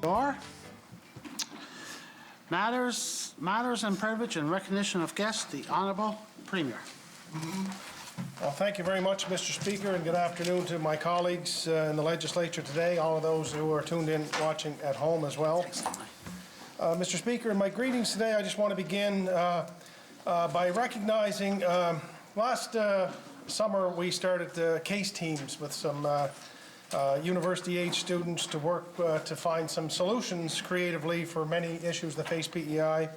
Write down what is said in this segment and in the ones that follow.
Door. Matters and privilege and recognition of guests, the Honourable Premier. Well, thank you very much, Mr. Speaker, and good afternoon to my colleagues in the legislature today, all of those who are tuned in watching at home as well. Mr. Speaker, in my greetings today, I just want to begin by recognizing last summer we started case teams with some university-age students to work to find some solutions creatively for many issues that face PEI.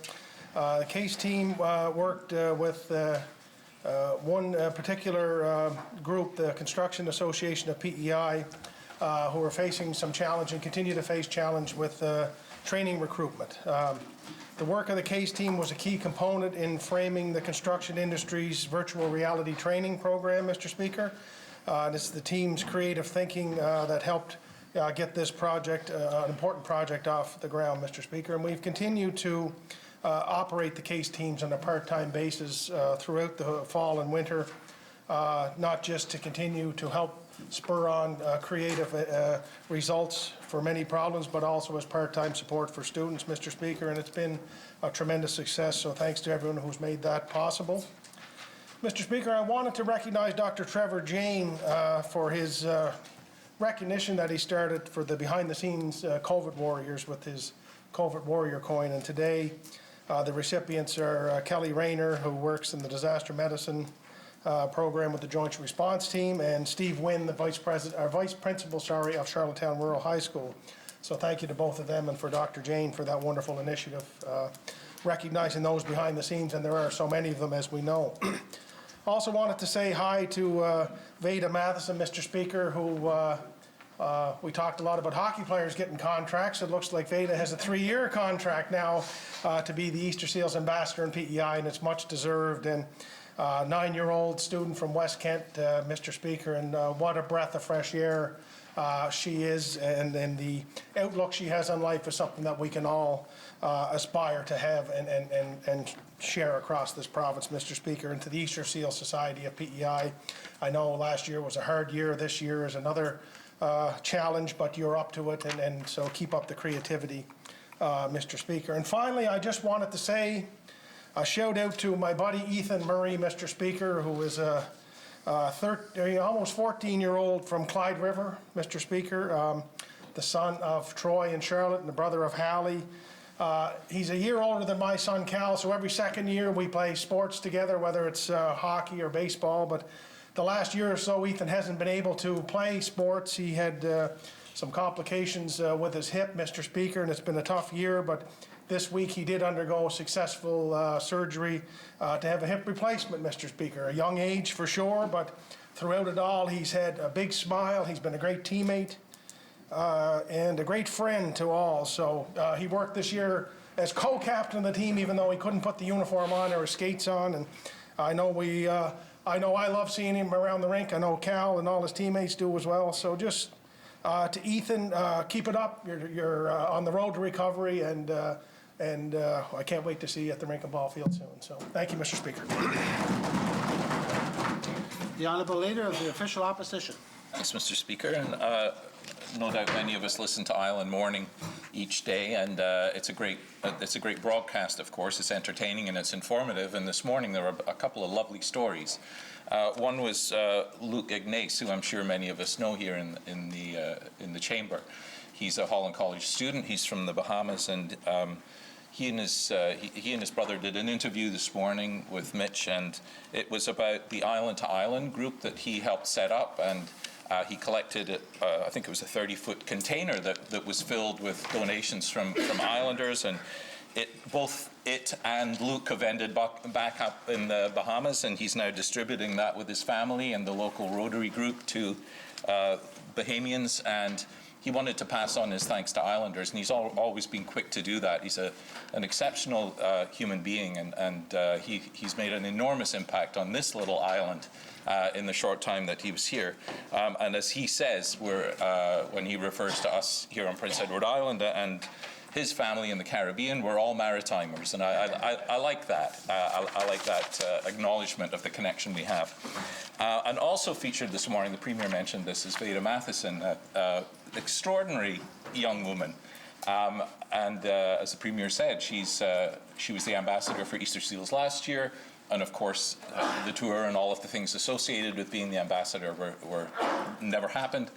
The case team worked with one particular group, the Construction Association of PEI, who are facing some challenge and continue to face challenge with training recruitment. The work of the case team was a key component in framing the construction industry's virtual reality training program, Mr. Speaker. It's the team's creative thinking that helped get this project, an important project, off the ground, Mr. Speaker. And we've continued to operate the case teams on a part-time basis throughout the fall and winter, not just to continue to help spur on creative results for many problems, but also as part-time support for students, Mr. Speaker. And it's been a tremendous success, so thanks to everyone who's made that possible. Mr. Speaker, I wanted to recognize Dr. Trevor Jane for his recognition that he started for the behind-the-scenes COVID warriors with his COVID warrior coin. And today, the recipients are Kelly Rayner, who works in the disaster medicine program with the Joint Response Team, and Steve Wynn, the vice principal of Charlottetown Rural High School. So thank you to both of them and for Dr. Jane for that wonderful initiative, recognizing those behind the scenes, and there are so many of them, as we know. Also wanted to say hi to Veda Matheson, Mr. Speaker, who we talked a lot about hockey players getting contracts. It looks like Veda has a 3-year contract now to be the Easter Seals ambassador in PEI, and it's much deserved. And 9-year-old student from West Kent, Mr. Speaker, and what a breath of fresh air she is, and the outlook she has on life is something that we can all aspire to have and share across this province, Mr. Speaker. And to the Easter Seal Society of PEI, I know last year was a hard year. This year is another challenge, but you're up to it, and so keep up the creativity, Mr. Speaker. And finally, I just wanted to say a shout out to my buddy Ethan Murray, Mr. Speaker, who is a almost 14-year-old from Clyde River, Mr. Speaker, the son of Troy and Charlotte and the brother of Hallie. He's a year older than my son Cal, so every second year we play sports together, whether it's hockey or baseball. But the last year or so, Ethan hasn't been able to play sports. He had some complications with his hip, Mr. Speaker, and it's been a tough year. But this week he did undergo successful surgery to have a hip replacement, Mr. Speaker. A young age for sure, but throughout it all he's had a big smile. He's been a great teammate and a great friend to all. So he worked this year as co-captain of the team, even though he couldn't put the uniform on or his skates on. And I know I love seeing him around the rink. I know Cal and all his teammates do as well. So just to Ethan, keep it up. You're on the road to recovery, and I can't wait to see you at the rink and ball field soon. So thank you, Mr. Speaker. The Honourable Leader of the Official Opposition. Thanks, Mr. Speaker. And no doubt many of us listen to Island Morning each day, and it's a great broadcast. Of course, it's entertaining and it's informative. And this morning there were a couple of lovely stories. One was Luke Ignace, who I'm sure many of us know here in the chamber. He's a Holland College student. He's from the Bahamas, and he and his brother did an interview this morning with Mitch, and it was about the Island to Island group that he helped set up. And he collected, I think it was a 30-foot container that was filled with donations from islanders, and both it and Luke have ended back up in the Bahamas, and he's now distributing that with his family and the local Rotary group to Bahamians. And he wanted to pass on his thanks to Islanders, and he's always been quick to do that. He's an exceptional human being, and he's made an enormous impact on this little island in the short time that he was here. And as he says, when he refers to us here on Prince Edward Island and his family in the Caribbean, we're all Maritimers, and I like that. I like that acknowledgement of the connection we have. And also featured this morning, the Premier mentioned this, is Veda Matheson, extraordinary young woman And as the Premier said, she was the ambassador for Easter Seals last year, and of course the tour and all of the things associated with being the ambassador were never happened.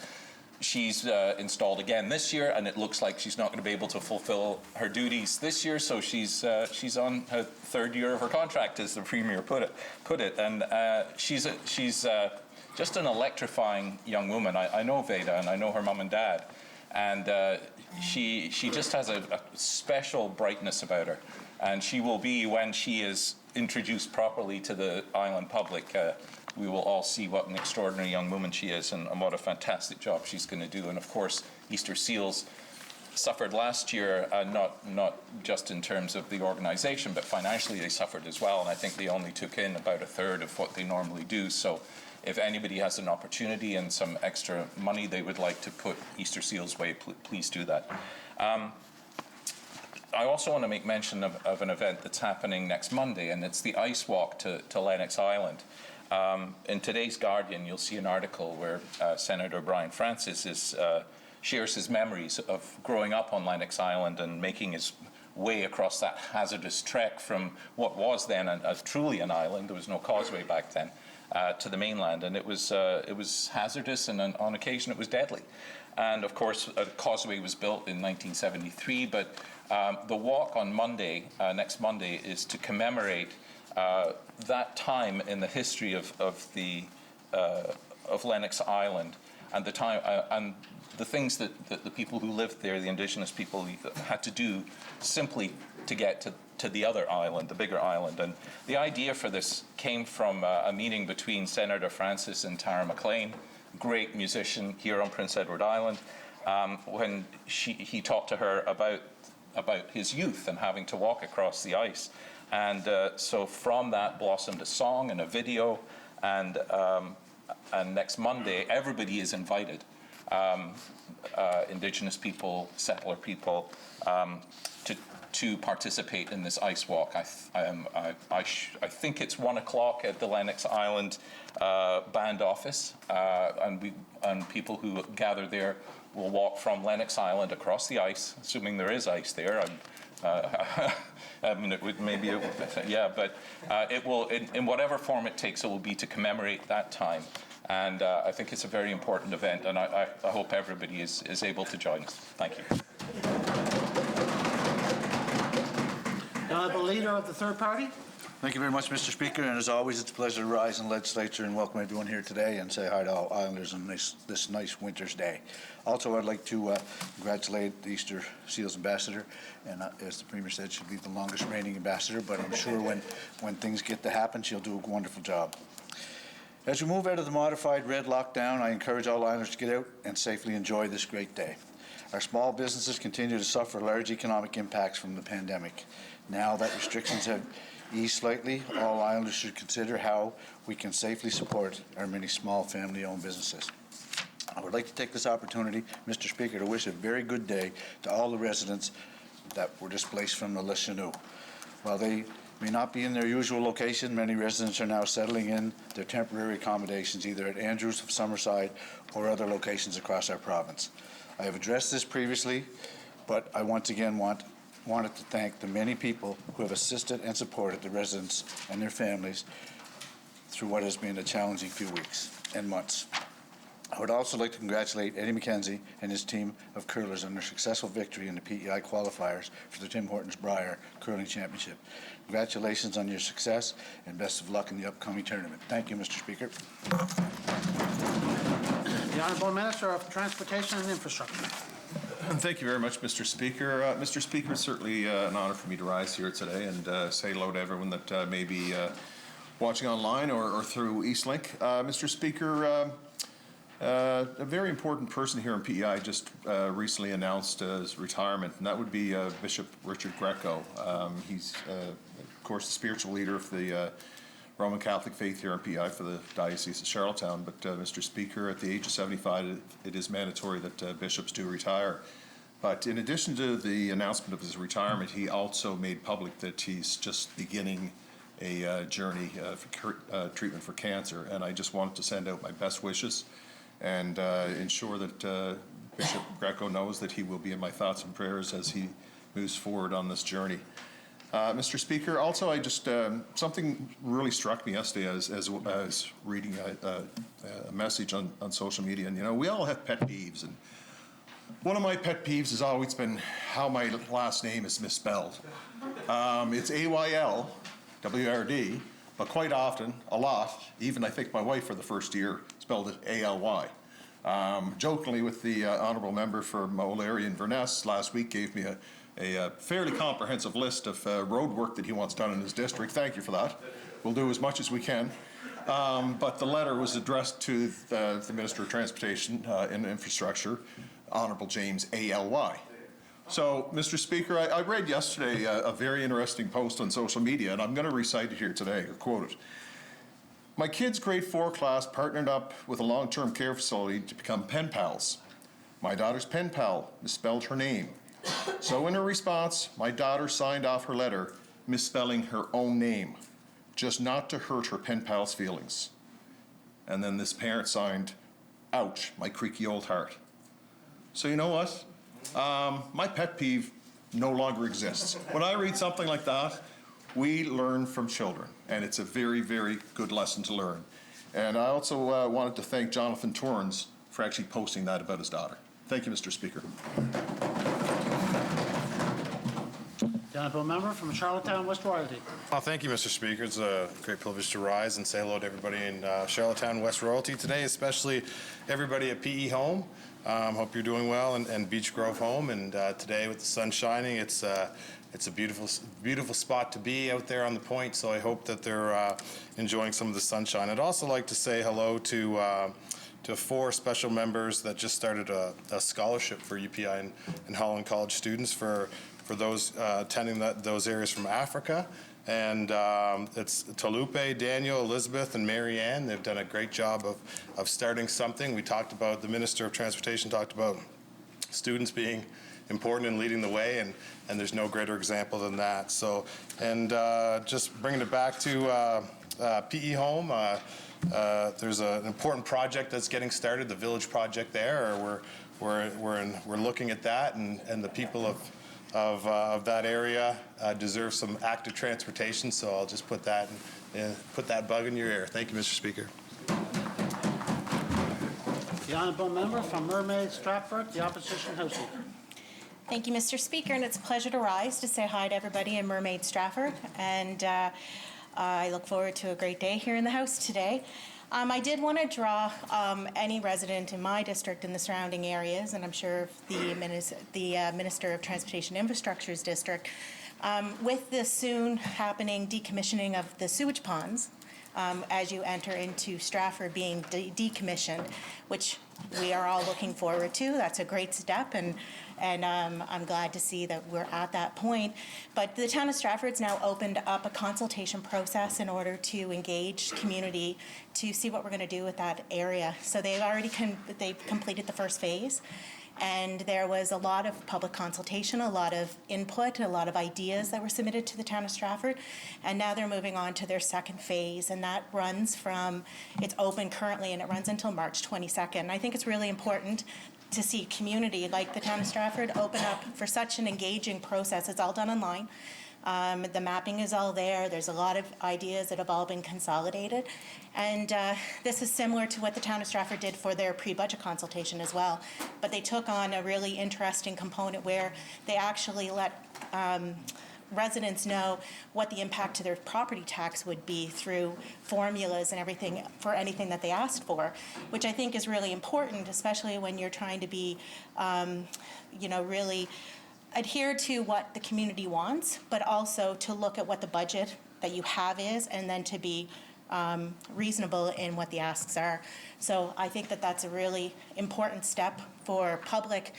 She's installed again this year, and it looks like she's not going to be able to fulfill her duties this year. So she's on her third year of her contract, as the Premier put it. And she's just an electrifying young woman. I know Veda, and I know her mum and dad, and she just has a special brightness about her. And she will be, when she is introduced properly to the island public, we will all see what an extraordinary young woman she is, and what a fantastic job she's going to do. And of course, Easter Seals suffered last year, not just in terms of the organization, but financially they suffered as well. And I think they only took in about a third of what they normally do. So if anybody has an opportunity and some extra money they would like to put Easter Seals' way, please do that. I also want to make mention of an event that's happening next Monday, and it's the ice walk to Lennox Island. In today's Guardian, you'll see an article where Senator Brian Francis shares his memories of growing up on Lennox Island and making his way across that hazardous trek from what was then truly an island. There was no causeway back then, to the mainland, and it was hazardous, and on occasion it was deadly. And of course, a causeway was built in 1973, but the walk on Monday, next Monday, is to commemorate that time in the history of Lennox Island, and the time and the things that the people who lived there, the indigenous people, had to do simply to get to the other island, the bigger island. And the idea for this came from a meeting between Senator Francis and Tara McLean, great musician here on Prince Edward Island, when he talked to her about his youth and having to walk across the ice. And so from that blossomed a song and a video, and next Monday everybody is invited, Indigenous people, settler people, to participate in this ice walk. I think it's 1 o'clock at the Lennox Island band office, and people who gather there will walk from Lennox Island across the ice, assuming there is ice there. I mean, it would maybe, but it will, in whatever form it takes, it will be to commemorate that time. And I think it's a very important event, and I hope everybody is able to join us. Thank you. The Honourable Leader of the Third Party. Thank you very much, Mr. Speaker, and as always, it's a pleasure to rise in the legislature and welcome everyone here today and say hi to all Islanders on this nice winter's day. Also, I'd like to congratulate the Easter Seals Ambassador, and as the Premier said, she'll be the longest reigning ambassador, but I'm sure when things get to happen, she'll do a wonderful job. As we move out of the modified red lockdown, I encourage all Islanders to get out and safely enjoy this great day. Our small businesses continue to suffer large economic impacts from the pandemic. Now that restrictions have eased slightly, all Islanders should consider how we can safely support our many small family-owned businesses. I would like to take this opportunity, Mr. Speaker, to wish a very good day to all the residents that were displaced from the Le Chinook. While they may not be in their usual location, many residents are now settling in their temporary accommodations either at Andrews, Summerside, or other locations across our province. I have addressed this previously, but I once again wanted to thank the many people who have assisted and supported the residents and their families through what has been a challenging few weeks and months. I would also like to congratulate Eddie McKenzie and his team of curlers on their successful victory in the PEI qualifiers for the Tim Hortons Briar Curling Championship. Congratulations on your success and best of luck in the upcoming tournament. Thank you, Mr. Speaker. The Honourable Minister of Transportation and Infrastructure. Thank you very much, Mr. Speaker. Mr. Speaker, it's certainly an honour for me to rise here today and say hello to everyone that may be watching online or through Eastlink. Mr. Speaker, a very important person here in PEI just recently announced his retirement, and that would be Bishop Richard Greco. He's, of course, the spiritual leader of the Roman Catholic faith here in PEI for the Diocese of Charlottetown. But, Mr. Speaker, at the age of 75, it is mandatory that bishops do retire. But in addition to the announcement of his retirement, he also made public that he's just beginning a journey for treatment for cancer. And I just wanted to send out my best wishes and ensure that Bishop Greco knows that he will be in my thoughts and prayers as he moves forward on this journey. Mr. Speaker, also I just, something really struck me yesterday as reading a message on social media, and you know, we all have pet peeves, and one of my pet peeves has always been how my last name is misspelled. It's A-Y-L-W-R-D, but quite often, a lot, even I think my wife for the first year spelled it A-L-Y. Jokingly with the Honourable Member for O'Leary and Verness last week gave me a fairly comprehensive list of road work that he wants done in his district. Thank you for that. We'll do as much as we can. But the letter was addressed to the Minister of Transportation and Infrastructure, Honourable James A-L-Y. So, Mr. Speaker, I read yesterday a very interesting post on social media, and I'm going to recite it here today, or quote it. My kid's grade 4 class partnered up with a long-term care facility to become pen pals. My daughter's pen pal misspelled her name. So in her response, my daughter signed off her letter misspelling her own name, just not to hurt her pen pal's feelings. And then this parent signed, ouch, my creaky old heart. So you know what? My pet peeve no longer exists. When I read something like that, we learn from children, and it's a very, very good lesson to learn. And I also wanted to thank Jonathan Torrens for actually posting that about his daughter. Thank you, Mr. Speaker. The honourable member from Charlottetown West Royalty. Well, thank you, Mr. Speaker. It's a great privilege to rise and say hello to everybody in Charlottetown West Royalty today, especially everybody at PE Home. Hope you're doing well, and Beach Grove Home. And today, with the sun shining, it's a beautiful spot to be out there on the point. So I hope that they're enjoying some of the sunshine. I'd also like to say hello to 4 special members that just started a scholarship for UPI and Holland College students for those attending those areas from Africa. And it's Talupe, Daniel, Elizabeth, and Marianne. They've done a great job of starting something. We talked about, the Minister of Transportation talked about students being important in leading the way, and there's no greater example than that. So, and just bringing it back to PE Home, there's an important project that's getting started, the Village Project there. We're looking at that, and the people of that area deserve some active transportation. So I'll just put that bug in your ear. Thank you, Mr. Speaker. The honourable member from Mermaid Stratford, the opposition House Leader. Thank you, Mr. Speaker, and it's a pleasure to rise to say hi to everybody in Mermaid Stratford, and I look forward to a great day here in the House today. I did want to draw any resident in my district and the surrounding areas, and I'm sure the Minister of Transportation Infrastructure's district, with the soon happening decommissioning of the sewage ponds, as you enter into Stratford being decommissioned, which we are all looking forward to. That's a great step, and I'm glad to see that we're at that point. But the town of Stratford's now opened up a consultation process in order to engage community to see what we're going to do with that area. So they've already they've completed the first phase, and there was a lot of public consultation, a lot of input, a lot of ideas that were submitted to the town of Stratford, and now they're moving on to their second phase, and that runs from, it's open currently, and it runs until March 22nd. I think it's really important to see community like the town of Stratford open up for such an engaging process. It's all done online. The mapping is all there. There's a lot of ideas that have all been consolidated. And this is similar to what the town of Stratford did for their pre-budget consultation as well. But they took on a really interesting component where they actually let residents know what the impact to their property tax would be through formulas and everything for anything that they asked for, which I think is really important, especially when you're trying to be, really adhere to what the community wants, but also to look at what the budget that you have is, and then to be reasonable in what the asks are. So I think that that's a really important step for public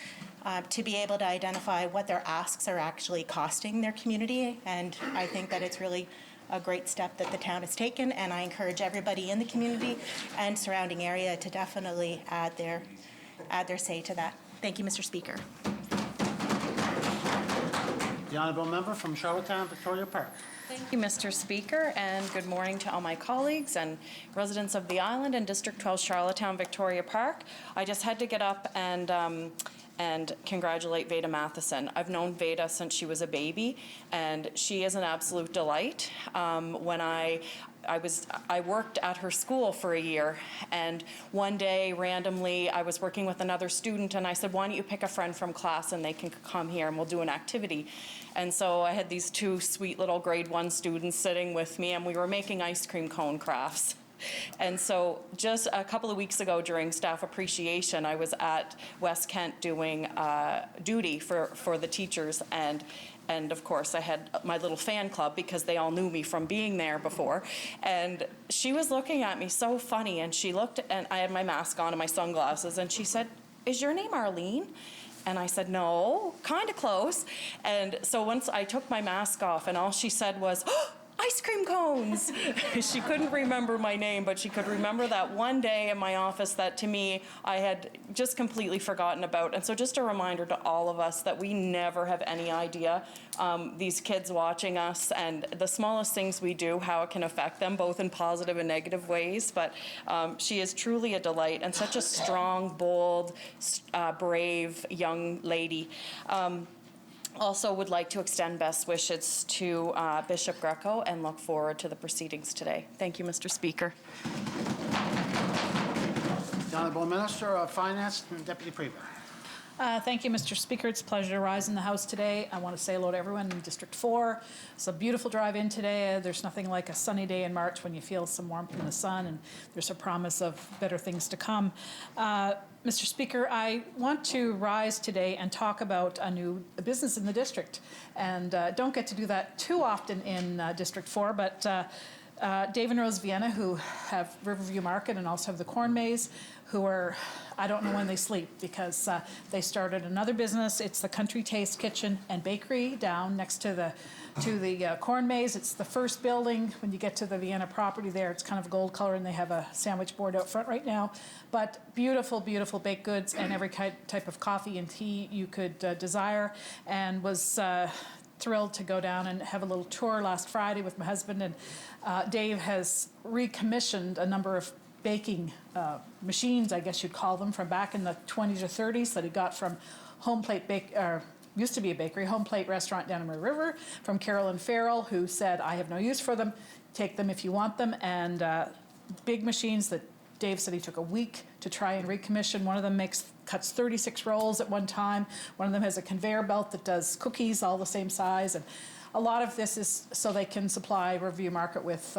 to be able to identify what their asks are actually costing their community, and I think that it's really a great step that the town has taken, and I encourage everybody in the community and surrounding area to definitely add their say to that. Thank you, Mr. Speaker. The Honourable Member from Charlottetown, Victoria Park. Thank you, Mr. Speaker, and good morning to all my colleagues and residents of the island and District 12 Charlottetown, Victoria Park. I just had to get up and congratulate Veda Matheson. I've known Veda since she was a baby, and she is an absolute delight. When I worked at her school for a year, and one day randomly I was working with another student, and I said, why don't you pick a friend from class and they can come here and we'll do an activity. And so I had these two sweet little grade 1 students sitting with me, and we were making ice cream cone crafts. And so just a couple of weeks ago during staff appreciation, I was at West Kent doing duty for the teachers, and of course I had my little fan club because they all knew me from being there before. And she was looking at me so funny, and she looked, and I had my mask on and my sunglasses, and she said, "Is your name Arlene?" And I said, "No, kind of close." And so once I took my mask off, and all she said was, "Oh, ice cream cones." She couldn't remember my name, but she could remember that one day in my office that to me I had just completely forgotten about. And so just a reminder to all of us that we never have any idea, these kids watching us and the smallest things we do, how it can affect them both in positive and negative ways. But she is truly a delight and such a strong, bold, brave young lady. Also would like to extend best wishes to Bishop Greco and look forward to the proceedings today. Thank you, Mr. Speaker. The Honourable Minister of Finance and Deputy Premier. Thank you, Mr. Speaker. It's a pleasure to rise in the House today. I want to say hello to everyone in District 4. It's a beautiful drive in today. There's nothing like a sunny day in March when you feel some warmth in the sun, and there's a promise of better things to come. Mr. Speaker, I want to rise today and talk about a new business in the district. And don't get to do that too often in District 4, but Dave and Rose Vienna, who have Riverview Market and also have the Corn Maze, who are, I don't know when they sleep, because they started another business. It's the Country Taste Kitchen and Bakery down next to the Corn Maze. It's the first building. When you get to the Vienna property there, it's kind of gold color, and they have a sandwich board out front right now. But beautiful, beautiful baked goods and every type of coffee and tea you could desire, and was thrilled to go down and have a little tour last Friday with my husband. And Dave has recommissioned a number of baking machines, I guess you'd call them, from back in the 20s or 30s that he got from Home Plate used to be a bakery, Home Plate restaurant down in Murray River, from Carolyn Farrell, who said, "I have no use for them, take them if you want them." And big machines that Dave said he took a week to try and recommission. One of them cuts 36 rolls at one time. One of them has a conveyor belt that does cookies all the same size. And a lot of this is so they can supply Riverview Market with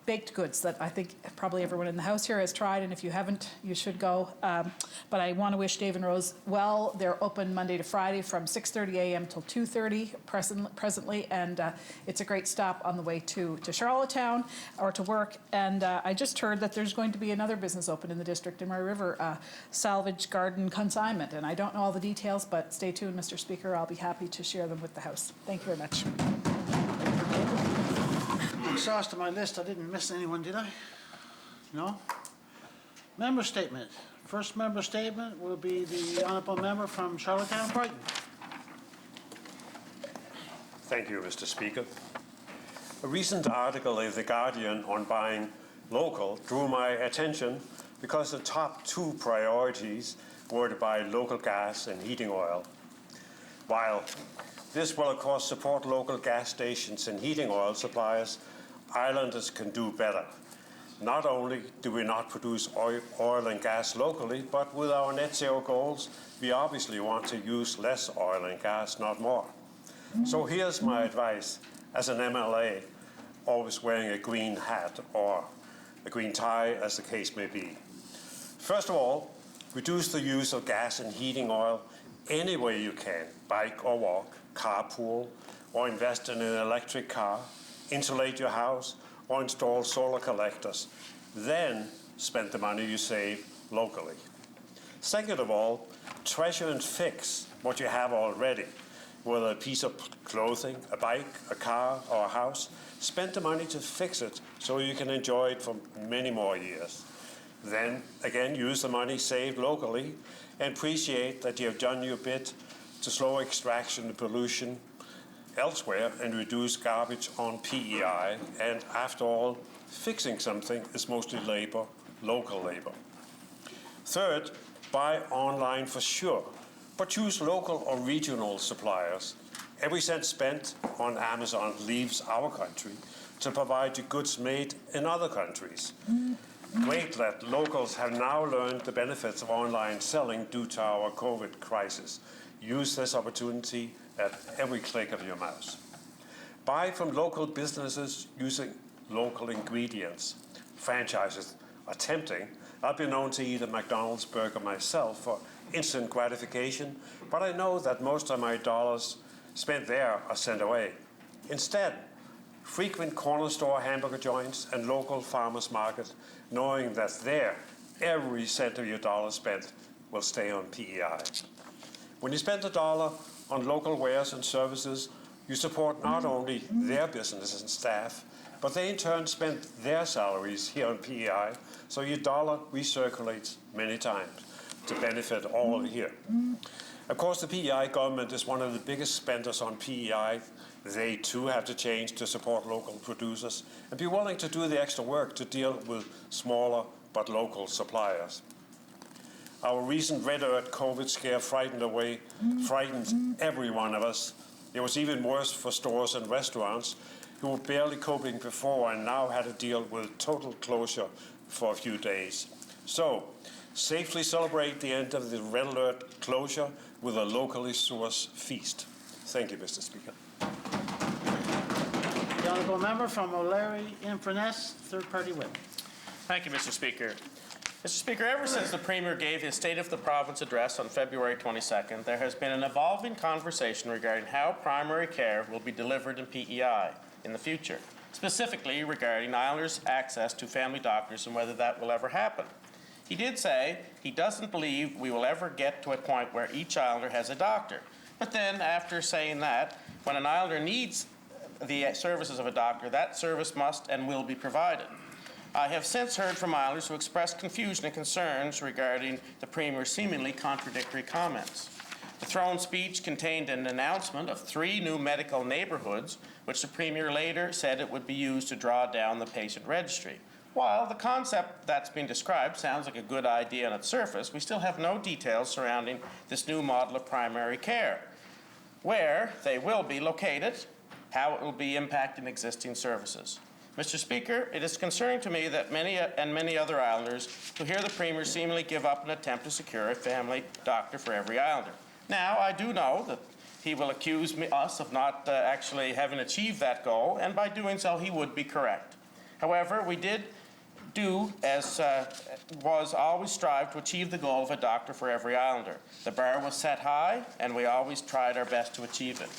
baked goods that I think probably everyone in the House here has tried, and if you haven't, you should go. But I want to wish Dave and Rose well. They're open Monday to Friday from 6:30 a.m. till 2:30 presently, and it's a great stop on the way to Charlottetown or to work. And I just heard that there's going to be another business open in the district in Murray River, salvage garden consignment, and I don't know all the details, but stay tuned, Mr. Speaker. I'll be happy to share them with the House. Thank you very much. Exhausted my list. I didn't miss anyone, did I? No? Member statement. First member statement will be the Honourable Member from Charlottetown, Brighton. Thank you, Mr. Speaker. A recent article in The Guardian on buying local drew my attention because the top 2 priorities were to buy local gas and heating oil. While this will, of course, support local gas stations and heating oil suppliers, Islanders can do better. Not only do we not produce oil and gas locally, but with our net zero goals, we obviously want to use less oil and gas, not more. So here's my advice as an MLA, always wearing a green hat or a green tie, as the case may be. First of all, reduce the use of gas and heating oil any way you can, bike or walk, carpool, or invest in an electric car, insulate your house, or install solar collectors. Then spend the money you save locally. Second of all, treasure and fix what you have already, whether a piece of clothing, a bike, a car, or a house. Spend the money to fix it so you can enjoy it for many more years. Then, again, use the money saved locally and appreciate that you have done your bit to slow extraction and pollution elsewhere and reduce garbage on PEI. And after all, fixing something is mostly labor, local labor. Third, buy online for sure, but choose local or regional suppliers. Every cent spent on Amazon leaves our country to provide you goods made in other countries. Great that locals have now learned the benefits of online selling due to our COVID crisis. Use this opportunity at every click of your mouse. Buy from local businesses using local ingredients. Franchises are tempting. I've been known to eat a McDonald's burger myself for instant gratification, but I know that most of my dollars spent there are sent away. Instead, frequent corner store hamburger joints and local farmers market, knowing that there, every cent of your dollar spent will stay on PEI. When you spend $1 on local wares and services, you support not only their businesses and staff, but they in turn spend their salaries here on PEI, so your dollar recirculates many times to benefit all here. Of course, the PEI government is one of the biggest spenders on PEI. They too have to change to support local producers and be willing to do the extra work to deal with smaller but local suppliers. Our recent red alert COVID scare frightened every one of us. It was even worse for stores and restaurants who were barely coping before and now had to deal with total closure for a few days. So, safely celebrate the end of the red alert closure with a locally sourced feast. Thank you, Mr. Speaker. The Honourable Member from O'Leary Inverness, third party whip. Thank you, Mr. Speaker. Mr. Speaker, ever since the Premier gave his State of the Province address on February 22nd, there has been an evolving conversation regarding how primary care will be delivered in PEI in the future, specifically regarding Islanders' access to family doctors and whether that will ever happen. He did say he doesn't believe we will ever get to a point where each Islander has a doctor. But then, after saying that, when an Islander needs the services of a doctor, that service must and will be provided. I have since heard from Islanders who expressed confusion and concerns regarding the Premier's seemingly contradictory comments. The throne speech contained an announcement of 3 new medical neighbourhoods, which the Premier later said it would be used to draw down the patient registry. While the concept that's been described sounds like a good idea on its surface, we still have no details surrounding this new model of primary care, where they will be located, how it will be impacting existing services. Mr. Speaker, it is concerning to me that many other Islanders who hear the Premier seemingly give up an attempt to secure a family doctor for every Islander. Now, I do know that he will accuse us of not actually having achieved that goal, and by doing so, he would be correct. However, we did do as was always strive to achieve the goal of a doctor for every Islander. The bar was set high, and we always tried our best to achieve it.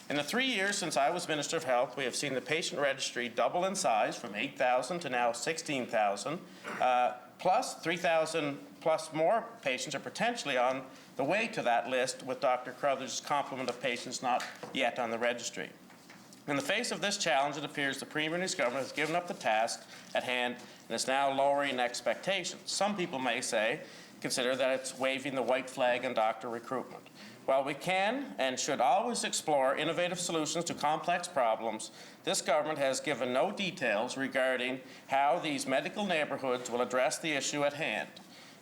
In the 3 years since I was Minister of Health, we have seen the patient registry double in size from 8,000 to now 16,000, plus 3,000 plus more patients are potentially on the way to that list, with Dr. Crothers' complement of patients not yet on the registry. In the face of this challenge, it appears the Premier and his government has given up the task at hand and is now lowering expectations. Some people may consider that it's waving the white flag on doctor recruitment. While we can and should always explore innovative solutions to complex problems, this government has given no details regarding how these medical neighbourhoods will address the issue at hand.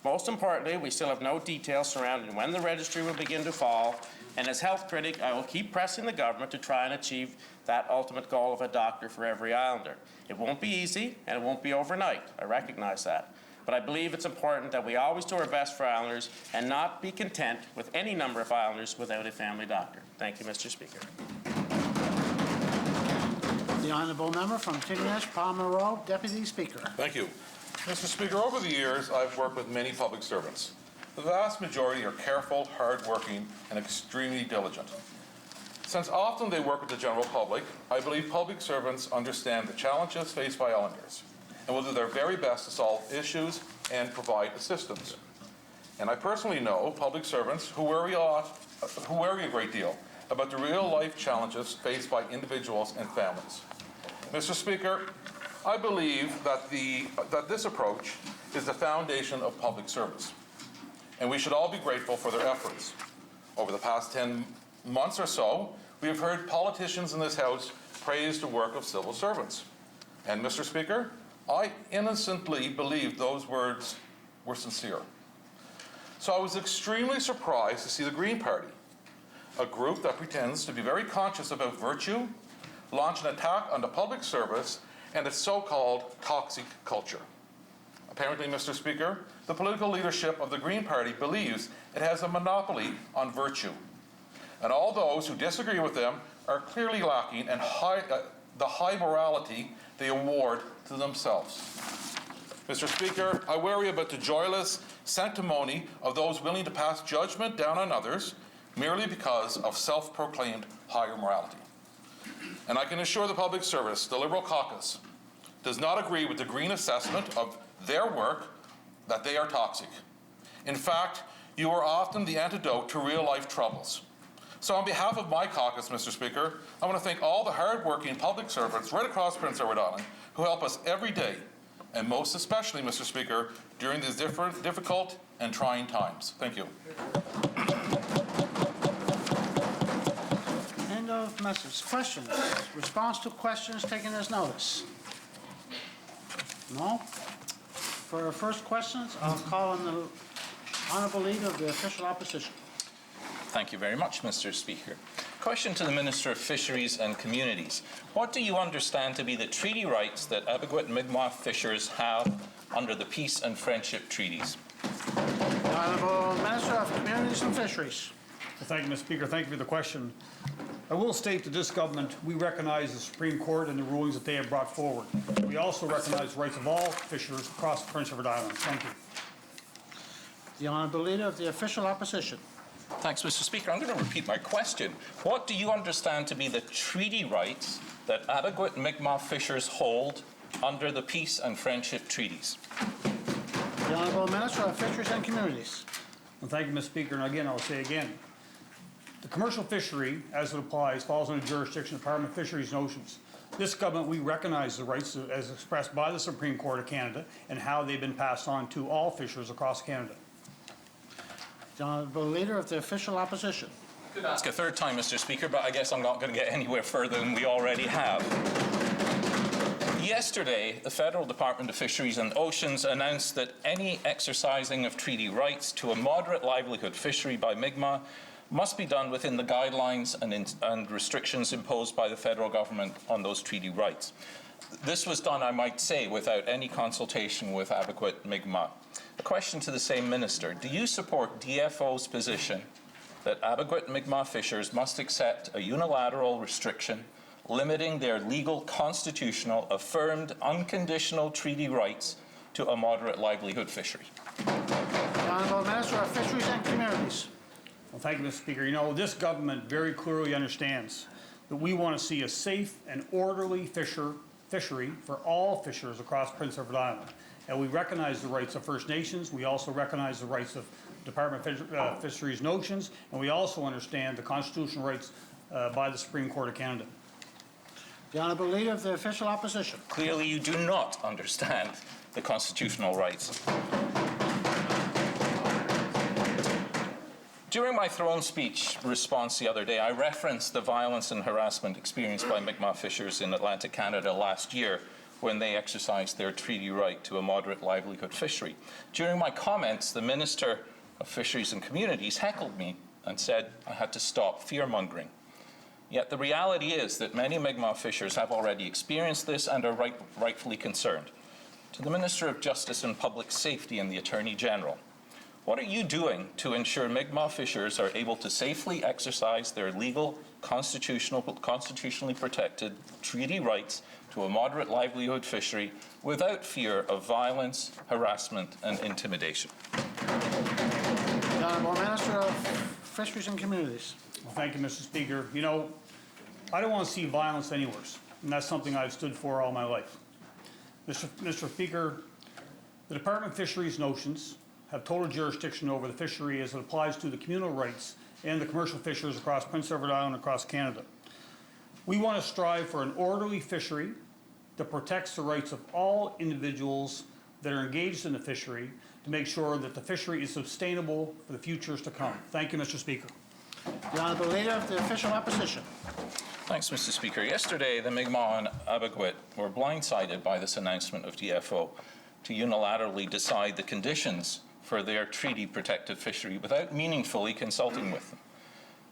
Most importantly, we still have no details surrounding when the registry will begin to fall, and as health critic, I will keep pressing the government to try and achieve that ultimate goal of a doctor for every Islander. It won't be easy, and it won't be overnight. I recognize that. But I believe it's important that we always do our best for Islanders and not be content with any number of Islanders without a family doctor. Thank you, Mr. Speaker. The Honourable Member from Tignish, Palmer Road, Deputy Speaker. Thank you. Mr. Speaker, over the years, I've worked with many public servants. The vast majority are careful, hard-working, and extremely diligent. Since often they work with the general public, I believe public servants understand the challenges faced by Islanders and will do their very best to solve issues and provide assistance. And I personally know public servants who worry a great deal about the real-life challenges faced by individuals and families. Mr. Speaker, I believe that this approach is the foundation of public service, and we should all be grateful for their efforts. Over the past 10 months or so, we have heard politicians in this House praise the work of civil servants. And, Mr. Speaker, I innocently believed those words were sincere. So I was extremely surprised to see the Green Party, a group that pretends to be very conscious about virtue, launch an attack on the public service and its so-called toxic culture. Apparently, Mr. Speaker, the political leadership of the Green Party believes it has a monopoly on virtue. And all those who disagree with them are clearly lacking in the high morality they award to themselves. Mr. Speaker, I worry about the joyless sanctimony of those willing to pass judgment down on others merely because of self-proclaimed higher morality. And I can assure the public service, the Liberal caucus, does not agree with the Green assessment of their work that they are toxic. In fact, you are often the antidote to real-life troubles. So on behalf of my caucus, Mr. Speaker, I want to thank all the hard-working public servants right across Prince Edward Island who help us every day, and most especially, Mr. Speaker, during these difficult and trying times. Thank you. End of message. Questions? Response to questions taken as notice? No? For our first questions, I'll call on the Honourable Leader of the Official Opposition. Thank you very much, Mr. Speaker. Question to the Minister of Fisheries and Communities. What do you understand to be the treaty rights that Abequate and Mi'kmaq fishers have under the peace and friendship treaties? The Honourable Minister of Communities and Fisheries. Thank you, Mr. Speaker. Thank you for the question. I will state that this government, we recognize the Supreme Court and the rulings that they have brought forward. We also recognize the rights of all fishers across Prince Edward Island. Thank you. The Honourable Leader of the Official Opposition. Thanks, Mr. Speaker. I'm going to repeat my question. What do you understand to be the treaty rights that Abequate and Mi'kmaq fishers hold under the peace and friendship treaties? The Honourable Minister of Fisheries and Communities. Well, thank you, Mr. Speaker. And again, I'll say again, the commercial fishery, as it applies, falls under jurisdiction of the Department of Fisheries and Oceans. This government, we recognize the rights as expressed by the Supreme Court of Canada and how they've been passed on to all fishers across Canada. The Honourable Leader of the Official Opposition. I could ask a third time, Mr. Speaker, but I guess I'm not going to get anywhere further than we already have. Yesterday, the Federal Department of Fisheries and Oceans announced that any exercising of treaty rights to a moderate livelihood fishery by Mi'kmaq must be done within the guidelines and restrictions imposed by the federal government on those treaty rights. This was done, I might say, without any consultation with Abequate Mi'kmaq. A question to the same minister. Do you support DFO's position that Abequate Mi'kmaq fishers must accept a unilateral restriction limiting their legal, constitutional, affirmed, unconditional treaty rights to a moderate livelihood fishery? The Honourable Minister of Fisheries and Communities. Well, thank you, Mr. Speaker. You know, this government very clearly understands that we want to see a safe and orderly fishery for all fishers across Prince Edward Island. And we recognize the rights of First Nations. We also recognize the rights of Department of Fisheries and Oceans. And we also understand the constitutional rights by the Supreme Court of Canada. The Honourable Leader of the Official Opposition. Clearly, you do not understand the constitutional rights. During my throne speech response the other day, I referenced the violence and harassment experienced by Mi'kmaq fishers in Atlantic Canada last year when they exercised their treaty right to a moderate livelihood fishery. During my comments, the Minister of Fisheries and Communities heckled me and said I had to stop fear-mongering. Yet the reality is that many Mi'kmaq fishers have already experienced this and are rightfully concerned. To the Minister of Justice and Public Safety and the Attorney General, what are you doing to ensure Mi'kmaq fishers are able to safely exercise their legal, constitutionally protected treaty rights to a moderate livelihood fishery without fear of violence, harassment, and intimidation? The Honourable Minister of Fisheries and Communities. Well, thank you, Mr. Speaker. You know, I don't want to see violence anywhere, and that's something I've stood for all my life. Mr. Speaker, the Department of Fisheries and Oceans have total jurisdiction over the fishery as it applies to the communal rights and the commercial fishers across Prince Edward Island and across Canada. We want to strive for an orderly fishery that protects the rights of all individuals that are engaged in the fishery to make sure that the fishery is sustainable for the futures to come. Thank you, Mr. Speaker. The Honourable Leader of the Official Opposition. Thanks, Mr. Speaker. Yesterday, the Mi'kmaq and Abegwit were blindsided by this announcement of DFO to unilaterally decide the conditions for their treaty-protected fishery without meaningfully consulting with them.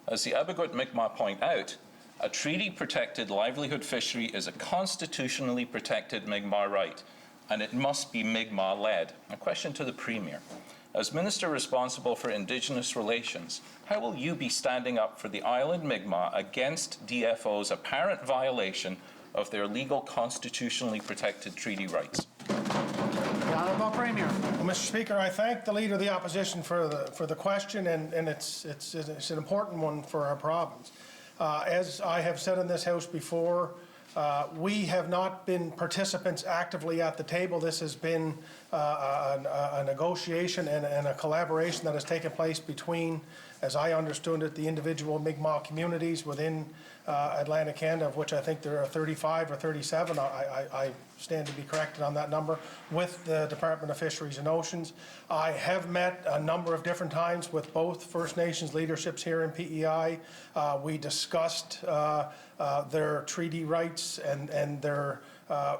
As the Abegwit Mi'kmaq point out, a treaty-protected livelihood fishery is a constitutionally protected Mi'kmaq right, and it must be Mi'kmaq-led. A question to the Premier. As Minister responsible for Indigenous relations, how will you be standing up for the island Mi'kmaq against DFO's apparent violation of their legal constitutionally protected treaty rights? The Honourable Premier. Well, Mr. Speaker, I thank the Leader of the Opposition for the question, and it's an important one for our province. As I have said in this House before, we have not been participants actively at the table. This has been a negotiation and a collaboration that has taken place between, as I understood it, the individual Mi'kmaq communities within Atlantic Canada, of which I think there are 35 or 37. I stand to be corrected on that number, with the Department of Fisheries and Oceans. I have met a number of different times with both First Nations leaderships here in PEI. We discussed their treaty rights and their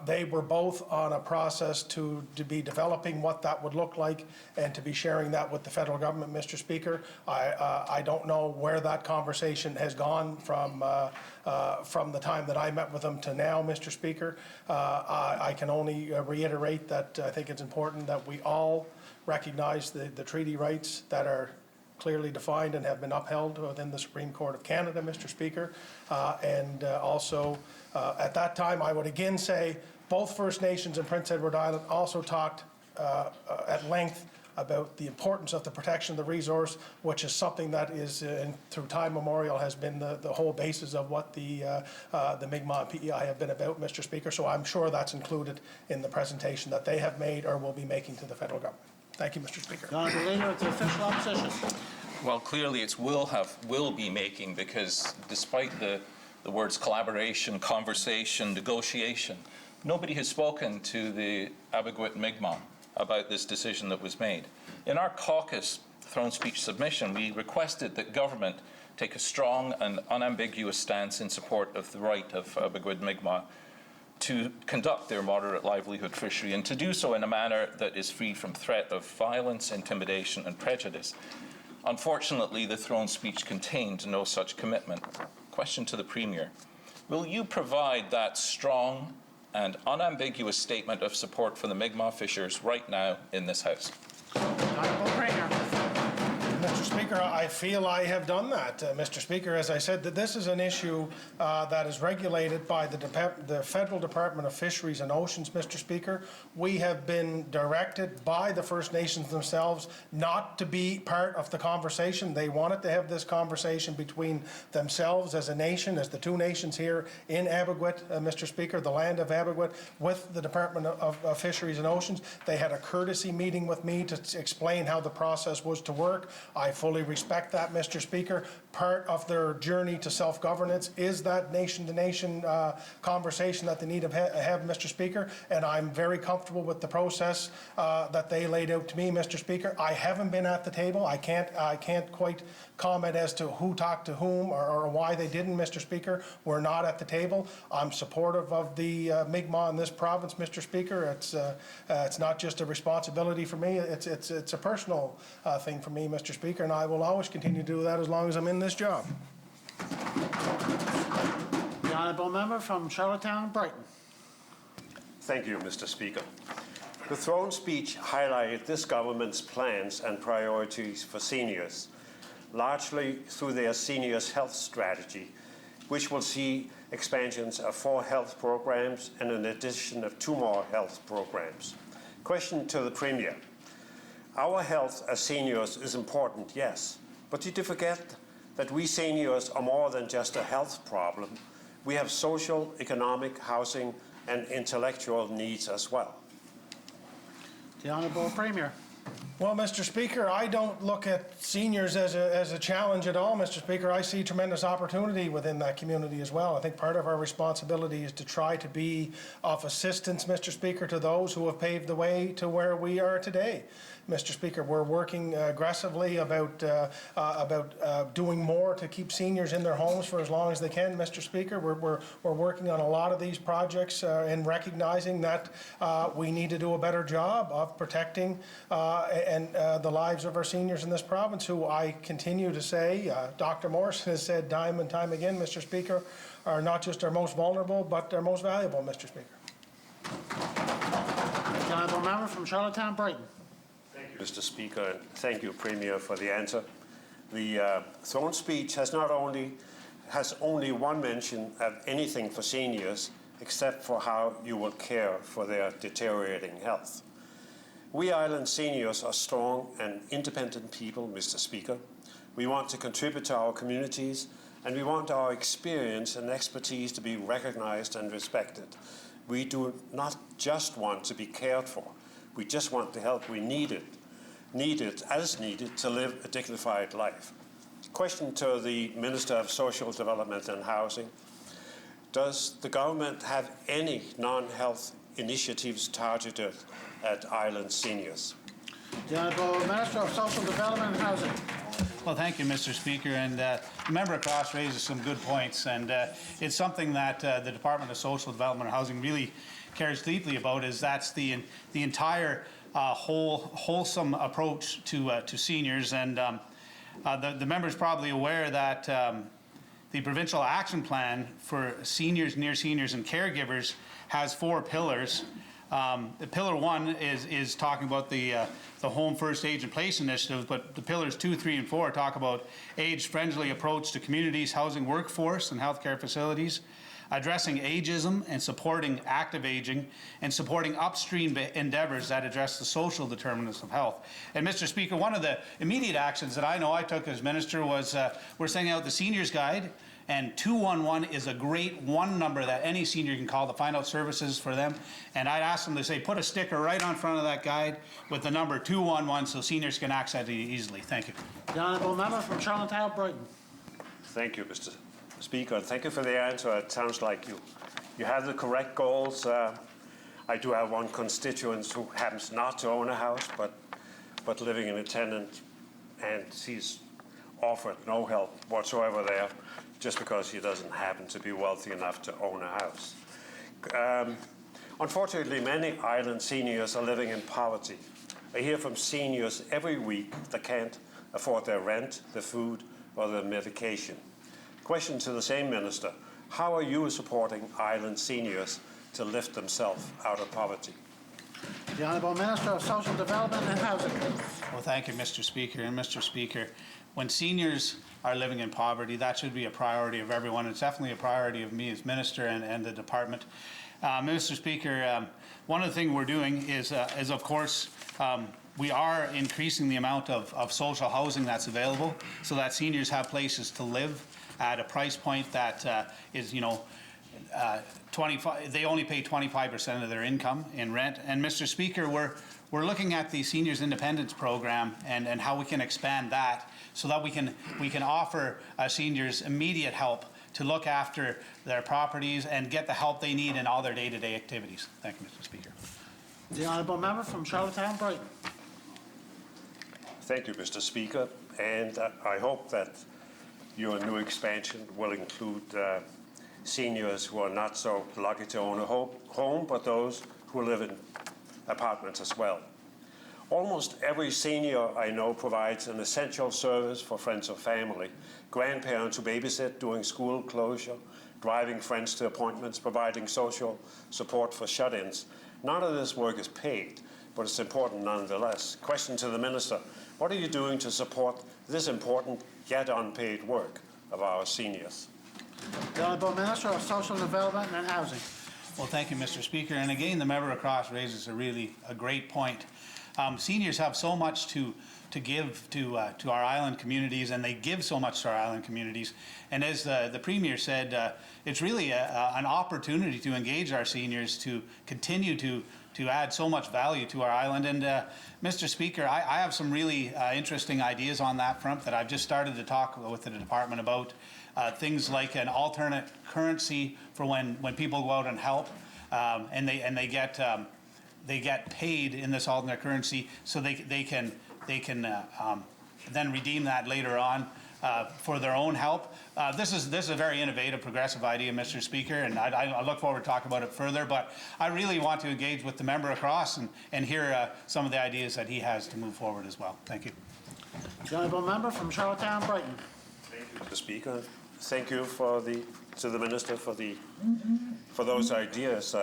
they were both on a process to be developing what that would look like and to be sharing that with the federal government, Mr. Speaker. I don't know where that conversation has gone from the time that I met with them to now, Mr. Speaker. I can only reiterate that I think it's important that we all recognize the treaty rights that are clearly defined and have been upheld within the Supreme Court of Canada, Mr. Speaker. Also, at that time, I would again say both First Nations and Prince Edward Island also talked at length about the importance of the protection of the resource, which is something that is, through time memorial, has been the whole basis of what the Mi'kmaq and PEI have been about, Mr. Speaker. So I'm sure that's included in the presentation that they have made or will be making to the federal government. Thank you, Mr. Speaker. The Honourable Leader of the Official Opposition. Well, clearly it's will be making, because despite the words collaboration, conversation, negotiation, nobody has spoken to the Abegwit Mi'kmaq about this decision that was made. In our caucus throne speech submission, we requested that government take a strong and unambiguous stance in support of the right of Abegwit Mi'kmaq to conduct their moderate livelihood fishery, and to do so in a manner that is free from threat of violence, intimidation and prejudice. Unfortunately, the throne speech contained no such commitment. Question to the Premier. Will you provide that strong and unambiguous statement of support for the Mi'kmaq fishers right now in this House? Honourable Premier. Mr. Speaker, I feel I have done that. Mr. Speaker, as I said, that this is an issue that is regulated by the Federal Department of Fisheries and Oceans, Mr. Speaker. We have been directed by the First Nations themselves not to be part of the conversation. They wanted to have this conversation between themselves as a nation, as the two nations here in Abegwit, Mr. Speaker, the land of Abegwit, with the Department of Fisheries and Oceans. They had a courtesy meeting with me to explain how the process was to work. I fully respect that, Mr. Speaker. Part of their journey to self-governance is that nation-to-nation conversation that they need to have, Mr. Speaker, and I'm very comfortable with the process that they laid out to me, Mr. Speaker. I haven't been at the table. I can't quite comment as to who talked to whom or why they didn't, Mr. Speaker. We're not at the table. I'm supportive of the Mi'kmaq in this province, Mr. Speaker. It's not just a responsibility for me. It's a personal thing for me, Mr. Speaker, and I will always continue to do that as long as I'm in this job. The Honourable Member from Charlottetown, Brighton. Thank you, Mr. Speaker. The throne speech highlighted this government's plans and priorities for seniors, largely through their seniors' health strategy, which will see expansions of 4 health programs and an addition of 2 more health programs. Question to the Premier. Our health as seniors is important, yes, but did you forget that we seniors are more than just a health problem? We have social, economic, housing, and intellectual needs as well. The Honourable Premier. Well, Mr. Speaker, I don't look at seniors as a challenge at all, Mr. Speaker. I see tremendous opportunity within that community as well. I think part of our responsibility is to try to be of assistance, Mr. Speaker, to those who have paved the way to where we are today. Mr. Speaker. We're working aggressively about doing more to keep seniors in their homes for as long as they can, Mr. Speaker. We're working on a lot of these projects and recognizing that we need to do a better job of protecting the lives of our seniors in this province, who I continue to say, Dr. Morrison has said time and time again, Mr. Speaker, are not just our most vulnerable, but our most valuable, Mr. Speaker. The honourable member from Charlottetown Brighton. Thank you, Mr. Speaker, and thank you, Premier, for the answer. The throne speech has only one mention of anything for seniors, except for how you will care for their deteriorating health. We island seniors are strong and independent people, Mr. Speaker. We want to contribute to our communities, and we want our experience and expertise to be recognized and respected. We do not just want to be cared for. We just want the help we needed to live a dignified life. Question to the Minister of Social Development and Housing. Does the government have any non-health initiatives targeted at island seniors? The Honourable Minister of Social Development and Housing. Well, thank you, Mr. Speaker, and the member across raises some good points, and it's something that the Department of Social Development and Housing really cares deeply about. That's the entire wholesome approach to seniors, and the member is probably aware that the provincial action plan for seniors, near seniors, and caregivers has 4 pillars. The pillar 1 is talking about the Home First Age and Place initiative, but the pillars 2, 3, and 4 talk about age-friendly approach to communities, housing, workforce, and healthcare facilities, addressing ageism and supporting active aging, and supporting upstream endeavors that address the social determinants of health. And Mr. Speaker, one of the immediate actions that I know I took as minister was we're sending out the Seniors Guide, and 211 is a great one number that any senior can call to find out services for them. And I'd ask them to say, put a sticker right on front of that guide with the number 211 so seniors can access it easily. Thank you. The honourable member from Charlottetown Brighton. Thank you, Mr. Speaker, and thank you for the answer. It sounds like you have the correct goals. I do have one constituent who happens not to own a house, but living in a tenant, and he's offered no help whatsoever there, just because he doesn't happen to be wealthy enough to own a house. Unfortunately, many island seniors are living in poverty. I hear from seniors every week that can't afford their rent, their food, or their medication. Question to the same minister: how are you supporting island seniors to lift themselves out of poverty? The Honourable Minister of Social Development and Housing. Well, thank you, Mr. Speaker. And Mr. Speaker, when seniors are living in poverty, that should be a priority of everyone. It's definitely a priority of me as minister and the department. Mr. Speaker, one of the things we're doing is of course, we are increasing the amount of social housing that's available so that seniors have places to live at a price point that is, you know, 25. They only pay 25% of their income in rent. And Mr. Speaker, we're looking at the Seniors Independence Program and how we can expand that so that we can offer seniors immediate help to look after their properties and get the help they need in all their day-to-day activities. Thank you, Mr. Speaker. The honourable member from Charlottetown Brighton. Thank you, Mr. Speaker, and I hope that your new expansion will include seniors who are not so lucky to own a home, but those who live in apartments as well. Almost every senior I know provides an essential service for friends or family. Grandparents who babysit during school closure, driving friends to appointments, providing social support for shut-ins. None of this work is paid, but it's important nonetheless. Question to the Minister: what are you doing to support this important yet unpaid work of our seniors? The Honourable Minister of Social Development and Housing. Well, thank you, Mr. Speaker. And again, the member across raises a great point. Seniors have so much to give to our island communities, and they give so much to our island communities. And as the Premier said, it's really an opportunity to engage our seniors to continue to add so much value to our island. And Mr. Speaker, I have some really interesting ideas on that front that I've just started to talk with the department about. Things like an alternate currency for when people go out and help, and they get they get paid in this alternate currency, so they can then redeem that later on for their own help. This is a very innovative, progressive idea, Mr. Speaker, and I look forward to talking about it further, but I really want to engage with the member across and hear some of the ideas that he has to move forward as well. Thank you. The honourable member from Charlottetown, Brighton. Thank you, Mr. Speaker. Thank you to the Minister for those ideas.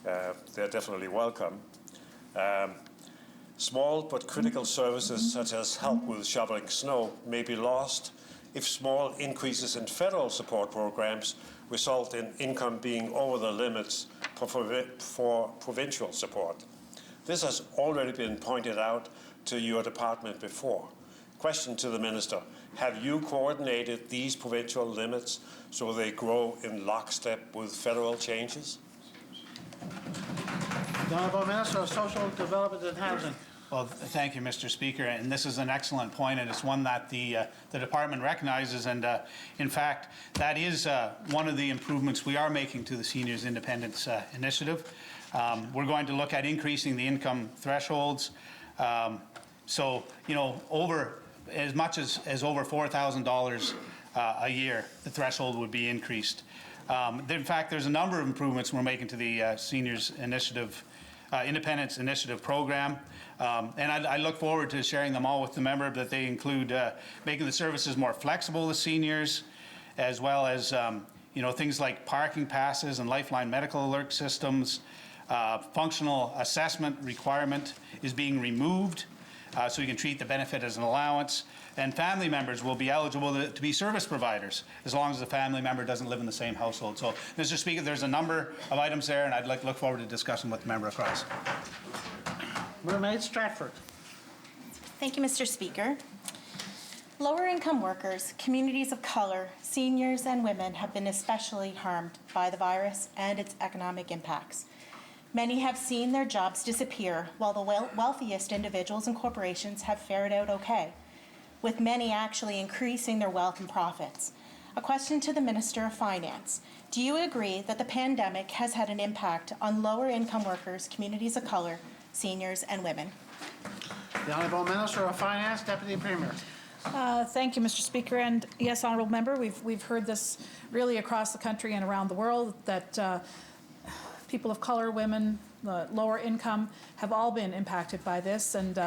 They're definitely welcome. Small but critical services such as help with shoveling snow may be lost if small increases in federal support programs result in income being over the limits for provincial support. This has already been pointed out to your department before. Question to the Minister: have you coordinated these provincial limits so they grow in lockstep with federal changes? The Honourable Minister of Social Development and Housing. Well, thank you, Mr. Speaker, and this is an excellent point, and it's one that the department recognizes, and in fact, that is one of the improvements we are making to the Seniors Independence Initiative. We're going to look at increasing the income thresholds, so, you know, over as much as over $4,000 a year, the threshold would be increased. In fact, there's a number of improvements we're making to the Seniors Initiative Independence Initiative program. And I look forward to sharing them all with the member, that they include making the services more flexible to seniors, as well as you know, things like parking passes and lifeline medical alert systems. Functional assessment requirement is being removed, so you can treat the benefit as an allowance. And family members will be eligible to be service providers as long as the family member doesn't live in the same household. So, Mr. Speaker, there's a number of items there, and I'd look forward to discussing with the member across. Mermaid Stratford. Thank you, Mr. Speaker. Lower income workers, communities of color, seniors, and women have been especially harmed by the virus and its economic impacts. Many have seen their jobs disappear, while the wealthiest individuals and corporations have fared out okay, with many actually increasing their wealth and profits. A question to the Minister of Finance. Do you agree that the pandemic has had an impact on lower income workers, communities of color, seniors, and women? The Honourable Minister of Finance, Deputy Premier. Thank you, Mr. Speaker. And yes, Honourable Member, we've heard this really across the country and around the world, that people of color, women, lower income have all been impacted by this. And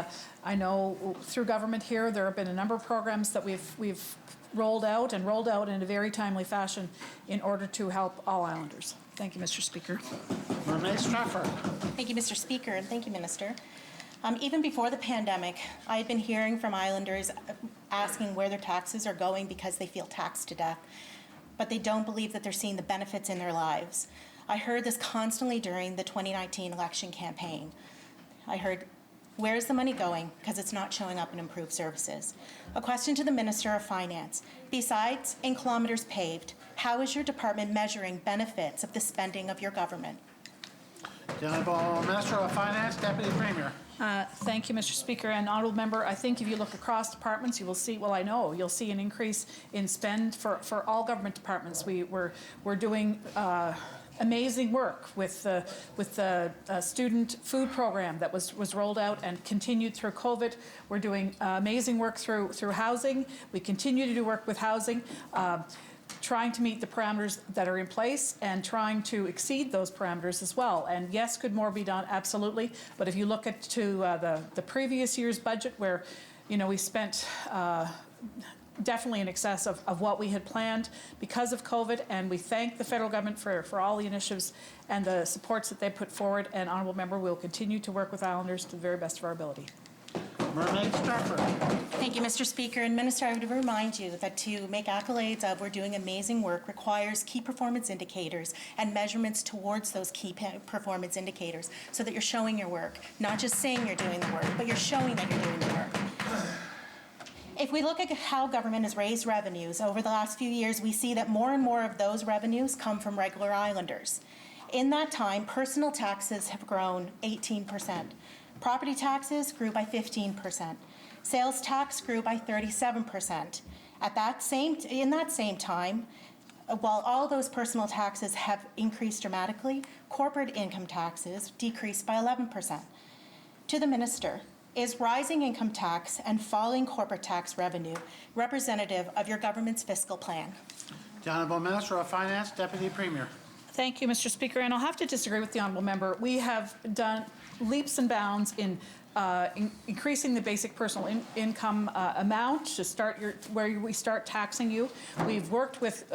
I know through government here, there have been a number of programs that we've rolled out in a very timely fashion in order to help all Islanders. Thank you, Mr. Speaker. Mermaid Stratford. Thank you, Mr. Speaker, and thank you, Minister. Even before the pandemic, I had been hearing from Islanders asking where their taxes are going because they feel taxed to death, but they don't believe that they're seeing the benefits in their lives. I heard this constantly during the 2019 election campaign. I heard, where's the money going? Because it's not showing up in improved services. A question to the Minister of Finance. Besides in kilometres paved, how is your department measuring benefits of the spending of your government? The Honourable Minister of Finance, Deputy Premier. Thank you, Mr. Speaker. And Honourable Member, I think if you look across departments, you will see, well, I know, you'll see an increase in spend for all government departments. We're doing amazing work with the student food program that was rolled out and continued through COVID. We're doing amazing work through housing. We continue to do work with housing, trying to meet the parameters that are in place and trying to exceed those parameters as well. And yes, could more be done? Absolutely. But if you look at the previous year's budget, where, you know, we spent definitely in excess of what we had planned because of COVID, and we thank the federal government for all the initiatives and the supports that they put forward. And Honourable Member, we'll continue to work with Islanders to the very best of our ability. Mermaid Stratford. Thank you, Mr. Speaker. And Minister, I would remind you that to make accolades of we're doing amazing work requires key performance indicators and measurements towards those key performance indicators, so that you're showing your work, not just saying you're doing the work, but you're showing that you're doing the work. If we look at how government has raised revenues over the last few years, we see that more and more of those revenues come from regular Islanders. In that time, personal taxes have grown 18%. Property taxes grew by 15%. Sales tax grew by 37%. In that same time, While all those personal taxes have increased dramatically, corporate income taxes decreased by 11%. To the Minister, is rising income tax and falling corporate tax revenue representative of your government's fiscal plan? The Honourable Minister of Finance, Deputy Premier. Thank you, Mr. Speaker, and I'll have to disagree with the honourable member. We have done leaps and bounds in increasing the basic personal income amount to start where we start taxing you. We've worked with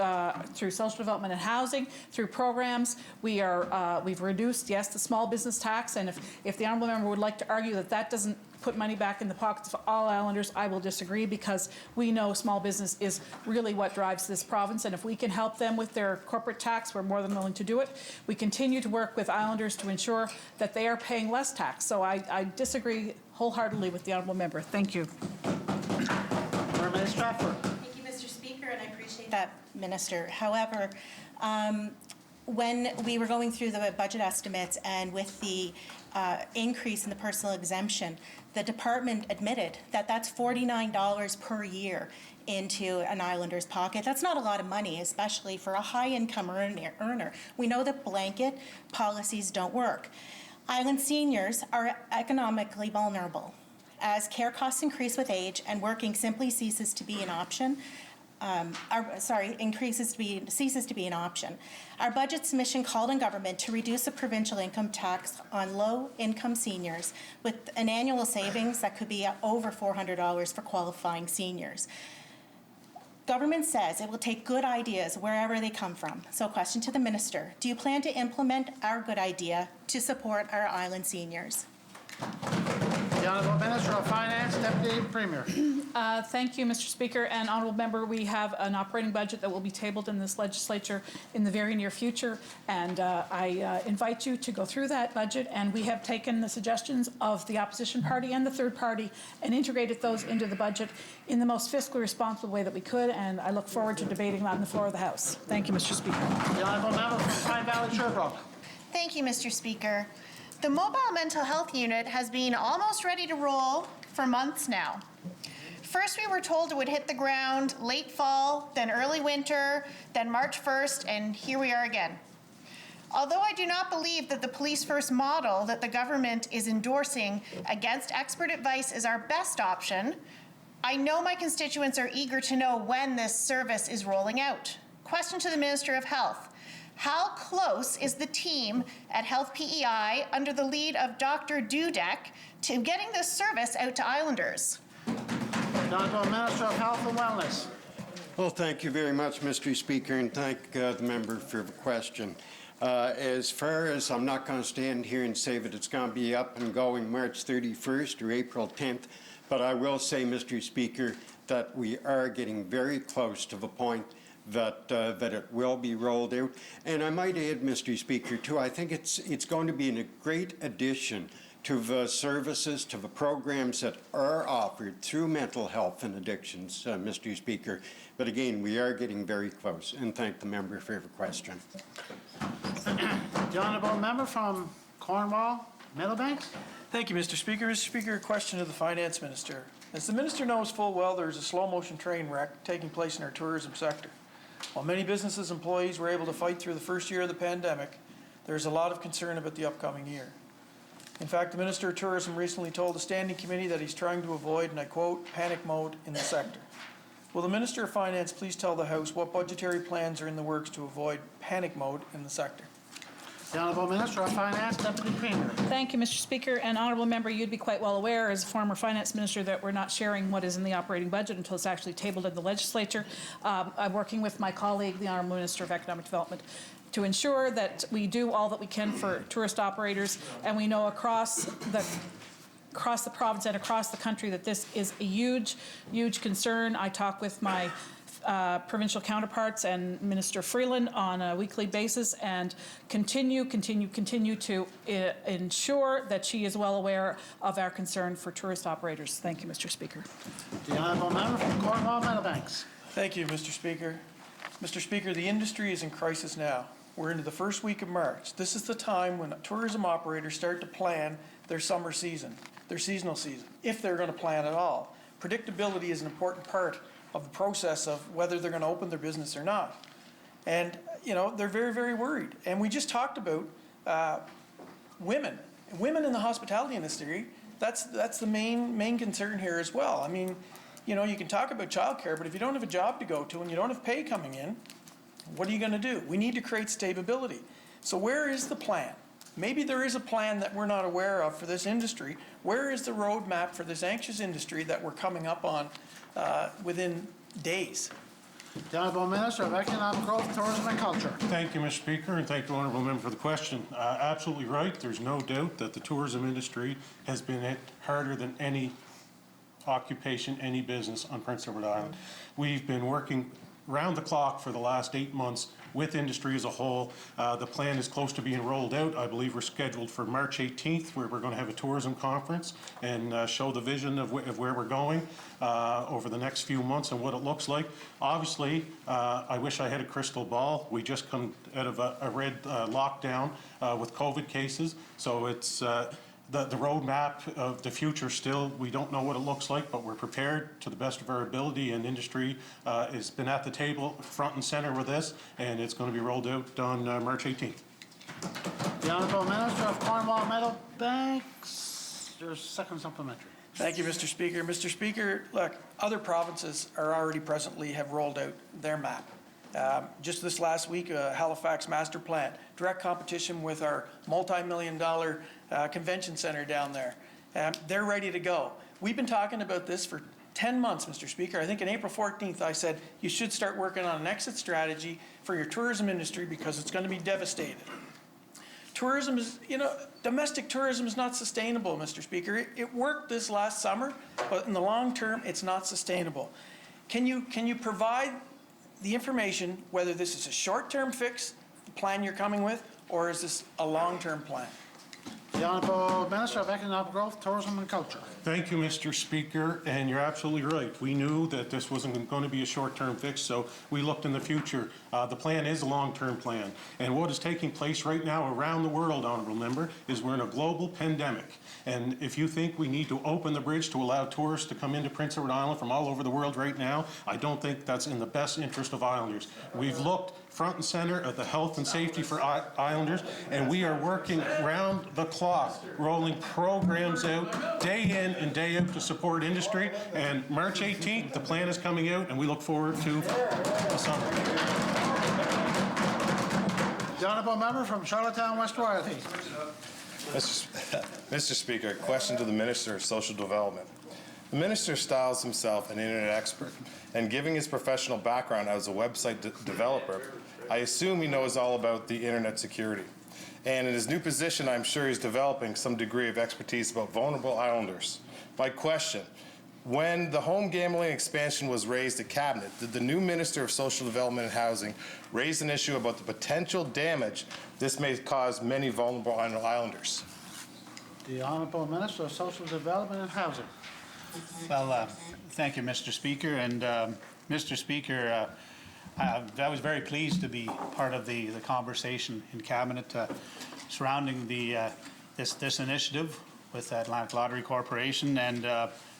through social development and housing, through programs. We've reduced, yes, the small business tax, and if the honourable member would like to argue that that doesn't put money back in the pockets of all islanders, I will disagree, because we know small business is really what drives this province, and if we can help them with their corporate tax, we're more than willing to do it. We continue to work with islanders to ensure that they are paying less tax, so I disagree wholeheartedly with the honourable member. Thank you. Mermaid Stratford. Thank you, Mr. Speaker, and I appreciate that, Minister. However, when we were going through the budget estimates and with the increase in the personal exemption, the department admitted that that's $49 per year into an islander's pocket. That's not a lot of money, especially for a high-income earner. We know that blanket policies don't work. Island seniors are economically vulnerable. As care costs increase with age and working simply ceases to be an option, ceases to be an option. Our budget submission called on government to reduce the provincial income tax on low-income seniors with an annual savings that could be over $400 for qualifying seniors. Government says it will take good ideas wherever they come from. So question to the Minister, do you plan to implement our good idea to support our island seniors? The Honourable Minister of Finance, Deputy Premier. Thank you, Mr. Speaker, and honourable member. We have an operating budget that will be tabled in this legislature in the very near future, and I invite you to go through that budget, and we have taken the suggestions of the opposition party and the third party and integrated those into the budget in the most fiscally responsible way that we could, and I look forward to debating that on the floor of the House. Thank you, Mr. Speaker. The Honourable Member from Pine Valley Sherbrooke. Thank you, Mr. Speaker. The mobile mental health unit has been almost ready to roll for months now. First, we were told it would hit the ground late fall, then early winter, then March 1st, and here we are again. Although I do not believe that the Police First model that the government is endorsing against expert advice is our best option, I know my constituents are eager to know when this service is rolling out. Question to the Minister of Health. How close is the team at Health PEI under the lead of Dr. Dudek to getting this service out to islanders? The Honourable Minister of Health and Wellness. Well, thank you very much, Mr. Speaker, and thank the member for the question. As far as I'm not going to stand here and say that it's going to be up and going March 31st or April 10th, but I will say, Mr. Speaker, that we are getting very close to the point that it will be rolled out. And I might add, Mr. Speaker, too, I think it's going to be a great addition to the services, to the programs that are offered through mental health and addictions, Mr. Speaker. But again, we are getting very close, and thank the member for the question. The Honourable Member from Cornwall, Meadowbanks. Thank you, Mr. Speaker. Mr. Speaker, a question to the Finance Minister. As the Minister knows full well, there is a slow-motion train wreck taking place in our tourism sector. While many businesses' employees were able to fight through the first year of the pandemic, there is a lot of concern about the upcoming year. In fact, the Minister of Tourism recently told a standing committee that he's trying to avoid, and I quote, panic mode in the sector. Will the Minister of Finance please tell the House what budgetary plans are in the works to avoid panic mode in the sector? The Honourable Minister of Finance, Deputy Premier. Thank you, Mr. Speaker. And honourable member, you'd be quite well aware as a former finance minister that we're not sharing what is in the operating budget until it's actually tabled in the legislature. I'm working with my colleague, the Honourable Minister of Economic Development, to ensure that we do all that we can for tourist operators, and we know across the province and across the country that this is a huge, huge concern. I talk with my provincial counterparts and Minister Freeland on a weekly basis and continue to ensure that she is well aware of our concern for tourist operators. Thank you, Mr. Speaker. The Honourable Member from Cornwall, Meadowbanks. Thank you, Mr. Speaker. Mr. Speaker, the industry is in crisis now. We're into the first week of March. This is the time when tourism operators start to plan their summer season, their seasonal season, if they're going to plan at all. Predictability is an important part of the process of whether they're going to open their business or not. And, you know, they're very, very worried. And we just talked about women in the hospitality industry. That's the main concern here as well. I mean, you know, you can talk about childcare, but if you don't have a job to go to and you don't have pay coming in, what are you going to do? We need to create stability. So where is the plan? Maybe there is a plan that we're not aware of for this industry. Where is the roadmap for this anxious industry that we're coming up on within days? The Honourable Minister of Economic Growth, Tourism and Culture. Thank you, Mr. Speaker, and thank the Honourable Member for the question. Absolutely right. There's no doubt that the tourism industry has been hit harder than any occupation, any business on Prince Edward Island. We've been working round the clock for the last 8 months with industry as a whole. The plan is close to being rolled out. I believe we're scheduled for March 18th, where we're going to have a tourism conference and show the vision of where we're going over the next few months and what it looks like. Obviously, I wish I had a crystal ball. We just come out of a red lockdown with COVID cases, so it's the roadmap of the future still, we don't know what it looks like, but we're prepared to the best of our ability, and industry has been at the table front and center with this, and it's going to be rolled out on March 18th. The Honourable Minister of Cornwall Meadowbanks, your second supplementary. Thank you, Mr. Speaker. Mr. Speaker, look, other provinces are already presently have rolled out their map. Just this last week, Halifax master plan, direct competition with our multi-million-dollar convention center down there. They're ready to go. We've been talking about this for 10 months, Mr. Speaker. I think on April 14th, I said you should start working on an exit strategy for your tourism industry because it's going to be devastated. Tourism is, you know, domestic tourism is not sustainable, Mr. Speaker. It worked this last summer, but in the long term, it's not sustainable. Can you provide the information whether this is a short-term fix, the plan you're coming with, or is this a long-term plan? The Honourable Minister of Economic Growth, Tourism and Culture. Thank you, Mr. Speaker, and you're absolutely right. We knew that this wasn't going to be a short-term fix, so we looked in the future. The plan is a long-term plan, and what is taking place right now around the world, Honourable Member, is we're in a global pandemic. And if you think we need to open the bridge to allow tourists to come into Prince Edward Island from all over the world right now, I don't think that's in the best interest of Islanders. We've looked front and center at the health and safety for Islanders, and we are working round the clock, rolling programs out day in and day out to support industry. And March 18th, the plan is coming out, and we look forward to the summer. The Honourable Member from Charlottetown, West Royalty. Mr. Speaker, question to the Minister of Social Development. The Minister styles himself an internet expert, and given his professional background as a website developer, I assume he knows all about the internet security. And in his new position, I'm sure he's developing some degree of expertise about vulnerable Islanders. My question, when the home gambling expansion was raised at Cabinet, did the new Minister of Social Development and Housing raise an issue about the potential damage this may cause many vulnerable Islanders? The Honourable Minister of Social Development and Housing. Well, thank you, Mr. Speaker. And Mr. Speaker, I was very pleased to be part of the conversation in Cabinet surrounding this initiative with Atlantic Lottery Corporation. And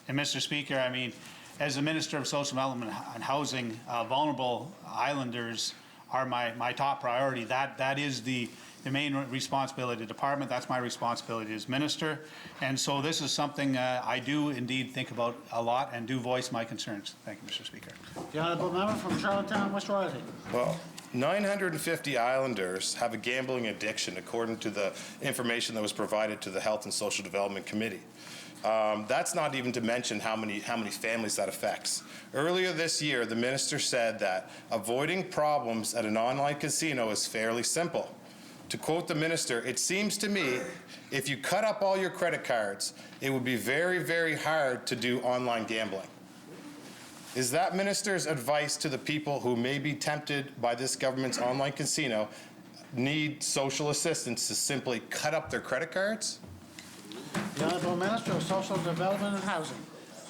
Mr. Speaker, I mean, as the Minister of Social Development and Housing, vulnerable Islanders are my top priority. That is the main responsibility of the department. That's my responsibility as minister. And so this is something I do indeed think about a lot and do voice my concerns. Thank you, Mr. Speaker. The Honourable Member from Charlottetown, West Royalty. Well, 950 Islanders have a gambling addiction, according to the information that was provided to the Health and Social Development Committee. That's not even to mention how many families that affects. Earlier this year, the minister said that avoiding problems at an online casino is fairly simple. To quote the minister, it seems to me if you cut up all your credit cards, it would be very, very hard to do online gambling. Is that minister's advice to the people who may be tempted by this government's online casino, need social assistance to simply cut up their credit cards? The Honourable Minister of Social Development and Housing.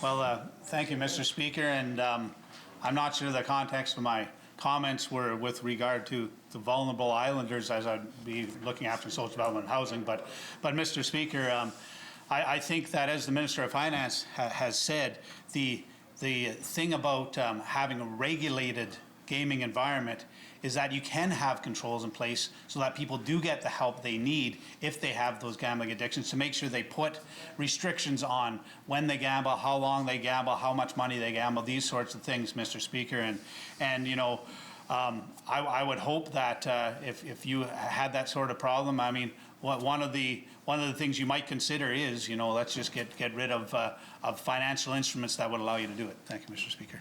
Well, thank you, Mr. Speaker. And I'm not sure the context of my comments were with regard to the vulnerable Islanders, as I'd be looking after social development and housing. But Mr. Speaker, I think that as the Minister of Finance has said, the thing about having a regulated gaming environment is that you can have controls in place so that people do get the help they need if they have those gambling addictions, to make sure they put restrictions on when they gamble, how long they gamble, how much money they gamble, these sorts of things, Mr. Speaker. And you know, I would hope that if you had that sort of problem, I mean, one of the things you might consider is, you know, let's just get rid of financial instruments that would allow you to do it. Thank you, Mr. Speaker.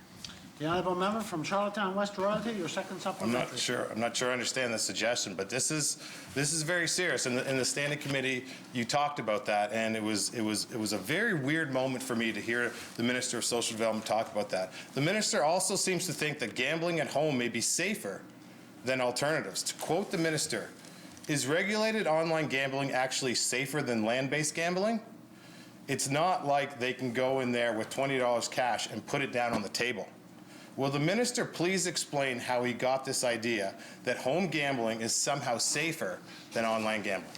The honourable member from Charlottetown West Royalty, your second supplementary. I'm not sure I understand the suggestion, but this is very serious. In the standing committee, you talked about that, and it was a very weird moment for me to hear the Minister of Social Development talk about that. The minister also seems to think that gambling at home may be safer than alternatives. To quote the minister, "Is regulated online gambling actually safer than land-based gambling? It's not like they can go in there with $20 cash and put it down on the table." Will the minister please explain how he got this idea that home gambling is somehow safer than online gambling?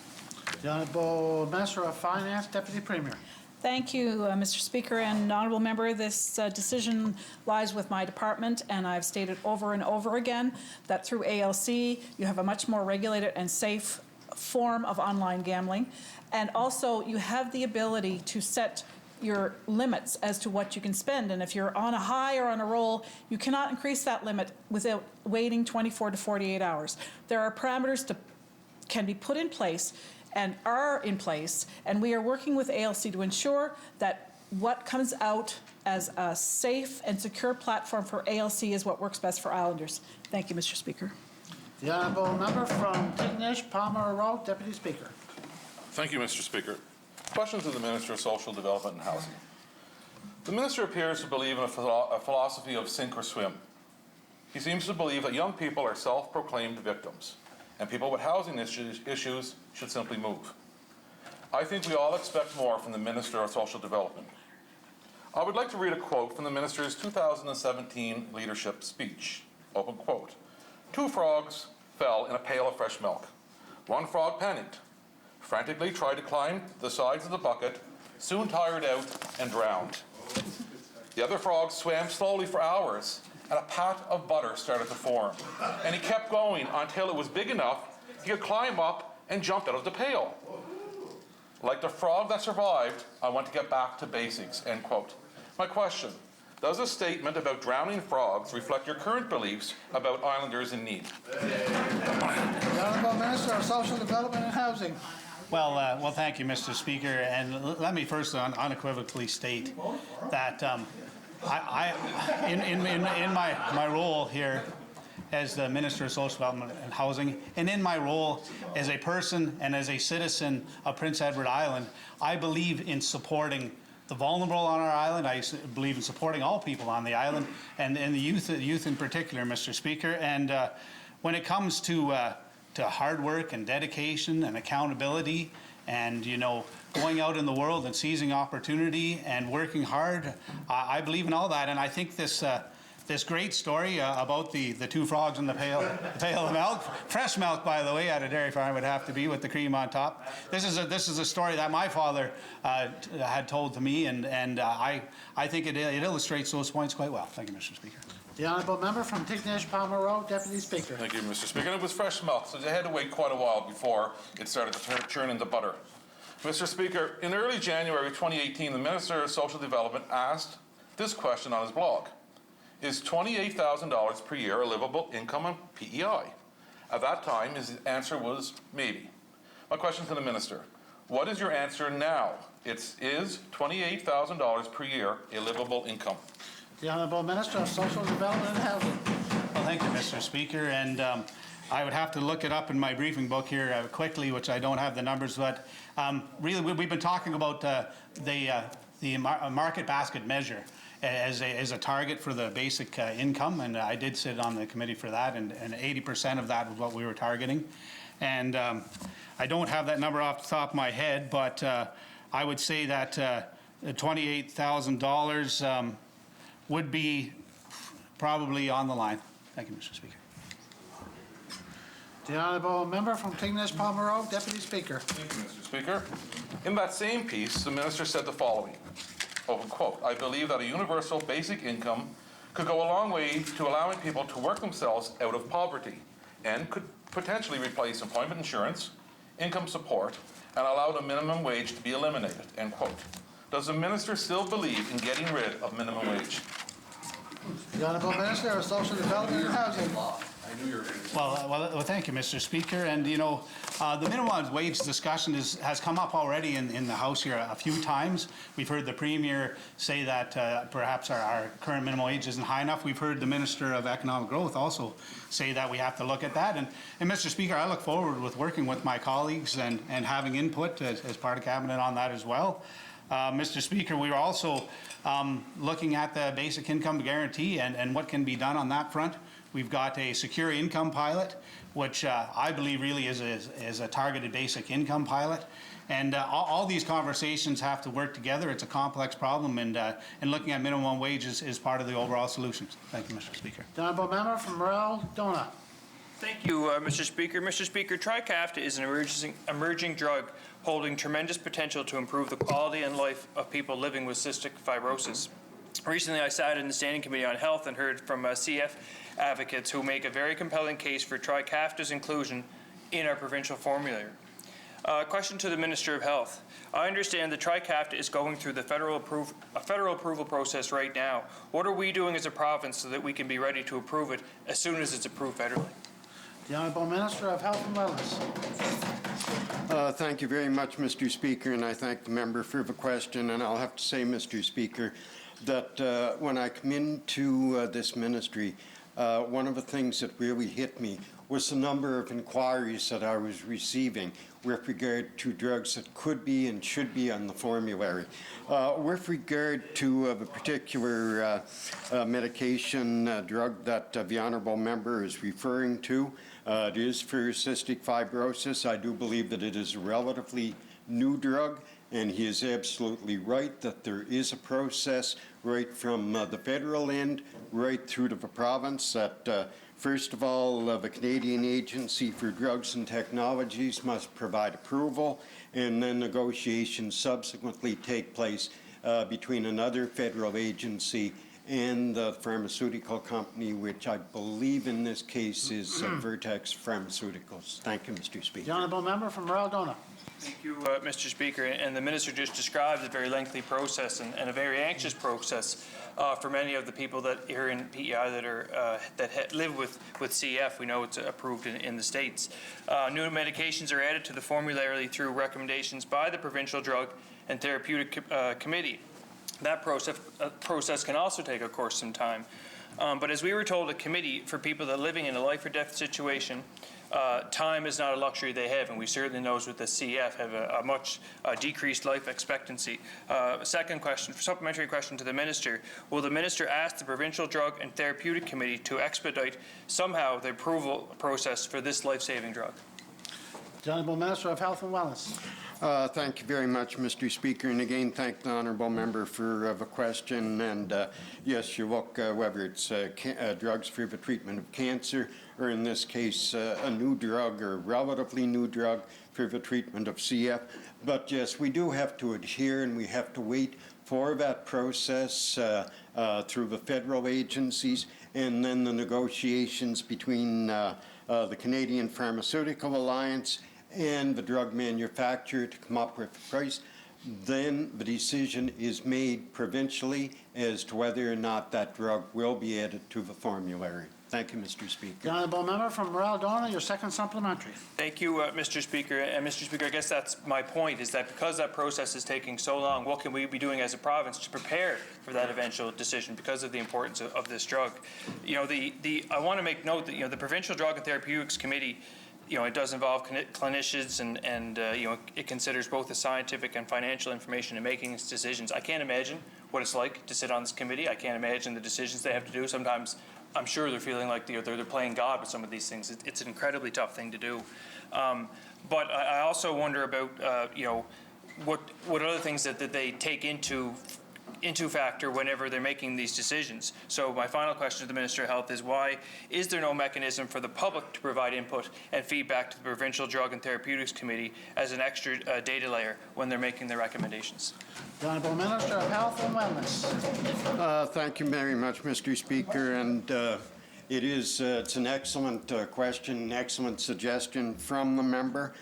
The Honourable Minister of Finance, Deputy Premier. Thank you, Mr. Speaker and Honourable Member. This decision lies with my department, and I've stated over and over again that through ALC you have a much more regulated and safe form of online gambling, and also you have the ability to set your limits as to what you can spend, and if you're on a high or on a roll, you cannot increase that limit without waiting 24 to 48 hours. There are parameters that can be put in place and are in place, and we are working with ALC to ensure that what comes out as a safe and secure platform for ALC is what works best for Islanders. Thank you, Mr. Speaker. The honourable member from Tignish, Palmer Road, Deputy Speaker. Thank you, Mr. Speaker. Question to the Minister of Social Development and Housing. The Minister appears to believe in a philosophy of sink or swim. He seems to believe that young people are self-proclaimed victims, and people with housing issues should simply move. I think we all expect more from the Minister of Social Development. I would like to read a quote from the Minister's 2017 leadership speech. Open quote. "Two frogs fell in a pail of fresh milk. One frog panicked, frantically tried to climb the sides of the bucket, soon tired out and drowned. The other frog swam slowly for hours, and a pat of butter started to form. And he kept going until it was big enough he could climb up and jump out of the pail. Like the frog that survived, I want to get back to basics," end quote. My question, does a statement about drowning frogs reflect your current beliefs about Islanders in need? The Honourable Minister of Social Development and Housing. Well, thank you, Mr. Speaker, and let me first unequivocally state that in my role here as the Minister of Social Development and Housing, and in my role as a person and as a citizen of Prince Edward Island, I believe in supporting the vulnerable on our island. I believe in supporting all people on the island, and the youth in particular, Mr. Speaker. And when it comes to hard work and dedication and accountability, and going out in the world and seizing opportunity and working hard, I believe in all that. And I think this great story about the two frogs in the pail of milk, fresh milk, by the way, at a dairy farm would have to be with the cream on top. This is a story that my father had told to me, and I think it illustrates those points quite well. Thank you, Mr. Speaker. The honourable member from Tignish, Palmer Road, Deputy Speaker. Thank you, Mr. Speaker. And it was fresh milk, so they had to wait quite a while before it started to churn into butter. Mr. Speaker, in early January 2018, the Minister of Social Development asked this question on his blog. Is $28,000 per year a livable income on PEI? At that time, his answer was maybe. My question to the Minister, what is your answer now? Is $28,000 per year a livable income? The Honourable Minister of Social Development and Housing. Well, thank you, Mr. Speaker. And I would have to look it up in my briefing book here quickly, which I don't have the numbers, but really we've been talking about the market basket measure as a target for the basic income, and I did sit on the committee for that, and 80% of that was what we were targeting. And I don't have that number off the top of my head, but I would say that $28,000 would be probably on the line. Thank you, Mr. Speaker. The honourable member from Tignish, Palmer Road, Deputy Speaker. Thank you, Mr. Speaker. In that same piece, the Minister said the following, open quote, I believe that a universal basic income could go a long way to allowing people to work themselves out of poverty. and could potentially replace employment insurance, income support, and allow the minimum wage to be eliminated, end quote. Does the minister still believe in getting rid of minimum wage? The Honourable Minister of Social Development and Housing. Well, thank you, Mr. Speaker. And, you know, the minimum wage discussion has come up already in the House here a few times. We've heard the Premier say that perhaps our current minimum wage isn't high enough. We've heard the Minister of Economic Growth also say that we have to look at that. And Mr. Speaker, I look forward with working with my colleagues and having input as part of Cabinet on that as well. Mr. Speaker, we are also looking at the basic income guarantee and what can be done on that front. We've got a secure income pilot, which I believe really is a targeted basic income pilot. And all these conversations have to work together. It's a complex problem, and looking at minimum wages is part of the overall solutions. Thank you, Mr. Speaker. The Honourable Member from Morel Donagh. Thank you, Mr. Speaker. Mr. Speaker, Trikafta is an emerging drug holding tremendous potential to improve the quality and life of people living with cystic fibrosis. Recently, I sat in the Standing Committee on Health and heard from CF advocates who make a very compelling case for Trikafta's inclusion in our provincial formulary. Question to the Minister of Health. I understand that Trikafta is going through the federal approval process right now. What are we doing as a province so that we can be ready to approve it as soon as it's approved federally? The Honourable Minister of Health and Wellness. Thank you very much, Mr. Speaker, and I thank the member for the question. And I'll have to say, Mr. Speaker, that when I come into this ministry, one of the things that really hit me was the number of inquiries that I was receiving with regard to drugs that could be and should be on the formulary. With regard to the particular medication drug that the Honourable Member is referring to, it is for cystic fibrosis. I do believe that it is a relatively new drug, and he is absolutely right that there is a process right from the federal end right through to the province that first of all, the Canadian Agency for Drugs and Technologies must provide approval, and then negotiations subsequently take place between another federal agency and the pharmaceutical company, which I believe in this case is Vertex Pharmaceuticals. Thank you, Mr. Speaker. The Honourable Member from Morel Donagh. Thank you, Mr. Speaker. And the Minister just described a very lengthy process and a very anxious process for many of the people that here in PEI that are live with CF. We know it's approved in the States. New medications are added to the formulary through recommendations by the Provincial Drug and Therapeutic Committee. That process can also take, of course, some time. But as we were told at committee, for people that are living in a life or death situation, time is not a luxury they have, and we certainly know with the CF have a much decreased life expectancy. Second question, supplementary question to the Minister. Will the Minister ask the Provincial Drug and Therapeutic Committee to expedite somehow the approval process for this life-saving drug? The Honourable Minister of Health and Wellness. Thank you very much, Mr. Speaker, and again thank the Honourable Member for the question. And yes, you look whether it's drugs for the treatment of cancer, or in this case a new drug or relatively new drug for the treatment of CF. But yes, we do have to adhere, and we have to wait for that process through the federal agencies, and then the negotiations between the Canadian Pharmaceutical Alliance and the drug manufacturer to come up with a price. Then the decision is made provincially as to whether or not that drug will be added to the formulary. Thank you, Mr. Speaker. The Honourable Member from Morel Donagh, your second supplementary. Thank you, Mr. Speaker. And Mr. Speaker, I guess that's my point, is that because that process is taking so long, what can we be doing as a province to prepare for that eventual decision because of the importance of this drug? You know, I want to make note that, you know, the Provincial Drug and Therapeutics Committee, you know, it does involve clinicians and you know, it considers both the scientific and financial information in making its decisions. I can't imagine what it's like to sit on this committee. I can't imagine the decisions they have to do. Sometimes I'm sure they're feeling like they're playing God with some of these things. It's an incredibly tough thing to do. But I also wonder about, you know, what other things that they take into factor whenever they're making these decisions. So my final question to the Minister of Health is, why is there no mechanism for the public to provide input and feedback to the Provincial Drug and Therapeutics Committee as an extra data layer when they're making their recommendations? The Honourable Minister of Health and Wellness. Thank you very much, Mr. Speaker. And It's an excellent question, an excellent suggestion from the member.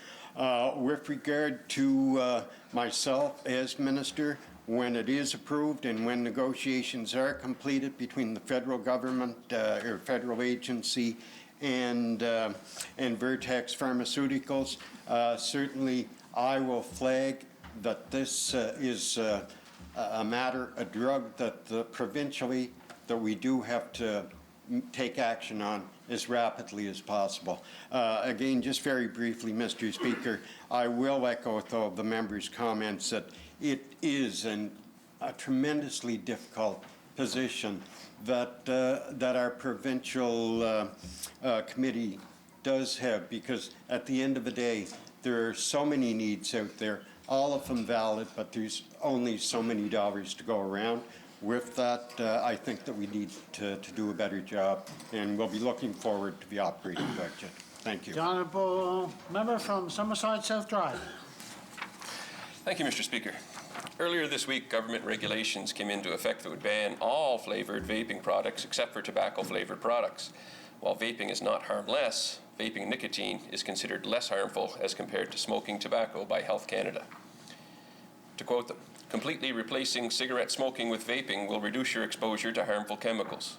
With regard to myself as minister, when it is approved and when negotiations are completed between the federal government or federal agency and Vertex Pharmaceuticals, certainly I will flag that this is a matter, a drug that provincially that we do have to take action on as rapidly as possible. Again, just very briefly, Mr. Speaker, I will echo though the member's comments that it is a tremendously difficult position that our provincial committee does have, because at the end of the day, there are so many needs out there, all of them valid, but there's only so many dollars to go around. With that, I think that we need to do a better job, and we'll be looking forward to the operating budget. Thank you. The Honourable Member from Summerside South Drive. Thank you, Mr. Speaker. Earlier this week, government regulations came into effect that would ban all flavoured vaping products except for tobacco-flavoured products. While vaping is not harmless, vaping nicotine is considered less harmful as compared to smoking tobacco by Health Canada. To quote them, completely replacing cigarette smoking with vaping will reduce your exposure to harmful chemicals.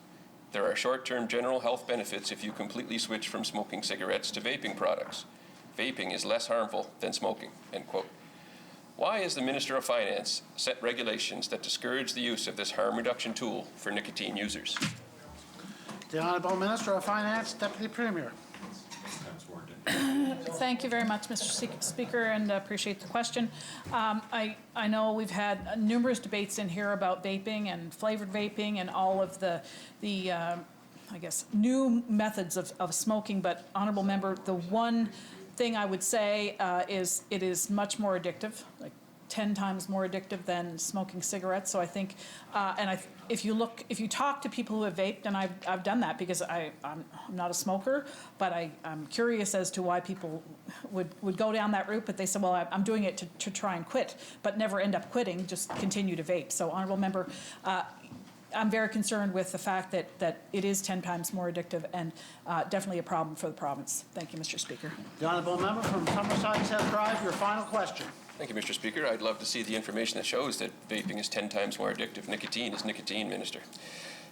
There are short-term general health benefits if you completely switch from smoking cigarettes to vaping products. Vaping is less harmful than smoking, end quote. Why has the Minister of Finance set regulations that discourage the use of this harm reduction tool for nicotine users? The Honourable Minister of Finance, Deputy Premier. Thank you very much, Mr. Speaker, and appreciate the question. I know we've had numerous debates in here about vaping and flavored vaping and all of the I guess, new methods of smoking, but Honourable Member, the one thing I would say is it is much more addictive, like 10 times more addictive than smoking cigarettes. So I think, if you talk to people who have vaped, and I've done that because I'm not a smoker, but I'm curious as to why people would go down that route, but they said, well, I'm doing it to try and quit, but never end up quitting, just continue to vape. So Honourable Member, I'm very concerned with the fact that it is 10 times more addictive and definitely a problem for the province. Thank you, Mr. Speaker. The Honourable Member from Summerside South Drive, your final question. Thank you, Mr. Speaker. I'd love to see the information that shows that vaping is 10 times more addictive. Nicotine is nicotine, Minister.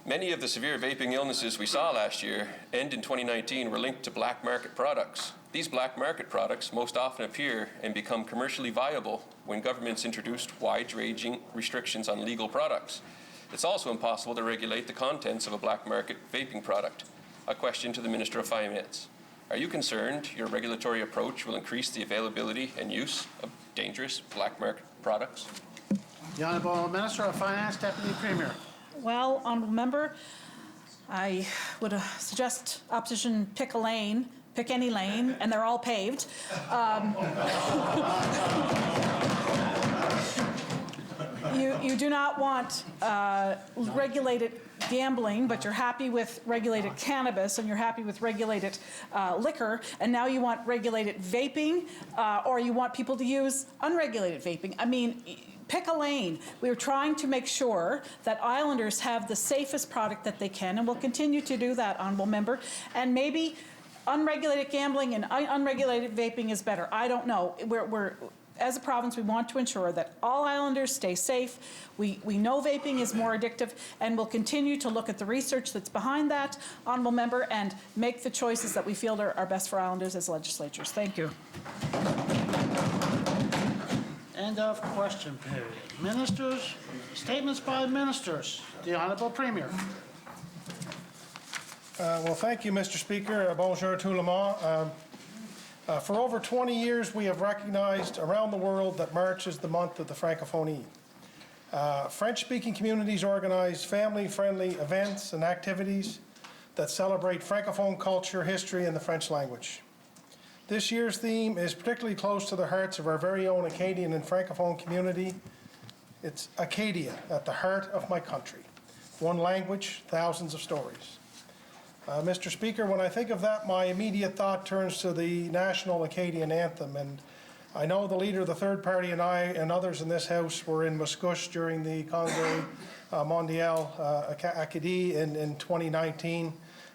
Many of the severe vaping illnesses we saw last year and in 2019 were linked to black market products. These black market products most often appear and become commercially viable when governments introduced wide-ranging restrictions on legal products. It's also impossible to regulate the contents of a black market vaping product. A question to the Minister of Finance. Are you concerned your regulatory approach will increase the availability and use of dangerous black market products? The Honourable Minister of Finance, Deputy Premier. Well, Honourable Member, I would suggest opposition pick a lane, pick any lane, and they're all paved. You do not want regulated gambling, but you're happy with regulated cannabis and you're happy with regulated liquor, and now you want regulated vaping, or you want people to use unregulated vaping. I mean, pick a lane. We're trying to make sure that Islanders have the safest product that they can, and we'll continue to do that, Honourable Member. And maybe unregulated gambling and unregulated vaping is better. I don't know. As a province, we want to ensure that all Islanders stay safe. We know vaping is more addictive, and we'll continue to look at the research that's behind that, Honourable Member, and make the choices that we feel are best for Islanders as legislatures. Thank you. End of question period. Ministers, statements by ministers. The Honourable Premier. Well, thank you, Mr. Speaker. Bonjour tout le monde. For over 20 years, we have recognized around the world that March is the month of the Francophonie. French-speaking communities organize family-friendly events and activities that celebrate Francophone culture, history, and the French language. This year's theme is particularly close to the hearts of our very own Acadian and Francophone community. It's Acadia, at the heart of my country. One language, thousands of stories. Mr. Speaker, when I think of that, my immediate thought turns to the national Acadian anthem. And I know the leader of the third party and I and others in this House were in Muscush during the Congrès Mondial Acadie in 2019.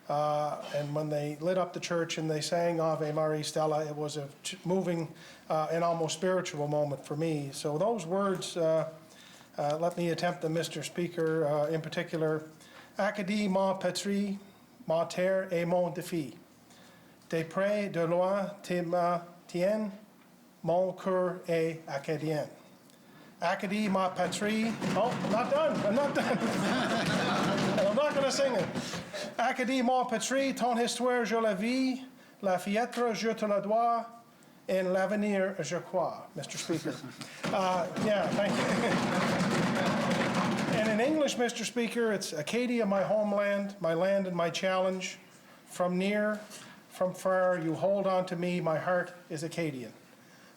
And when they lit up the church and they sang Ave Maria Stella, it was a moving and almost spiritual moment for me. So those words, let me attempt them, Mr. Speaker, in particular. Acadie ma patrie, ma terre et mon défi. De près, de loin, te ma tienne, mon cœur est acadien. Acadie ma patrie. Oh, I'm not done. I'm not done. I'm not going to sing it. Acadie ma patrie, ton histoire je la vis, la fillette je te la dois, and l'avenir je crois, Mr. Speaker. Yeah, thank you. And in English, Mr. Speaker, it's Acadia, my homeland, my land and my challenge. From near, from far, you hold on to me, my heart is Acadian.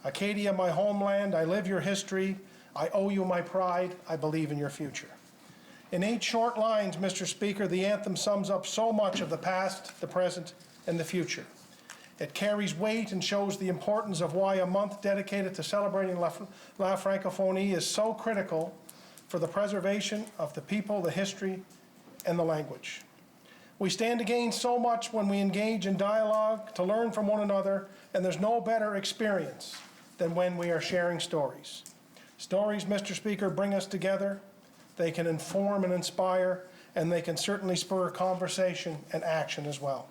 Acadia, my homeland, I live your history. I owe you my pride. I believe in your future. In 8 short lines, Mr. Speaker, the anthem sums up so much of the past, the present, and the future. It carries weight and shows the importance of why a month dedicated to celebrating La Francophonie is so critical for the preservation of the people, the history, and the language. We stand to gain so much when we engage in dialogue to learn from one another, and there's no better experience than when we are sharing stories. Stories, Mr. Speaker, bring us together. They can inform and inspire, and they can certainly spur conversation and action as well.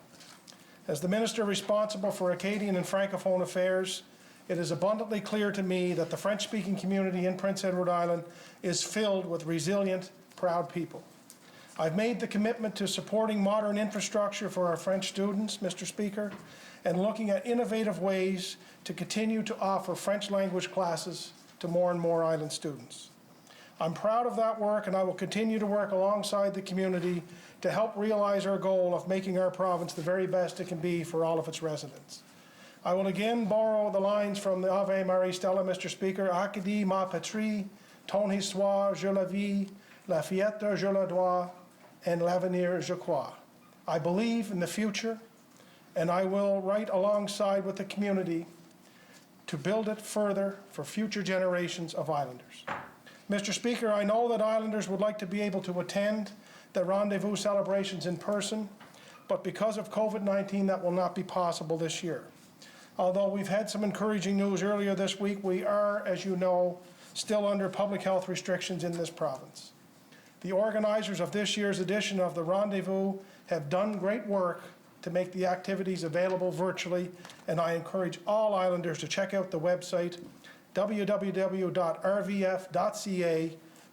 As the Minister responsible for Acadian and Francophone affairs, it is abundantly clear to me that the French-speaking community in Prince Edward Island is filled with resilient, proud people. I've made the commitment to supporting modern infrastructure for our French students, Mr. Speaker, and looking at innovative ways to continue to offer French language classes to more and more island students. I'm proud of that work, and I will continue to work alongside the community to help realize our goal of making our province the very best it can be for all of its residents. I will again borrow the lines from the Ave Maria Stella, Mr. Speaker. Acadie ma patrie, ton histoire je la vis, la fillette je la dois, and l'avenir je crois. I believe in the future, and I will write alongside with the community to build it further for future generations of Islanders. Mr. Speaker, I know that Islanders would like to be able to attend the rendezvous celebrations in person, but because of COVID-19, that will not be possible this year. Although we've had some encouraging news earlier this week, we are, as you know, still under public health restrictions in this province. The organizers of this year's edition of the rendezvous have done great work to make the activities available virtually, and I encourage all Islanders to check out the website www.rvf.ca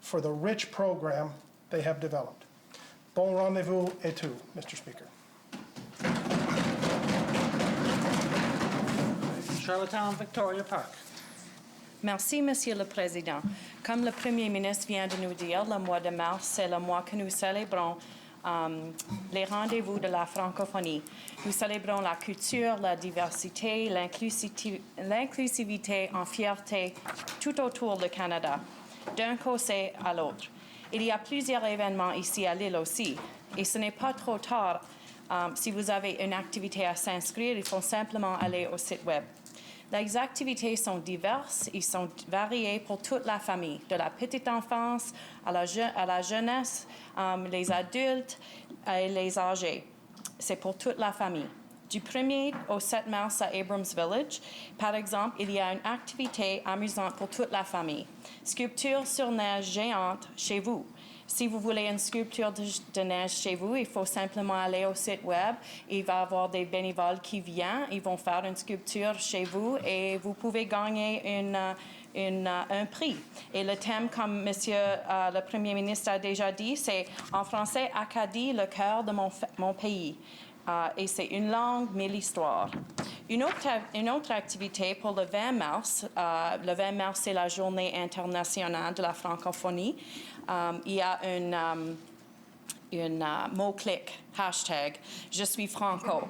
for the rich program they have developed. Bon rendezvous et tout, Mr. Speaker. Charlottetown, Victoria Park. Merci, Monsieur le Président. Comme le Premier ministre vient de nous dire, le mois de mars, c'est le mois que nous célébrons les rendez-vous de la francophonie. Nous célébrons la culture, la diversité, l'inclusivité en fierté tout autour du Canada, d'un côté à l'autre. Il y a plusieurs événements ici à l'île aussi, et ce n'est pas trop tard. Si vous avez une activité à s'inscrire, il faut simplement aller au site web. Les activités sont diverses et sont variées pour toute la famille, de la petite enfance à la jeunesse, les adultes et les âgés. C'est pour toute la famille. Du 1er au 7 mars à Abrams Village, par exemple, il y a une activité amusante pour toute la famille. Sculpture sur neige géante chez vous. Si vous voulez une sculpture de neige chez vous, il faut simplement aller au site web. Il va y avoir des bénévoles qui viennent. Ils vont faire une sculpture chez vous et vous pouvez gagner un prix. Et le thème, comme Monsieur le Premier ministre a déjà dit, c'est en français « Acadie, le cœur de mon pays ». Et c'est une langue, mais l'histoire. Une autre activité pour le 20 mars, le 20 mars, c'est la journée internationale de la francophonie. Il y a un mot-clic, hashtag, je suis franco.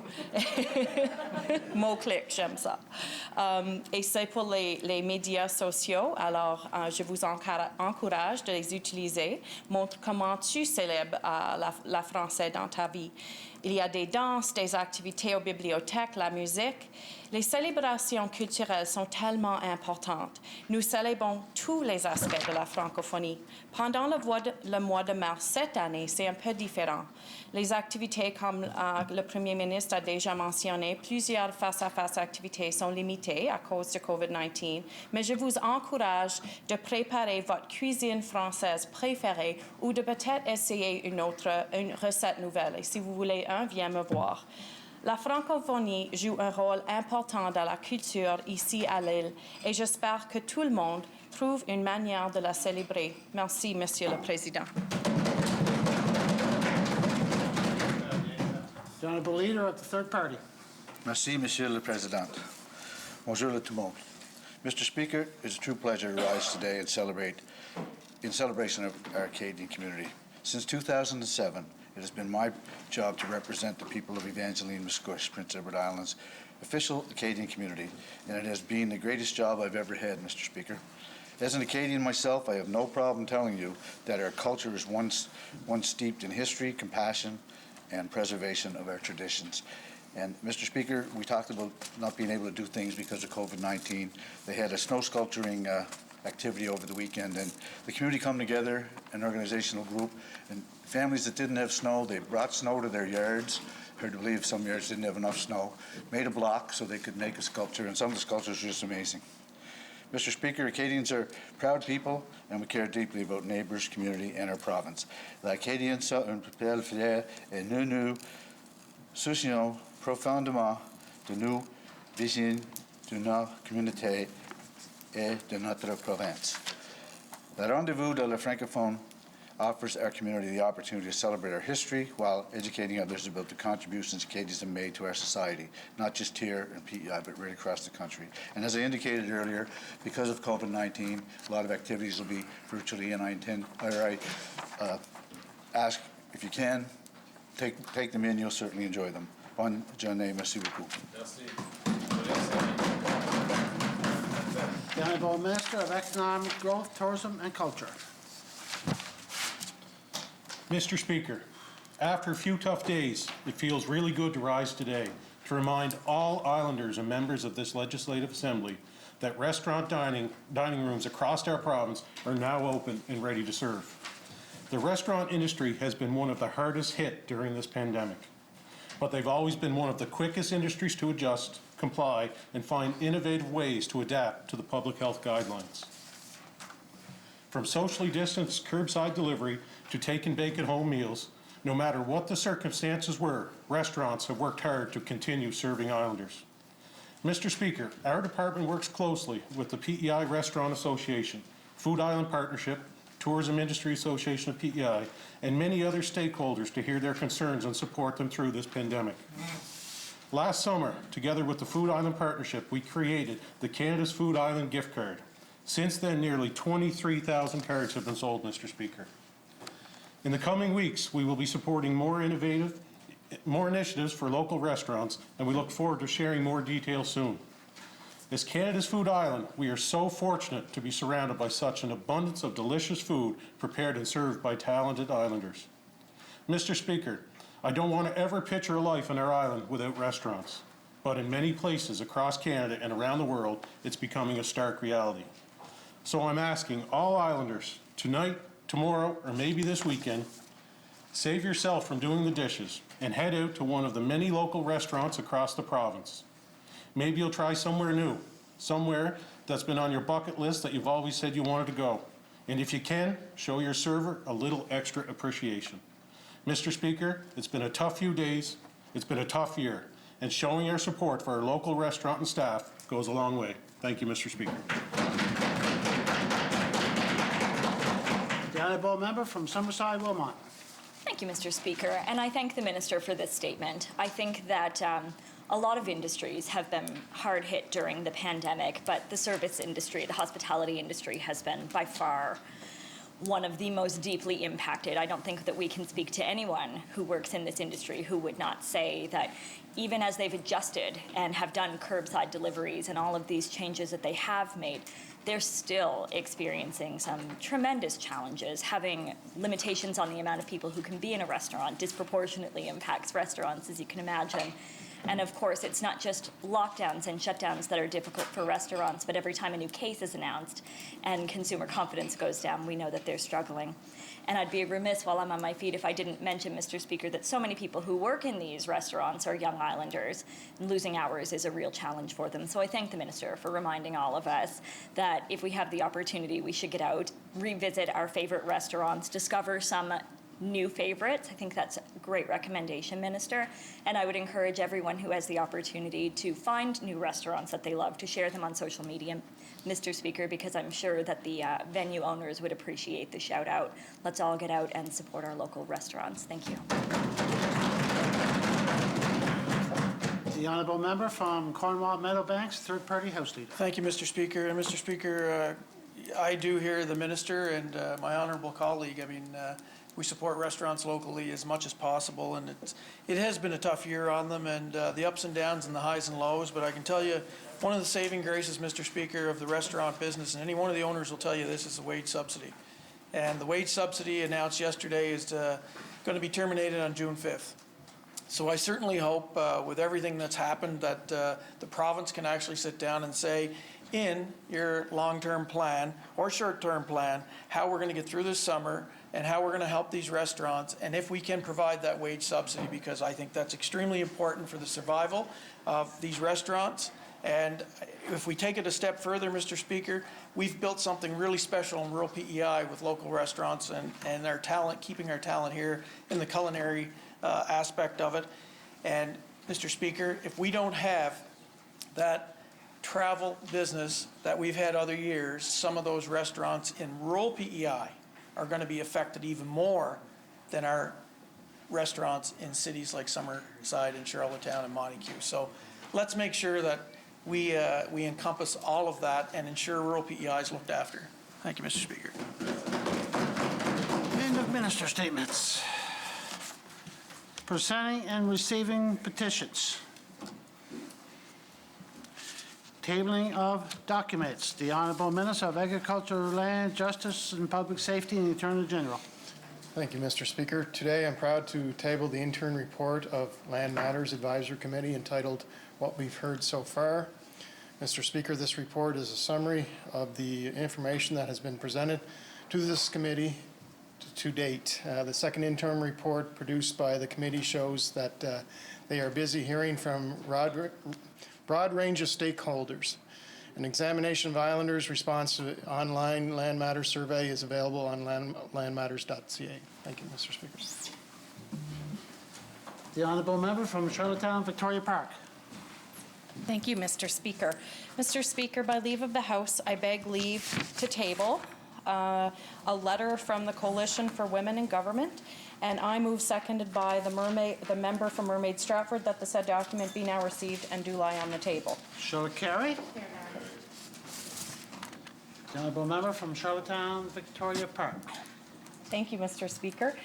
Mot-clic, j'aime ça. Et c'est pour les médias sociaux, alors je vous encourage de les utiliser. Montre comment tu célèbres la français dans ta vie. Il y a des danses, des activités aux bibliothèques, la musique. Les célébrations culturelles sont tellement importantes. Nous célébrons tous les aspects de la francophonie. Pendant le mois de mars cette année, c'est un peu différent. Les activités, comme le Premier ministre a déjà mentionné, plusieurs face-à-face activités sont limitées à cause de COVID-19, mais je vous encourage de préparer votre cuisine française préférée ou de peut-être essayer une recette nouvelle. Et si vous voulez viens me voir. La francophonie joue un rôle important dans la culture ici à l'île et j'espère que tout le monde trouve une manière de la célébrer. Merci, Monsieur le Président. The Honourable Leader of the third party. Merci, Monsieur le Président. Bonjour à tout le monde. Mr. Speaker, it's a true pleasure to rise today and in celebration of our Acadian community. Since 2007, it has been my job to represent the people of Evangeline Musqueam, Prince Edward Island's official Acadian community, and it has been the greatest job I've ever had, Mr. Speaker. As an Acadian myself, I have no problem telling you that our culture is one steeped in history, compassion, and preservation of our traditions. And Mr. Speaker, we talked about not being able to do things because of COVID-19. They had a snow sculpturing activity over the weekend, and the community come together, an organizational group, and families that didn't have snow, they brought snow to their yards. Hard to believe some yards didn't have enough snow. Made a block so they could make a sculpture, and some of the sculptures are just amazing. Mr. Speaker, Acadians are proud people, and we care deeply about neighbours, community, and our province. L'Acadien a un papel fier, et nous soucions profondément de nos visions, de notre communauté et de notre province. The Rendezvous de la Francophone offers our community the opportunity to celebrate our history while educating others about the contributions Acadians have made to our society, not just here in PEI, but right across the country. And as I indicated earlier, because of COVID-19, a lot of activities will be virtually, and I ask if you can, take them in, you'll certainly enjoy them. Bonne journée, merci beaucoup. The Honourable Minister of Economic Growth, Tourism and Culture. Mr. Speaker, after a few tough days, it feels really good to rise today to remind all Islanders and members of this Legislative Assembly that restaurant dining rooms across our province are now open and ready to serve. The restaurant industry has been one of the hardest hit during this pandemic, but they've always been one of the quickest industries to adjust, comply, and find innovative ways to adapt to the public health guidelines. From socially distanced curbside delivery to take and bake at home meals, no matter what the circumstances were, restaurants have worked hard to continue serving Islanders. Mr. Speaker, our department works closely with the PEI Restaurant Association, Food Island Partnership, Tourism Industry Association of PEI, and many other stakeholders to hear their concerns and support them through this pandemic. Last summer, together with the Food Island Partnership, we created the Canada's Food Island gift card. Since then, nearly 23,000 cards have been sold, Mr. Speaker. In the coming weeks, we will be supporting more initiatives for local restaurants, and we look forward to sharing more details soon. As Canada's Food Island, we are so fortunate to be surrounded by such an abundance of delicious food prepared and served by talented Islanders. Mr. Speaker, I don't want to ever picture a life on our island without restaurants, but in many places across Canada and around the world, it's becoming a stark reality. So I'm asking all Islanders, tonight, tomorrow, or maybe this weekend, save yourself from doing the dishes and head out to one of the many local restaurants across the province. Maybe you'll try somewhere new, somewhere that's been on your bucket list that you've always said you wanted to go. And if you can, show your server a little extra appreciation. Mr. Speaker, it's been a tough few days, it's been a tough year, and showing our support for our local restaurant and staff goes a long way. Thank you, Mr. Speaker. The Honourable Member from Summerside, Wilmot. Thank you, Mr. Speaker, and I thank the Minister for this statement. I think that a lot of industries have been hard hit during the pandemic, but the service industry, the hospitality industry, has been by far one of the most deeply impacted. I don't think that we can speak to anyone who works in this industry who would not say that even as they've adjusted and have done curbside deliveries and all of these changes that they have made, they're still experiencing some tremendous challenges. Having limitations on the amount of people who can be in a restaurant disproportionately impacts restaurants, as you can imagine. And of course, it's not just lockdowns and shutdowns that are difficult for restaurants, but every time a new case is announced and consumer confidence goes down, we know that they're struggling. And I'd be remiss while I'm on my feet if I didn't mention, Mr. Speaker, that so many people who work in these restaurants are young islanders. Losing hours is a real challenge for them. So I thank the Minister for reminding all of us that if we have the opportunity, we should get out, revisit our favorite restaurants, discover some new favorites. I think that's a great recommendation, Minister. And I would encourage everyone who has the opportunity to find new restaurants that they love to share them on social media, Mr. Speaker, because I'm sure that the venue owners would appreciate the shout out. Let's all get out and support our local restaurants. Thank you. The Honourable Member from Cornwall Meadowbanks, Third Party House Leader. Thank you, Mr. Speaker. And Mr. Speaker, I do hear the Minister and my honourable colleague. I mean, we support restaurants locally as much as possible, and it has been a tough year on them, and the ups and downs and the highs and lows. But I can tell you, one of the saving graces, Mr. Speaker, of the restaurant business, and any one of the owners will tell you this, is the wage subsidy. And the wage subsidy announced yesterday is going to be terminated on June 5th. So I certainly hope, with everything that's happened, that the province can actually sit down and say, in your long-term plan or short-term plan, how we're going to get through this summer and how we're going to help these restaurants, and if we can provide that wage subsidy, because I think that's extremely important for the survival of these restaurants. And if we take it a step further, Mr. Speaker, we've built something really special in rural PEI with local restaurants and our talent, keeping our talent here in the culinary aspect of it. And Mr. Speaker, if we don't have that travel business that we've had other years, some of those restaurants in rural PEI are going to be affected even more than our restaurants in cities like Summerside and Charlottetown and Montague. So let's make sure that we encompass all of that and ensure rural PEI is looked after. Thank you, Mr. Speaker. End of Minister statements. Presenting and receiving petitions. Tabling of documents. The Honourable Minister of Agriculture, Land, Justice and Public Safety and the Attorney General. Thank you, Mr. Speaker. Today I'm proud to table the interim report of Land Matters Advisory Committee entitled What We've Heard So Far. Mr. Speaker, this report is a summary of the information that has been presented to this committee to date. The second interim report produced by the committee shows that they are busy hearing from broad range of stakeholders. An examination of Islanders' response to online Land Matters survey is available on landmatters.ca. Thank you, Mr. Speaker. The Honourable Member from Charlottetown, Victoria Park. Thank you, Mr. Speaker. Mr. Speaker, by leave of the House, I beg leave to table a letter from the Coalition for Women in Government, and I move, seconded by the member from Mermaid Stratford, that the said document be now received and do lie on the table. Shall it carry? The Honourable Member from Charlottetown, Victoria Park. Thank you, Mr. Speaker.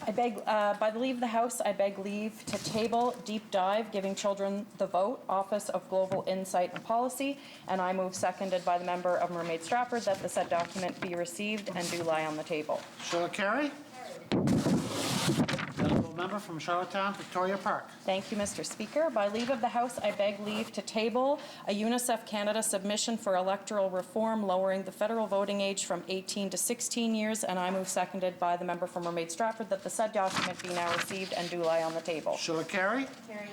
I beg, by the leave of the House, I beg leave to table Deep Dive, Giving Children the Vote, Office of Global Insight and Policy, and I move, seconded by the member of Mermaid Stratford, that the said document be received and do lie on the table. Shall it carry? The Honourable Member from Charlottetown, Victoria Park. Thank you, Mr. Speaker. By leave of the House, I beg leave to table a UNICEF Canada submission for electoral reform, lowering the federal voting age from 18 to 16 years, and I move, seconded by the member from Mermaid Stratford, that the said document be now received and do lie on the table. Shall it carry? Carry.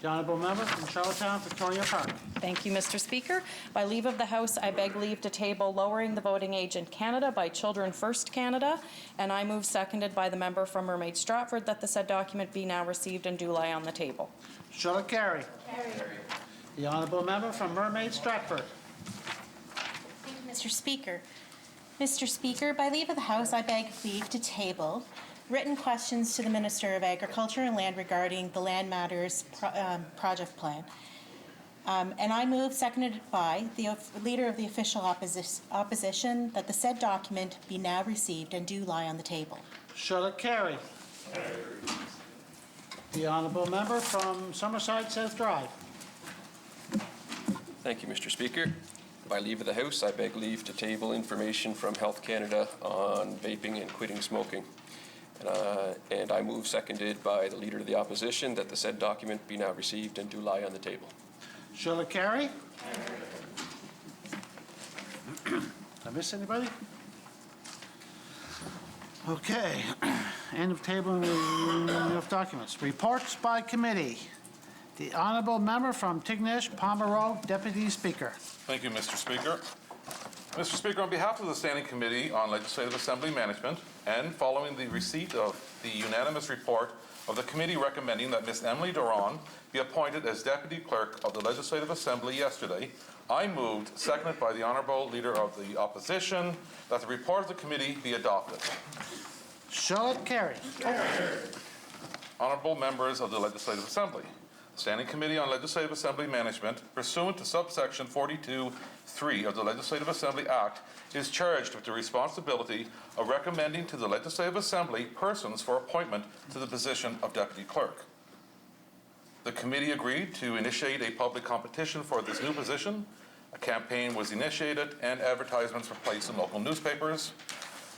The Honourable Member from Charlottetown, Victoria Park. Thank you, Mr. Speaker. By leave of the House, I beg leave to table lowering the voting age in Canada by Children First Canada, and I move, seconded by the member from Mermaid Stratford, that the said document be now received and do lie on the table. Shall it carry? Carry. The Honourable Member from Mermaid Stratford. Thank you, Mr. Speaker. Mr. Speaker, by leave of the House, I beg leave to table written questions to the Minister of Agriculture and Land regarding the Land Matters project plan. And I move, seconded by the Leader of the Official Opposition, that the said document be now received and do lie on the table. Shall it carry? The Honourable Member from Summerside South Drive. Thank you, Mr. Speaker. By leave of the House, I beg leave to table information from Health Canada on vaping and quitting smoking. And I move, seconded by the Leader of the Opposition, that the said document be now received and do lie on the table. Shall it carry? Did I miss anybody? Okay, end of tabling of documents. Reports by committee. The Honourable Member from Tignish, Pomeroy, Deputy Speaker. Thank you, Mr. Speaker. Mr. Speaker, on behalf of the Standing Committee on Legislative Assembly Management, and following the receipt of the unanimous report of the committee recommending that Ms. Emily Doran be appointed as Deputy Clerk of the Legislative Assembly yesterday, I moved, seconded by the Honourable Leader of the Opposition, that the report of the committee be adopted. Shall it carry? Honourable members of the Legislative Assembly, the Standing Committee on Legislative Assembly Management, pursuant to subsection 42(3) of the Legislative Assembly Act, is charged with the responsibility of recommending to the Legislative Assembly persons for appointment to the position of Deputy Clerk. The committee agreed to initiate a public competition for this new position. A campaign was initiated and advertisements were placed in local newspapers.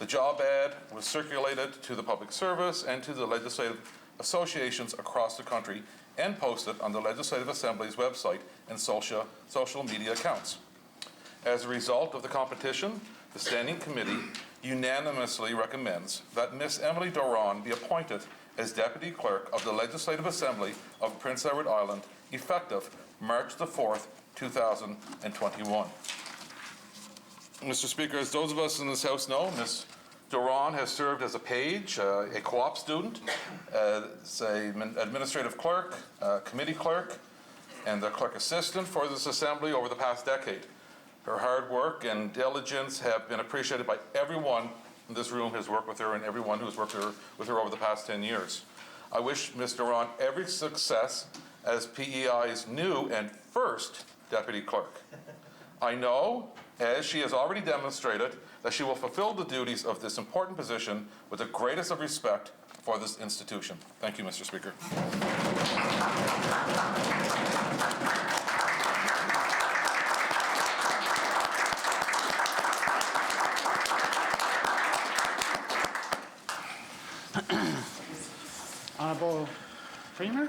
The job ad was circulated to the public service and to the legislative associations across the country and posted on the Legislative Assembly's website and social media accounts. As a result of the competition, the Standing Committee unanimously recommends that Ms. Emily Doran be appointed as Deputy Clerk of the Legislative Assembly of Prince Edward Island, effective March the 4th, 2021. Mr. Speaker, as those of us in this House know, Ms. Doran has served as a page, a co-op student, as an administrative clerk, committee clerk, and the clerk assistant for this Assembly over the past decade. Her hard work and diligence have been appreciated by everyone in this room who has worked with her and everyone who has worked with her over the past 10 years. I wish Ms. Doran every success as PEI's new and first Deputy Clerk. I know, as she has already demonstrated, that she will fulfill the duties of this important position with the greatest of respect for this institution. Thank you, Mr. Speaker. Honourable Premier?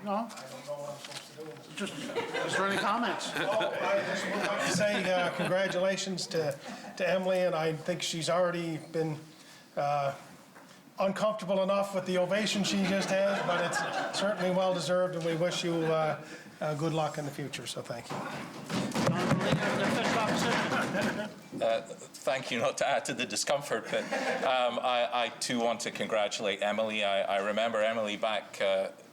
No? Just, is there any comments? I just would like to say congratulations to Emily, and I think she's already been uncomfortable enough with the ovation she just had, but it's certainly well-deserved, and we wish you good luck in the future, so thank you. Thank you, not to add to the discomfort, but I too want to congratulate Emily. I remember Emily back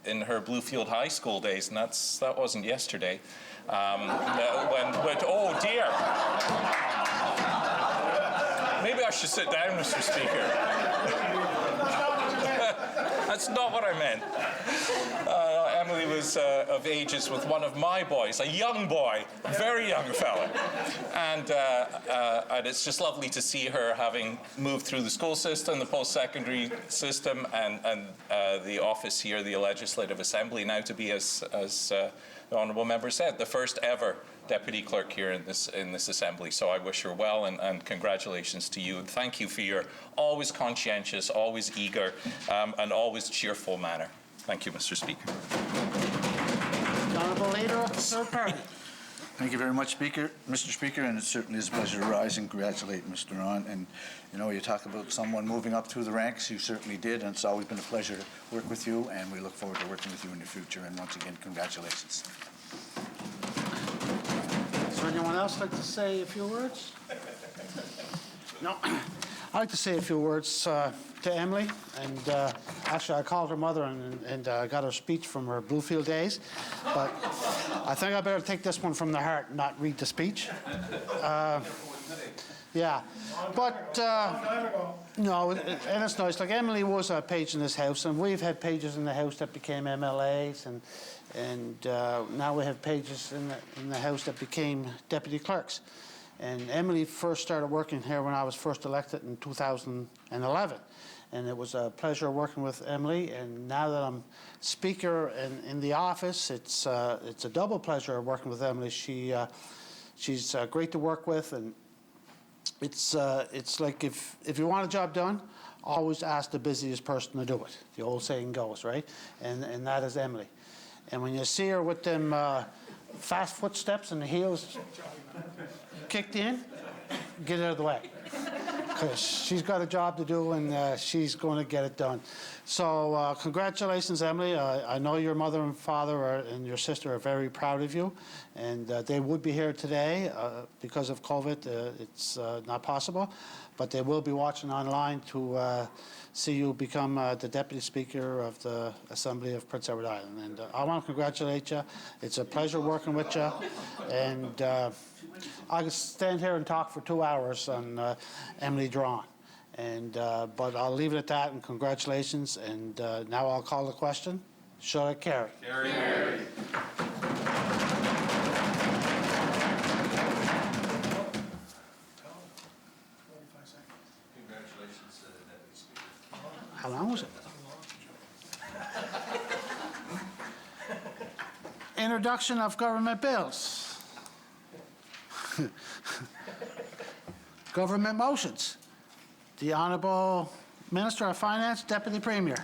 in her Bluefield High School days, and that wasn't yesterday. Oh dear. Maybe I should sit down, Mr. Speaker. That's not what I meant. Emily was of ages with one of my boys, a young boy, a very young fella. And it's just lovely to see her having moved through the school system, the post-secondary system, and the office here, the Legislative Assembly, now to be, as the Honourable Member said, the first ever Deputy Clerk here in this Assembly. So I wish her well, and congratulations to you. And thank you for your always conscientious, always eager, and always cheerful manner. Thank you, Mr. Speaker. Honourable Leader of the Third Party. Thank you very much, Mr. Speaker, and it certainly is a pleasure to rise and congratulate Mr. Doran. And you know, you talk about someone moving up through the ranks, you certainly did, and it's always been a pleasure to work with you, and we look forward to working with you in the future. And once again, congratulations. Is there anyone else like to say a few words? No. I'd like to say a few words to Emily, and actually I called her mother and got her speech from her Bluefield days, but I think I better take this one from the heart and not read the speech. Yeah, but no, and it's nice. Like, Emily was a page in this house, and we've had pages in the house that became MLAs, and now we have pages in the house that became deputy clerks. And Emily first started working here when I was first elected in 2011. And it was a pleasure working with Emily. And now that I'm Speaker in the office, it's a double pleasure working with Emily. She's great to work with, and it's like if you want a job done, always ask the busiest person to do it. The old saying goes, right? And that is Emily. And when you see her with them fast footsteps and the heels kicked in, get out of the way. Because she's got a job to do and she's going to get it done. So congratulations, Emily. I know your mother and father and your sister are very proud of you. And they would be here today. Because of COVID, it's not possible. But they will be watching online to see you become the Deputy Speaker of the Assembly of Prince Edward Island. And I want to congratulate you. It's a pleasure working with you. And I could stand here and talk for 2 hours on Emily Drawn. But I'll leave it at that, and congratulations. And now I'll call the question. Shall I carry? Carry. Congratulations, Deputy Speaker. How long was it? Introduction of government bills. Government motions. The Honourable Minister of Finance, Deputy Premier.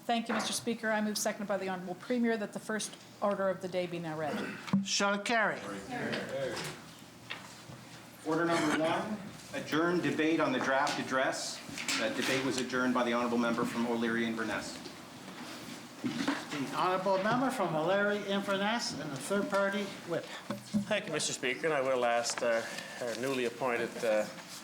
Thank you, Mr. Speaker. I move seconded by the Honourable Premier that the first order of the day be now read. Shall it carry? Order number 1, adjourn debate on the draft address. That debate was adjourned by the Honourable Member from O'Leary Inverness. The Honourable Member from O'Leary Inverness and the third party whip. Thank you, Mr. Speaker, and I will ask our newly appointed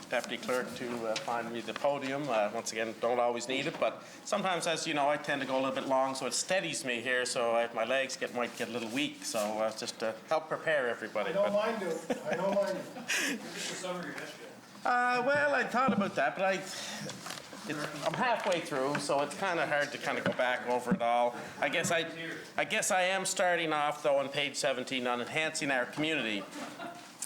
Deputy Clerk to find me the podium. Once again, don't always need it, but sometimes, as you know, I tend to go a little bit long, so it steadies me here, so my legs might get a little weak, so just to help prepare everybody. I don't mind it. I don't mind it. Well, I thought about that, but I'm halfway through, so it's kind of hard to go back over it all. I guess I am starting off, though, on page 17 on enhancing our community.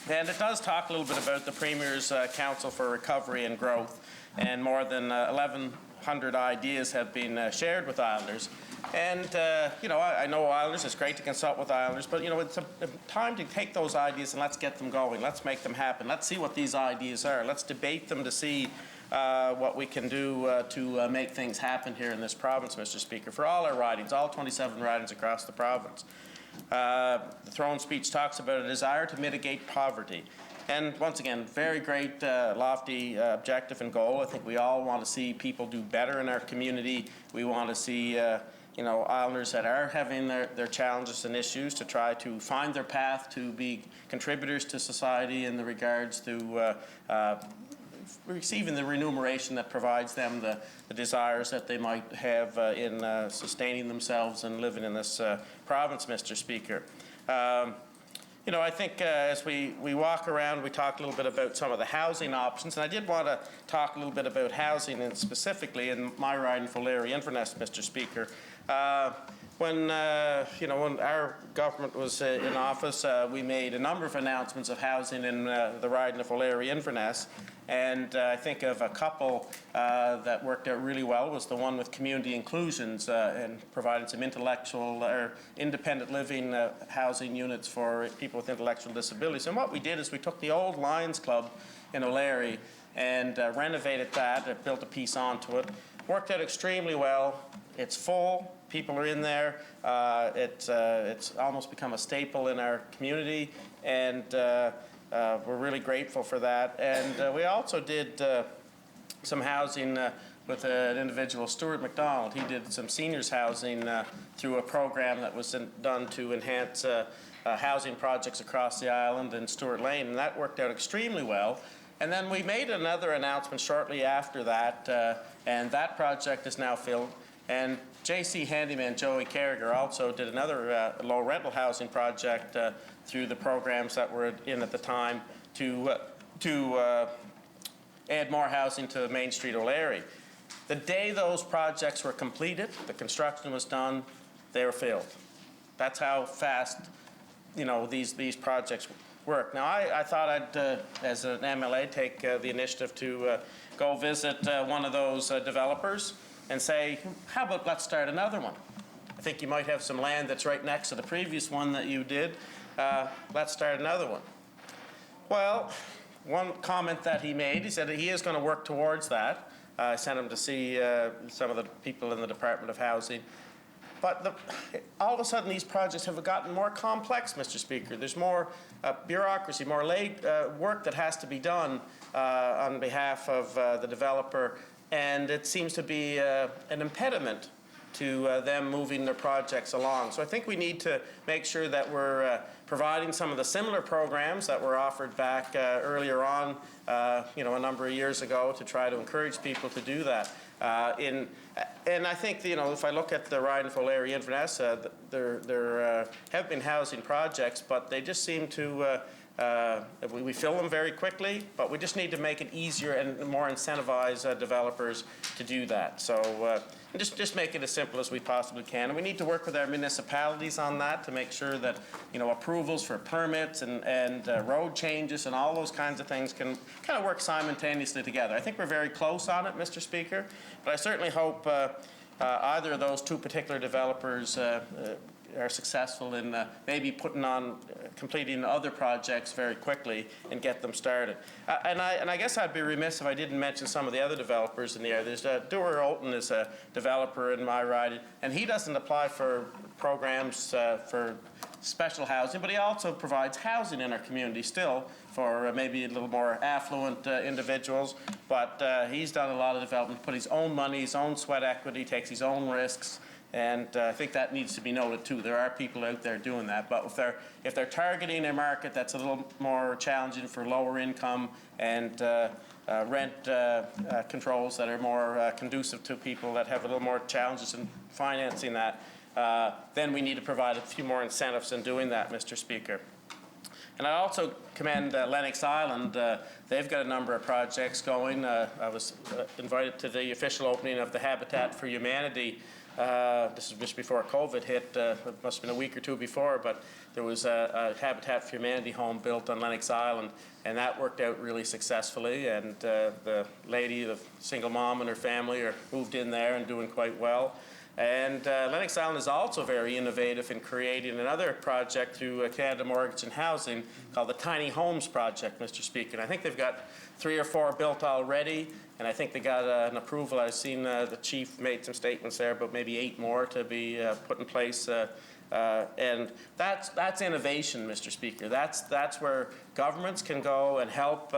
And it does talk a little bit about the Premier's Council for Recovery and Growth, and more than 1,100 ideas have been shared with Islanders. And, I know Islanders, it's great to consult with Islanders, but, it's a time to take those ideas and let's get them going. Let's make them happen. Let's see what these ideas are. Let's debate them to see what we can do to make things happen here in this province, Mr. Speaker, for all our ridings, all 27 ridings across the province. The throne speech talks about a desire to mitigate poverty. And once again, very great, lofty objective and goal. I think we all want to see people do better in our community. We want to see, Islanders that are having their challenges and issues to try to find their path to be contributors to society in the regards to receiving the remuneration that provides them the desires that they might have in sustaining themselves and living in this province, Mr. Speaker. I think as we walk around, we talk a little bit about some of the housing options, and I did want to talk a little bit about housing, and specifically in my riding for O'Leary Inverness, Mr. Speaker. When our government was in office, we made a number of announcements of housing in the riding of O'Leary Inverness. And I think of a couple that worked out really well was the one with community inclusions and providing some intellectual or independent living housing units for people with intellectual disabilities. And what we did is we took the old Lions Club in O'Leary and renovated that, built a piece onto it. Worked out extremely well. It's full. People are in there. It's almost become a staple in our community. And we're really grateful for that. And we also did some housing with an individual, Stuart McDonald. He did some seniors housing through a program that was done to enhance housing projects across the island in Stuart Lane, and that worked out extremely well. And then we made another announcement shortly after that, and that project is now filled. And JC handyman Joey Carragher also did another low rental housing project through the programs that were in at the time to add more housing to Main Street O'Leary. The day those projects were completed, the construction was done, they were filled. That's how fast, these projects work. Now, I thought I'd, as an MLA, take the initiative to go visit one of those developers and say, how about let's start another one? I think you might have some land that's right next to the previous one that you did. Let's start another one. Well, one comment that he made, he said that he is going to work towards that. I sent him to see some of the people in the Department of Housing. But all of a sudden, these projects have gotten more complex, Mr. Speaker. There's more bureaucracy, more work that has to be done on behalf of the developer, and it seems to be an impediment to them moving their projects along. So I think we need to make sure that we're providing some of the similar programs that were offered back earlier on, a number of years ago, to try to encourage people to do that. And I think, if I look at the Ryan Full area Inverness, there have been housing projects, but they just seem to, we fill them very quickly, but we just need to make it easier and more incentivize developers to do that. So just make it as simple as we possibly can. And we need to work with our municipalities on that to make sure that, approvals for permits and road changes and all those kinds of things can kind of work simultaneously together. I think we're very close on it, Mr. Speaker, but I certainly hope either of those two particular developers are successful in maybe completing other projects very quickly and get them started. And I guess I'd be remiss if I didn't mention some of the other developers in the area. There's Dewar Olton is a developer in my riding, and he doesn't apply for programs for special housing, but he also provides housing in our community still for maybe a little more affluent individuals. But he's done a lot of development, put his own money, his own sweat equity, takes his own risks. And I think that needs to be noted too. There are people out there doing that, but if they're targeting a market that's a little more challenging for lower income and rent controls that are more conducive to people that have a little more challenges in financing that, then we need to provide a few more incentives in doing that, Mr. Speaker. And I also commend Lennox Island. They've got a number of projects going. I was invited to the official opening of the Habitat for Humanity. This is just before COVID hit. It must have been a week or two before, but there was a Habitat for Humanity home built on Lennox Island, and that worked out really successfully. And the lady, the single mom and her family, are moved in there and doing quite well. And Lennox Island is also very innovative in creating another project through Canada Mortgage and Housing called the Tiny Homes Project, Mr. Speaker. And I think they've got 3 or 4 built already, and I think they got an approval. I've seen the chief made some statements there, but maybe 8 more to be put in place. And that's innovation, Mr. Speaker. That's where governments can go and help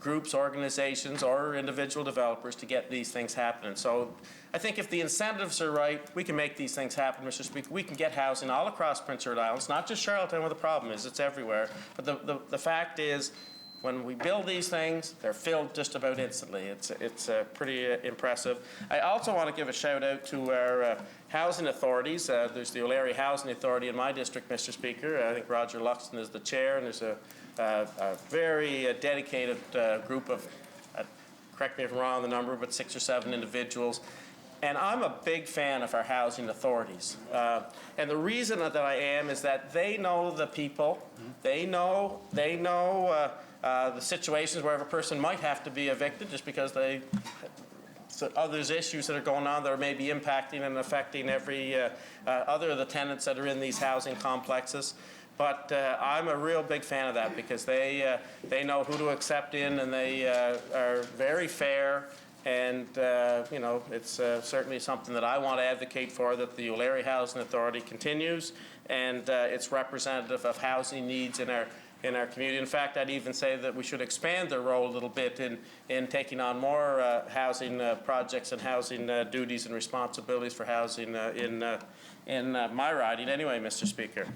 groups, organizations, or individual developers to get these things happening. So I think if the incentives are right, we can make these things happen, Mr. Speaker. We can get housing all across Prince Edward Island. It's not just Charlottetown where the problem is. It's everywhere. But the fact is, when we build these things, they're filled just about instantly. It's pretty impressive. I also want to give a shout out to our housing authorities. There's the O'Leary Housing Authority in my district, Mr. Speaker. I think Roger Luxton is the chair, and there's a very dedicated group of, correct me if I'm wrong on the number, but 6 or 7 individuals. And I'm a big fan of our housing authorities. And the reason that I am is that they know the people. They know the situations where a person might have to be evicted just because there's issues that are going on that are maybe impacting and affecting every other of the tenants that are in these housing complexes. But I'm a real big fan of that because they know who to accept in, and they are very fair. And, it's certainly something that I want to advocate for, that the O'Leary Housing Authority continues, and it's representative of housing needs in our community. In fact, I'd even say that we should expand their role a little bit in taking on more housing projects and housing duties and responsibilities for housing in my riding anyway, Mr. Speaker.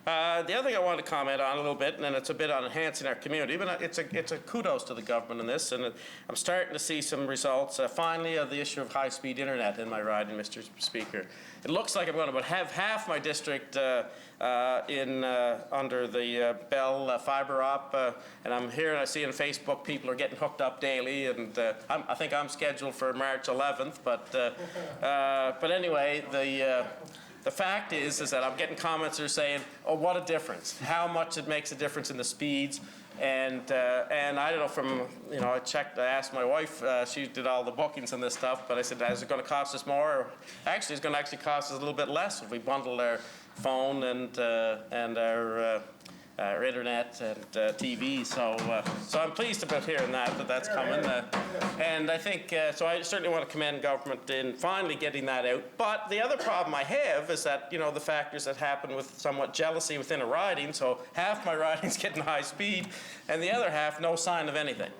The other thing I want to comment on a little bit, and then it's a bit on enhancing our community, but it's a kudos to the government in this, and I'm starting to see some results, finally, of the issue of high-speed internet in my riding, Mr. Speaker. It looks like I'm going to have half my district under the Bell fiber op, and I'm here and I see on Facebook people are getting hooked up daily, and I think I'm scheduled for March 11th, but anyway, the fact is that I'm getting comments that are saying, oh, what a difference, how much it makes a difference in the speeds. And I don't know, I asked my wife, she did all the bookings and this stuff, but I said, is it going to cost us more? Actually, it's going to actually cost us a little bit less if we bundle our phone and our internet and TV. So I'm pleased about hearing that that's coming. And I think, so I certainly want to commend government in finally getting that out. But the other problem I have is that, you know, the factors that happen with somewhat jealousy within a riding. So half my riding's getting high speed, and the other half, no sign of anything.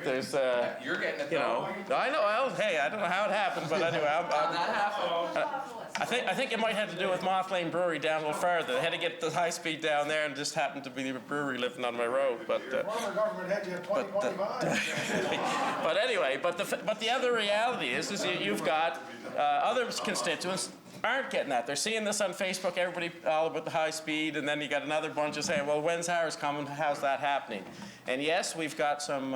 There's, You're getting it, you know, I know, well, hey, I don't know how it happened, but anyway, I think it might have to do with Moth Lane Brewery down a little further. They had to get the high speed down there, and just happened to be the brewery living on my road. But but anyway, but the other reality is you've got other constituents aren't getting that. They're seeing this on Facebook, everybody all about the high speed, and then you got another bunch of saying, well, when's ours coming? How's that happening? And yes, we've got some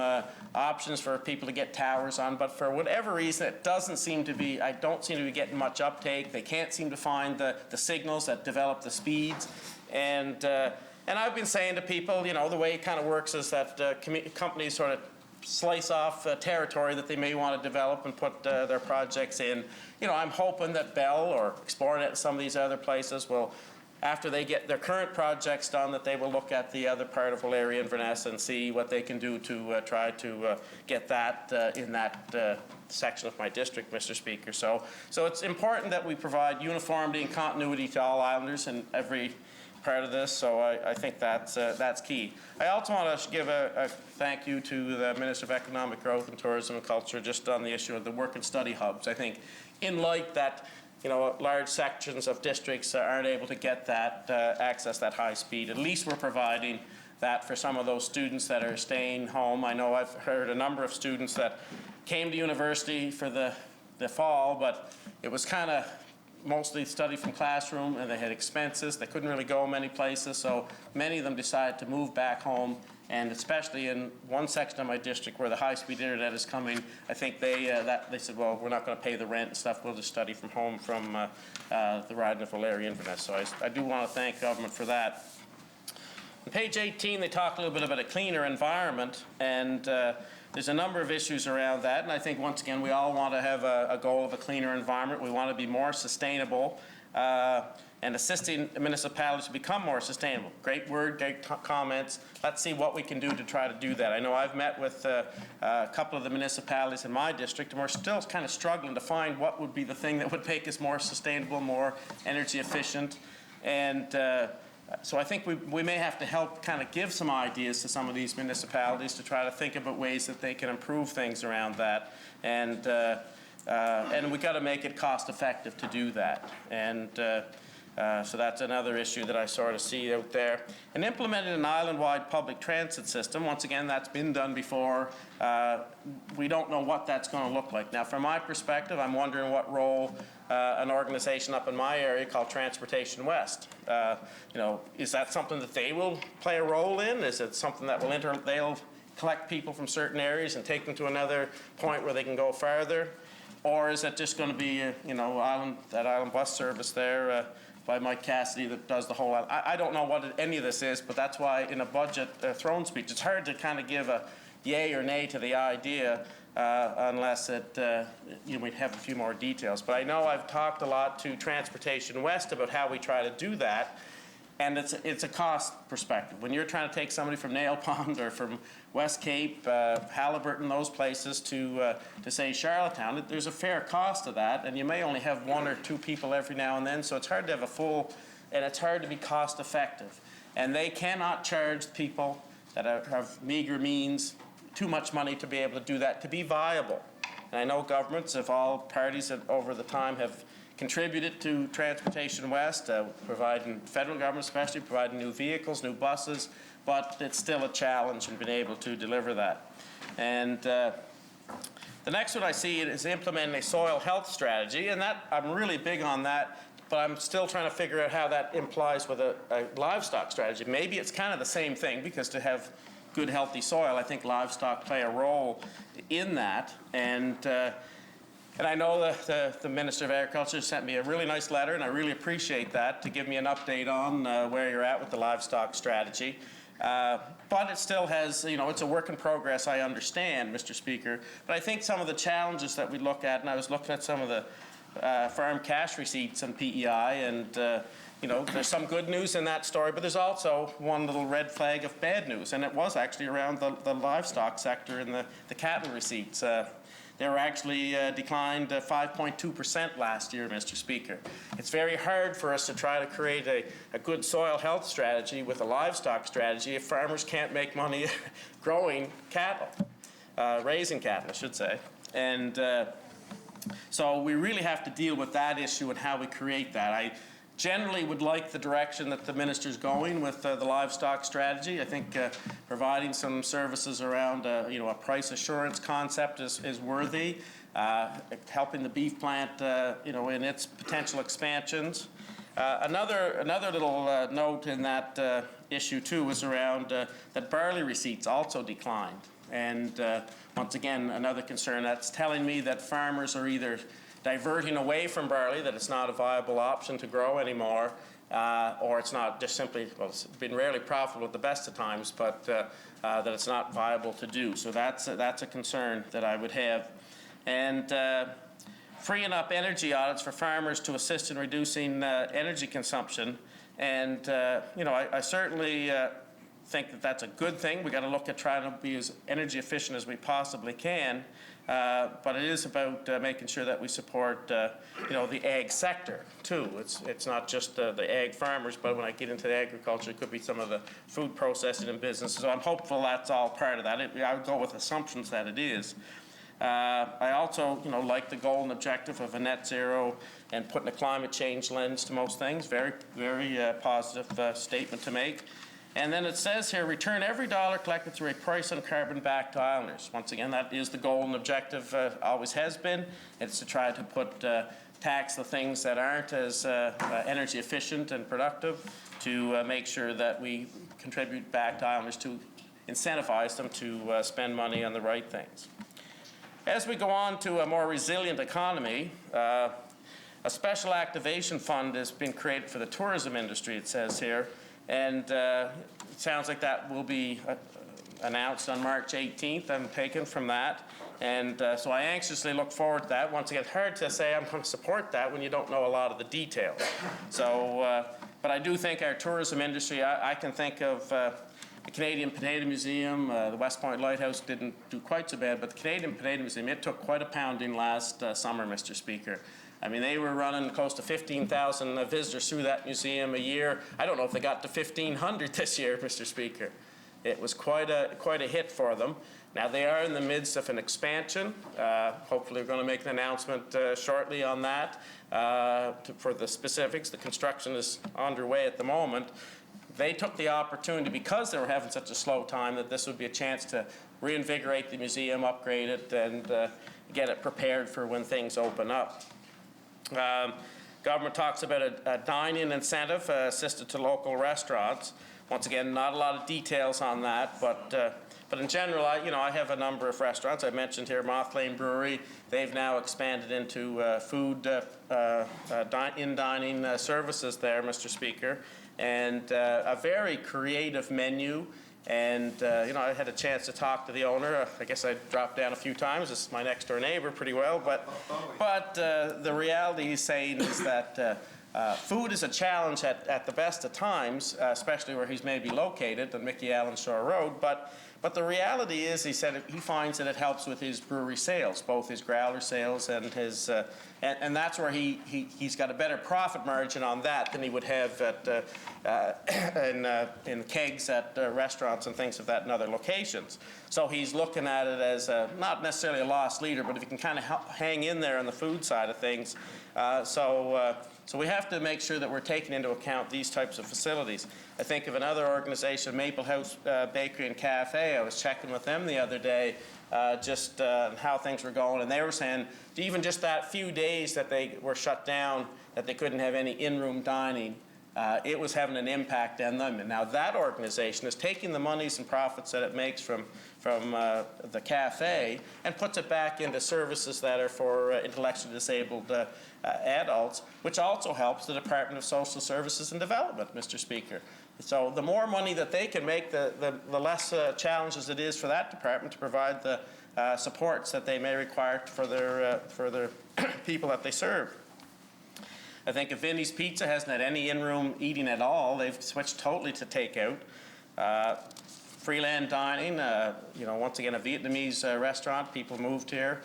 options for people to get towers on, but for whatever reason, it doesn't seem to be, I don't seem to be getting much uptake. They can't seem to find the signals that develop the speeds. And I've been saying to people, you know, the way it kind of works is that companies sort of slice off territory that they may want to develop and put their projects in. You know, I'm hoping that Bell or Xplornet and some of these other places will, after they get their current projects done, that they will look at the other part of O'Leary and Inverness and see what they can do to try to get that in that section of my district, Mr. Speaker. So it's important that we provide uniformity and continuity to all islanders in every part of this, so I think that's key. I also want to give a thank you to the Minister of Economic Growth and Tourism and Culture just on the issue of the work and study hubs. I think in light that, you know, large sections of districts aren't able to get that access that high speed, at least we're providing that for some of those students that are staying home. I know I've heard a number of students that came to university for the fall, but it was kind of mostly study from classroom, and they had expenses. They couldn't really go many places, so many of them decided to move back home. And especially in one section of my district where the high-speed internet is coming, I think they said, well, we're not going to pay the rent and stuff. We'll just study from home from the riding of O'Leary Inverness. So I do want to thank government for that. On page 18, they talk a little bit about a cleaner environment, and there's a number of issues around that. And I think, once again, we all want to have a goal of a cleaner environment. We want to be more sustainable. And assisting municipalities to become more sustainable. Great word, great comments. Let's see what we can do to try to do that. I know I've met with a couple of the municipalities in my district, and we're still kind of struggling to find what would be the thing that would make us more sustainable, more energy efficient. And so I think we may have to help kind of give some ideas to some of these municipalities to try to think about ways that they can improve things around that. And we've got to make it cost effective to do that. And so that's another issue that I sort of see out there. And implementing an island-wide public transit system, once again, that's been done before. We don't know what that's going to look like. Now, from my perspective, I'm wondering what role an organization up in my area called Transportation West, you know, is that something that they will play a role in? Is it something that they'll collect people from certain areas and take them to another point where they can go farther? Or is it just going to be, you know, island bus service there by Mike Cassidy that does the whole island? I don't know what any of this is, but that's why in a budget throne speech, it's hard to kind of give a yay or nay to the idea unless we'd have a few more details. But I know I've talked a lot to Transportation West about how we try to do that. And it's a cost perspective. When you're trying to take somebody from Nail Pond or from West Cape, Halliburton, those places to say Charlottetown, there's a fair cost to that, and you may only have one or two people every now and then, so it's hard to have a full, and it's hard to be cost effective. And they cannot charge people that have meager means too much money to be able to do that, to be viable. And I know governments of all parties over the time have contributed to Transportation West, providing, federal government especially, providing new vehicles, new buses, but it's still a challenge in being able to deliver that. And the next one I see is implementing a soil health strategy, and that I'm really big on that, but I'm still trying to figure out how that implies with a livestock strategy. Maybe it's kind of the same thing, because to have good, healthy soil, I think livestock play a role in that. And I know that the Minister of Agriculture sent me a really nice letter, and I really appreciate that, to give me an update on where you're at with the livestock strategy. But it still has, you know, it's a work in progress, I understand, Mr. Speaker. But I think some of the challenges that we look at, and I was looking at some of the farm cash receipts on PEI, and there's some good news in that story, but there's also one little red flag of bad news, and it was actually around the livestock sector and the cattle receipts. They were actually declined 5.2% last year, Mr. Speaker. It's very hard for us to try to create a good soil health strategy with a livestock strategy if farmers can't make money growing cattle, raising cattle, I should say. And so we really have to deal with that issue and how we create that. I generally would like the direction that the minister's going with the livestock strategy. I think providing some services around a price assurance concept is worthy. Helping the beef plant in its potential expansions. Another little note in that issue too was around that barley receipts also declined, and once again another concern that's telling me that farmers are either diverting away from barley, that it's not a viable option to grow anymore, or it's not just simply, well, it's been rarely profitable at the best of times, but that it's not viable to do. So that's a concern that I would have. And freeing up energy audits for farmers to assist in reducing energy consumption. And, I certainly think that that's a good thing. We've got to look at trying to be as energy efficient as we possibly can. But it is about making sure that we support, the ag sector too. It's not just the ag farmers, but when I get into the agriculture, it could be some of the food processing and businesses. So I'm hopeful that's all part of that. I would go with assumptions that it is. I also, like the goal and objective of a net zero and putting a climate change lens to most things. Very, very positive statement to make. And then it says here, return every dollar collected through a price on carbon back to Islanders. Once again, that is the goal and objective, always has been. It's to try to put tax the things that aren't as energy efficient and productive to make sure that we contribute back to Islanders to incentivize them to spend money on the right things. As we go on to a more resilient economy, a special activation fund has been created for the tourism industry, it says here. And it sounds like that will be announced on March 18th. I'm taken from that. And so I anxiously look forward to that. Once again, it's hard to say I'm going to support that when you don't know a lot of the details. So, but I do think our tourism industry, I can think of the Canadian Potato Museum, the West Point Lighthouse didn't do quite so bad, but the Canadian Potato Museum, it took quite a pounding last summer, Mr. Speaker. I mean, they were running close to 15,000 visitors through that museum a year. I don't know if they got to 1,500 this year, Mr. Speaker. It was quite a hit for them. Now, they are in the midst of an expansion. Hopefully, we're going to make an announcement shortly on that. For the specifics, the construction is underway at the moment. They took the opportunity, because they were having such a slow time, that this would be a chance to reinvigorate the museum, upgrade it, and get it prepared for when things open up. Government talks about a dine-in incentive assisted to local restaurants. Once again, not a lot of details on that, but in general, I have a number of restaurants. I mentioned here Moth Lane Brewery. They've now expanded into food in-dining services there, Mr. Speaker, and a very creative menu. And, I had a chance to talk to the owner. I guess I dropped down a few times. This is my next door neighbor pretty well. But the reality he's saying is that food is a challenge at the best of times, especially where he's maybe located on Mickey Allen Shore Road. But the reality is, he said, he finds that it helps with his brewery sales, both his growler sales and his, and that's where he's got a better profit margin on that than he would have in kegs at restaurants and things of that in other locations. So he's looking at it as not necessarily a loss leader, but if you can kind of hang in there on the food side of things. So we have to make sure that we're taking into account these types of facilities. I think of another organization, Maple House Bakery and Cafe. I was checking with them the other day just how things were going, and they were saying even just that few days that they were shut down, that they couldn't have any in-room dining, it was having an impact on them. And now that organization is taking the monies and profits that it makes from the cafe and puts it back into services that are for intellectually disabled adults, which also helps the Department of Social Services and Development, Mr. Speaker. So the more money that they can make, the less challenges it is for that department to provide the supports that they may require for their people that they serve. I think if Vinny's Pizza hasn't had any in-room eating at all, they've switched totally to takeout. Freeland dining, once again, a Vietnamese restaurant. People moved here,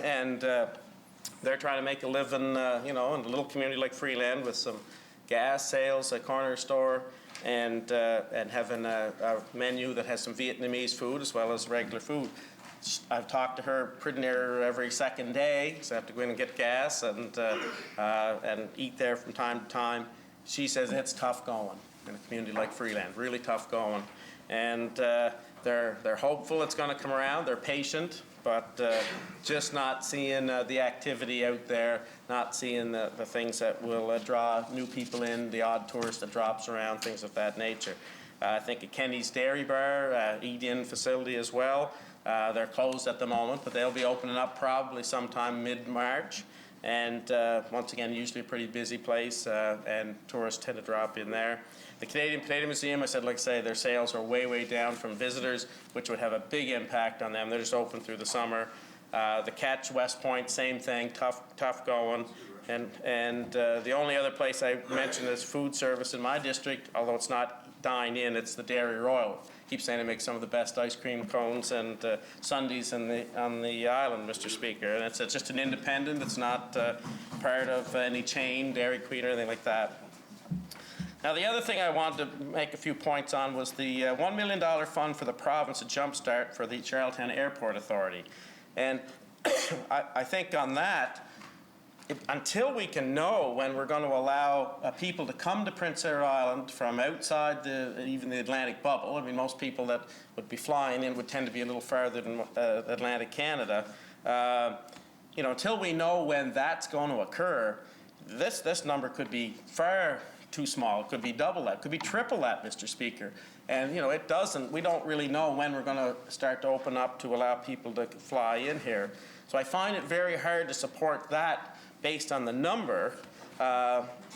and they're trying to make a living, in a little community like Freeland with some gas sales, a corner store, and having a menu that has some Vietnamese food as well as regular food. I've talked to her pretty near every second day, so I have to go in and get gas and eat there from time to time. She says it's tough going in a community like Freeland, really tough going. And they're hopeful it's going to come around. They're patient, but just not seeing the activity out there, not seeing the things that will draw new people in, the odd tourist that drops around, things of that nature. I think at Kenny's Dairy Bar, eat-in facility as well. They're closed at the moment, but they'll be opening up probably sometime mid-March. And once again, usually a pretty busy place, and tourists tend to drop in there. The Canadian Potato Museum, like I say, their sales are way, way down from visitors, which would have a big impact on them. They're just open through the summer. The Catch, West Point, same thing, tough going. And the only other place I mentioned is food service in my district, although it's not dine-in, it's the Dairy Royal. Keep saying they make some of the best ice cream cones and sundaes on the island, Mr. Speaker. And it's just an independent. It's not part of any chain, Dairy Queen, or anything like that. Now, the other thing I wanted to make a few points on was the $1 million fund for the province, a jumpstart for the Charlottetown Airport Authority. And I think on that, until we can know when we're going to allow people to come to Prince Edward Island from outside even the Atlantic bubble, I mean, most people that would be flying in would tend to be a little farther than Atlantic Canada. Until we know when that's going to occur, this number could be far too small. It could be double that. It could be triple that, Mr. Speaker. And, we don't really know when we're going to start to open up to allow people to fly in here. So I find it very hard to support that based on the number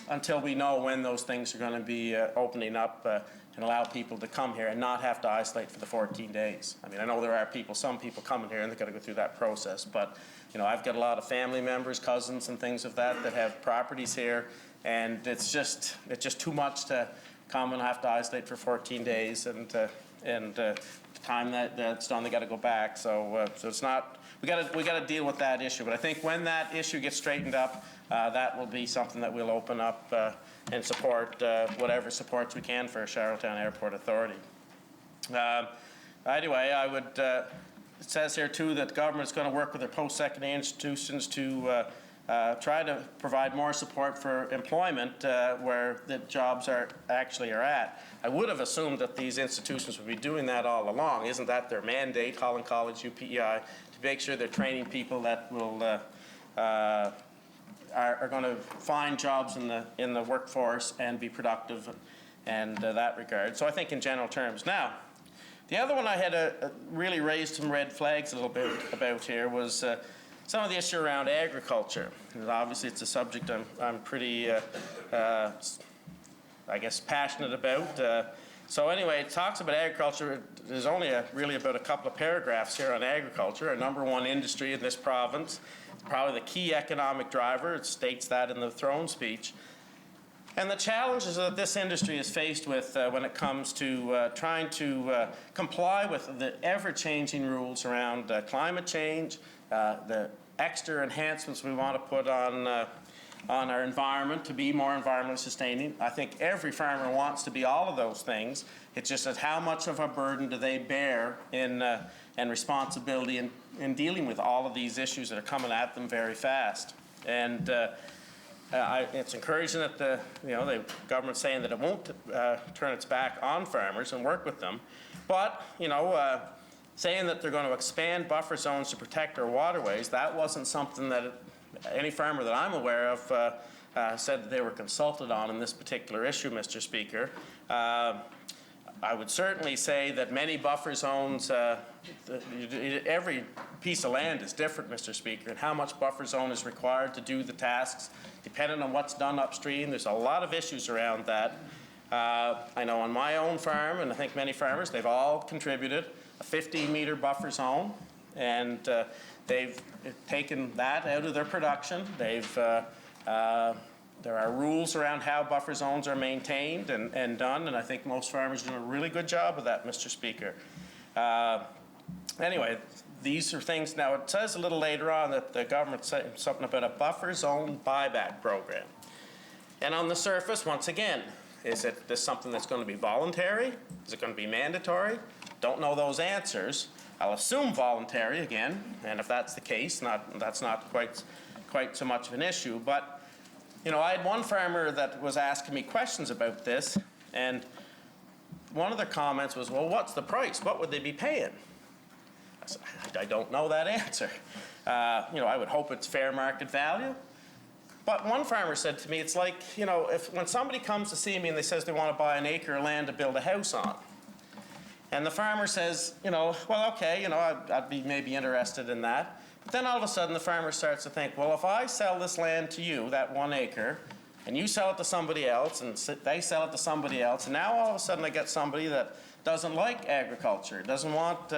until we know when those things are going to be opening up and allow people to come here and not have to isolate for the 14 days. I mean, I know there are some people coming here and they've got to go through that process, but I've got a lot of family members, cousins and things of that have properties here, and it's just too much to come and have to isolate for 14 days, and the time that's done, they got to go back. So it's not. We got to deal with that issue. But I think when that issue gets straightened up, that will be something that we'll open up and support whatever supports we can for Charlottetown Airport Authority. Anyway, I would. It says here too that the government is going to work with their post-secondary institutions to try to provide more support for employment where the jobs are at. I would have assumed that these institutions would be doing that all along. Isn't that their mandate, Holland College, UPEI, to make sure they're training people that will are going to find jobs in the workforce and be productive and that regard. So I think in general terms. Now, the other one I had really raised some red flags a little bit about here was some of the issue around agriculture. And obviously, it's a subject I'm pretty, passionate about. So anyway, it talks about agriculture. There's only really about a couple of paragraphs here on agriculture, a number one industry in this province. It's probably the key economic driver. It states that in the throne speech. And the challenges that this industry is faced with when it comes to trying to comply with the ever-changing rules around climate change, the extra enhancements we want to put on our environment to be more environmentally sustaining. I think every farmer wants to be all of those things. It's just that how much of a burden do they bear and responsibility in dealing with all of these issues that are coming at them very fast. And it's encouraging that the government's saying that it won't turn its back on farmers and work with them, but saying that they're going to expand buffer zones to protect our waterways, that wasn't something that any farmer that I'm aware of said that they were consulted on in this particular issue, Mr. Speaker. I would certainly say that many buffer zones, every piece of land is different, Mr. Speaker, and how much buffer zone is required to do the tasks, depending on what's done upstream. There's a lot of issues around that. I know on my own farm, and I think many farmers, they've all contributed a 15-meter buffer zone, and they've taken that out of their production. They've There are rules around how buffer zones are maintained and done, and I think most farmers do a really good job of that, Mr. Speaker. Anyway, these are things, now it says a little later on that the government said something about a buffer zone buyback program. And on the surface, once again, is this something that's going to be voluntary? Is it going to be mandatory? Don't know those answers. I'll assume voluntary again, and if that's the case, that's not quite so much of an issue. But, you know, I had one farmer that was asking me questions about this, and one of their comments was, well, what's the price? What would they be paying? I said, I don't know that answer. You know, I would hope it's fair market value. But one farmer said to me, it's like, you know, when somebody comes to see me and they says they want to buy an acre of land to build a house on, and the farmer says, you know, well, okay, you know, I'd be maybe interested in that. But then all of a sudden the farmer starts to think, well, if I sell this land to you, that 1 acre, and you sell it to somebody else, and they sell it to somebody else, and now all of a sudden I get somebody that doesn't like agriculture, doesn't want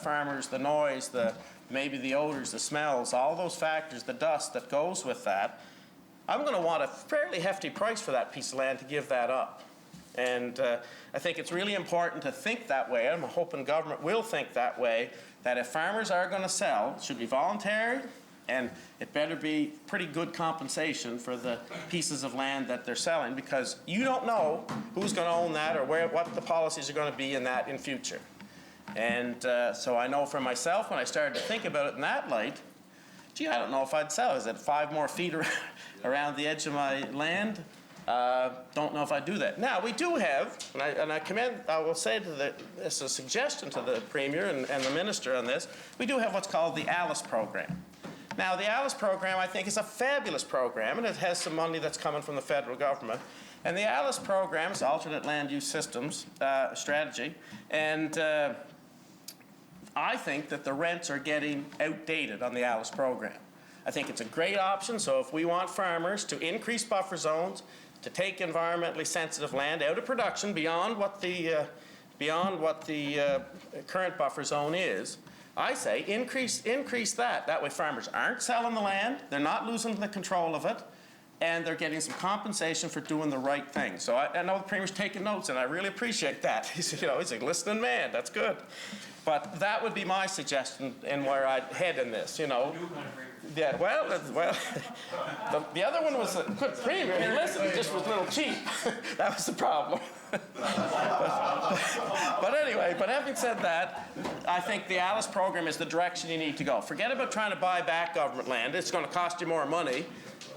farmers, the noise, maybe the odors, the smells, all those factors, the dust that goes with that, I'm going to want a fairly hefty price for that piece of land to give that up. And I think it's really important to think that way. I'm hoping government will think that way, that if farmers are going to sell, it should be voluntary, and it better be pretty good compensation for the pieces of land that they're selling, because you don't know who's going to own that or what the policies are going to be in that in future. And so I know for myself, when I started to think about it in that light, gee, I don't know if I'd sell. Is it 5 more feet around the edge of my land? Don't know if I do that. Now, we do have, and I will say it's a suggestion to the Premier and the Minister on this, we do have what's called the ALICE program. Now, the ALICE program, I think, is a fabulous program, and it has some money that's coming from the federal government. And the ALICE program is Alternate Land Use Systems Strategy, and I think that the rents are getting outdated on the ALICE program. I think it's a great option, so if we want farmers to increase buffer zones, to take environmentally sensitive land out of production beyond what the current buffer zone is, I say increase that. That way farmers aren't selling the land, they're not losing the control of it, and they're getting some compensation for doing the right thing. So I know the Premier's taking notes, and I really appreciate that. He's a listening man. That's good. But that would be my suggestion in where I'd head in this, you know. Yeah, well, the other one was a good Premier. He listened, it just was a little cheap. That was the problem. But anyway, but having said that, I think the ALICE program is the direction you need to go. Forget about trying to buy back government land. It's going to cost you more money.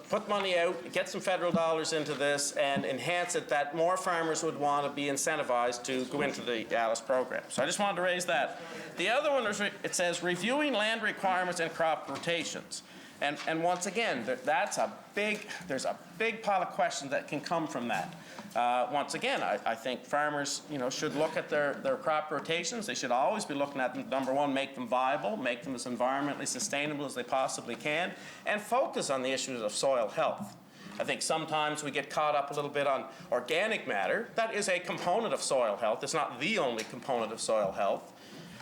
Put money out, get some federal dollars into this, and enhance it that more farmers would want to be incentivized to go into the ALICE program. So I just wanted to raise that. The other one is, it says, reviewing land requirements and crop rotations. And once again, there's a big pile of questions that can come from that. Once again, I think farmers, should look at their crop rotations. They should always be looking at them, number one, make them viable, make them as environmentally sustainable as they possibly can, and focus on the issues of soil health. I think sometimes we get caught up a little bit on organic matter. That is a component of soil health. It's not the only component of soil health.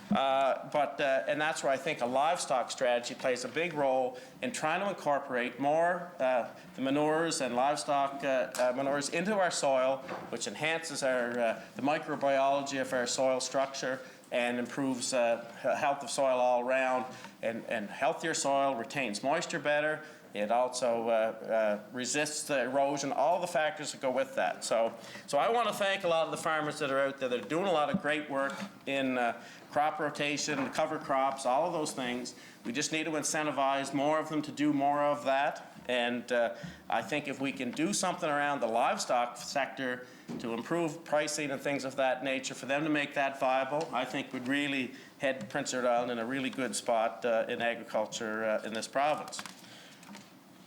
And that's where I think a livestock strategy plays a big role in trying to incorporate more the manures and livestock manures into our soil, which enhances the microbiology of our soil structure and improves health of soil all around. And healthier soil retains moisture better. It also resists the erosion, all the factors that go with that. So I want to thank a lot of the farmers that are out there that are doing a lot of great work in crop rotation, cover crops, all of those things. We just need to incentivize more of them to do more of that. And I think if we can do something around the livestock sector to improve pricing and things of that nature, for them to make that viable, I think would really head Prince Edward Island in a really good spot in agriculture in this province.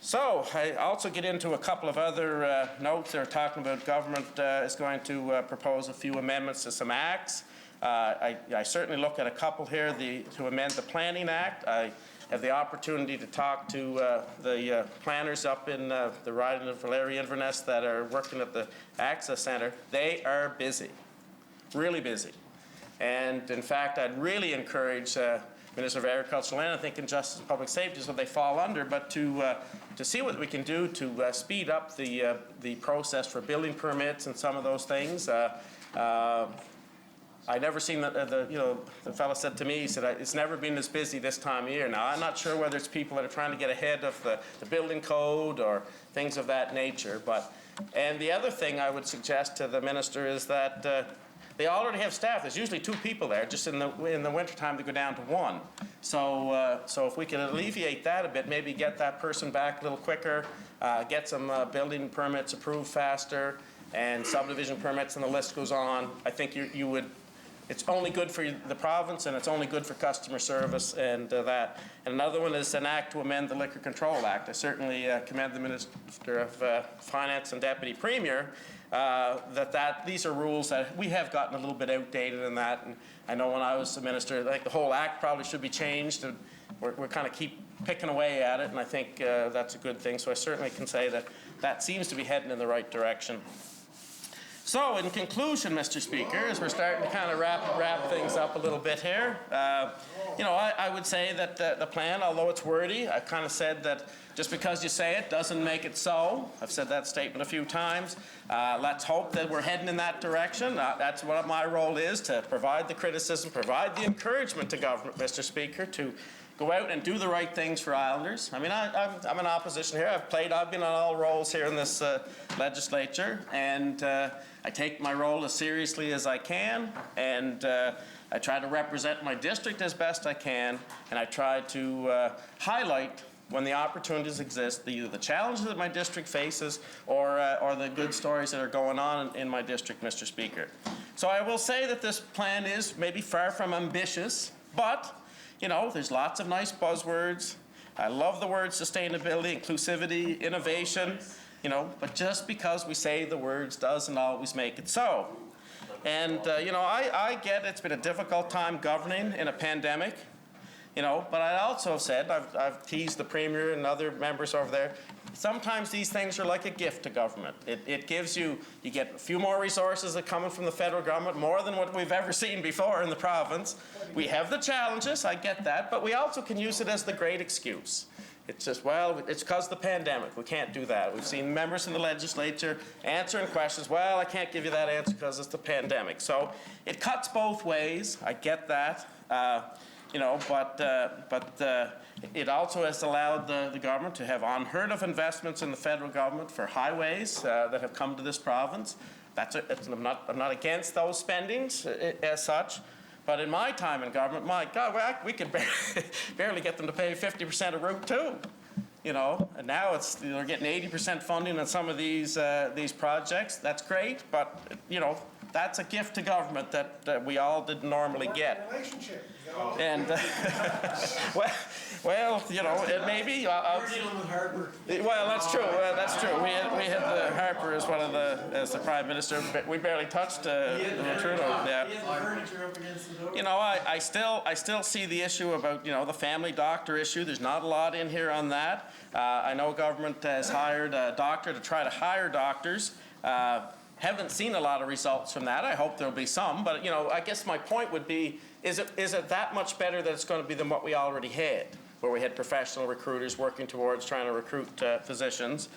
So I also get into a couple of other notes. They're talking about government is going to propose a few amendments to some acts. I certainly look at a couple here to amend the Planning Act. I have the opportunity to talk to the planners up in the riding of Valeria-Inverness that are working at the Access Centre. They are busy, really busy. And in fact, I'd really encourage Minister of Agriculture and Land, I think, and Justice and Public Safety is what they fall under, but to see what we can do to speed up the process for building permits and some of those things. I never seen the fellow said to me, he said, it's never been this busy this time of year. Now, I'm not sure whether it's people that are trying to get ahead of the building code or things of that nature. And the other thing I would suggest to the minister is that they already have staff. There's usually 2 people there. Just in the wintertime, they go down to 1. So if we can alleviate that a bit, maybe get that person back a little quicker, get some building permits approved faster, and subdivision permits, and the list goes on, I think you would. It's only good for the province, and it's only good for customer service, and that. And another one is an act to amend the Liquor Control Act. I certainly commend the Minister of Finance and Deputy Premier that these are rules that we have gotten a little bit outdated in that. And I know when I was the minister, I think the whole act probably should be changed. And we're kind of keep picking away at it, and I think that's a good thing. So I certainly can say that seems to be heading in the right direction. So, in conclusion, Mr. Speaker, as we're starting to kind of wrap things up a little bit here, I would say that the plan, although it's wordy, I've kind of said that just because you say it doesn't make it so. I've said that statement a few times. Let's hope that we're heading in that direction. That's what my role is, to provide the criticism, provide the encouragement to government, Mr. Speaker, to go out and do the right things for Islanders. I mean, I'm in opposition here. I've been on all roles here in this legislature, and I take my role as seriously as I can, and I try to represent my district as best I can, and I try to highlight when the opportunities exist, either the challenges that my district faces or the good stories that are going on in my district, Mr. Speaker. So I will say that this plan is maybe far from ambitious, but there's lots of nice buzzwords. I love the words sustainability, inclusivity, innovation, but just because we say the words doesn't always make it so. And, I get it's been a difficult time governing in a pandemic, but I also said, I've teased the Premier and other members over there, sometimes these things are like a gift to government. It gives you get a few more resources that coming from the federal government, more than what we've ever seen before in the province. We have the challenges, I get that, but we also can use it as the great excuse. It's just, well, it's because of the pandemic. We can't do that. We've seen members in the legislature answering questions. Well, I can't give you that answer because it's the pandemic. So it cuts both ways. I get that. But it also has allowed the government to have unheard of investments in the federal government for highways that have come to this province. I'm not against those spendings as such. But in my time in government, my God, we could barely get them to pay 50% of Route 2, And now they're getting 80% funding on some of these projects. That's great, but that's a gift to government that we all didn't normally get. And it may be. We're dealing with Harper. Well, that's true. That's true. We had the Harper as as the Prime Minister. We barely touched Trudeau. Yeah. I still see the issue about the family doctor issue. There's not a lot in here on that. I know government has hired a doctor to try to hire doctors. Haven't seen a lot of results from that. I hope there'll be some, but I guess my point would be: is it that much better that it's going to be than what we already had, where we had professional recruiters working towards trying to recruit physicians?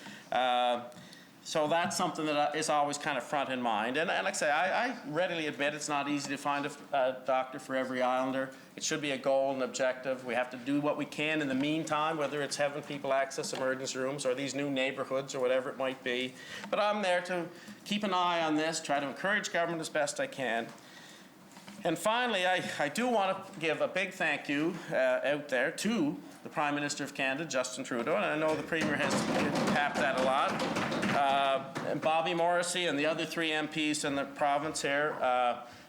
So that's something that is always kind of front in mind. And like I say, I readily admit it's not easy to find a doctor for every Islander. It should be a goal and objective. We have to do what we can in the meantime, whether it's having people access emergency rooms or these new neighborhoods or whatever it might be. But I'm there to keep an eye on this, try to encourage government as best I can. And finally, I do want to give a big thank you out there to the Prime Minister of Canada, Justin Trudeau, and I know the Premier has tapped that a lot, and Bobby Morrissey and the other 3 MPs in the province here.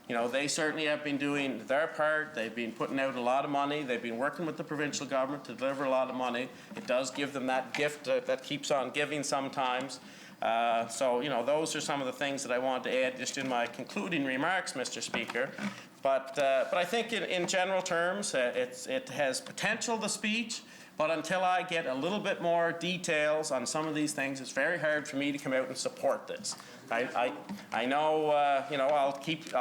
They certainly have been doing their part. They've been putting out a lot of money. They've been working with the provincial government to deliver a lot of money. It does give them that gift that keeps on giving sometimes. Those are some of the things that I wanted to add just in my concluding remarks, Mr. Speaker. But I think in general terms, it has potential, the speech. But until I get a little bit more details on some of these things, it's very hard for me to come out and support this. I know, you know, I'll keep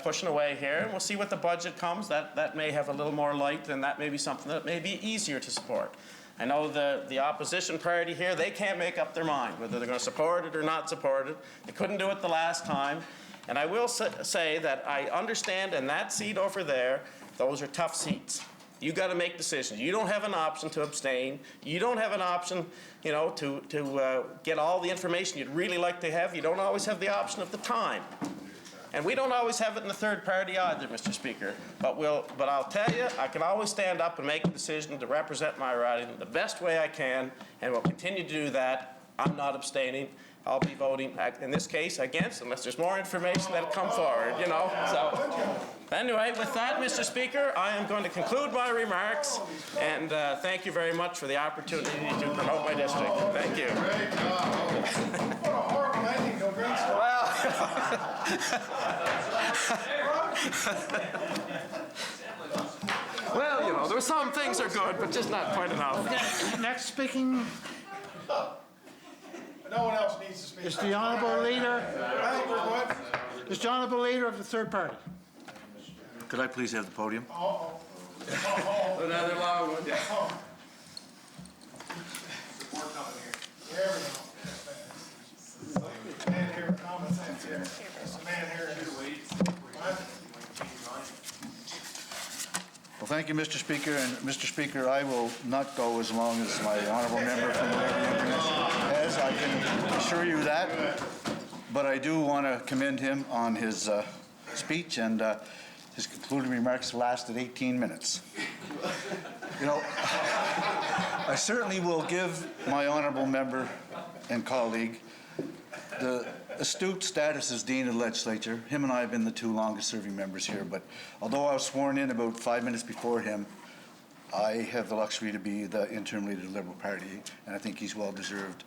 pushing away here, and we'll see what the budget comes. That may have a little more light, and that may be something that may be easier to support. I know the opposition party here, they can't make up their mind whether they're going to support it or not support it. They couldn't do it the last time. And I will say that I understand in that seat over there, those are tough seats. You got to make decisions. You don't have an option to abstain. You don't have an option, you know, to get all the information you'd really like to have. You don't always have the option of the time. And we don't always have it in the third party either, Mr. Speaker. But I'll tell you, I can always stand up and make a decision to represent my riding the best way I can, and we'll continue to do that. I'm not abstaining. I'll be voting, in this case, against, unless there's more information that'll come forward, you know. So, anyway, with that, Mr. Speaker, I am going to conclude my remarks, and thank you very much for the opportunity to promote my district. Thank you. What a horrible ending to a great story. Well, you know, there were some things are good, but just not quite enough. Next speaking No one else needs to speak. is the Honourable Leader. Is the Honourable Leader of the third party. Could I please have the podium? Another long one. There we go. Man here, common sense here. There's a man here. Well, thank you, Mr. Speaker. And Mr. Speaker, I will not go as long as my honourable member from Inverness has. I can assure you that. But I do want to commend him on his speech, and his concluding remarks lasted 18 minutes. You know, I certainly will give my honourable member and colleague the astute status as Dean of the Legislature. Him and I have been the two longest serving members here, but although I was sworn in about 5 minutes before him, I have the luxury to be the interim leader of the Liberal Party, and I think he's well deserved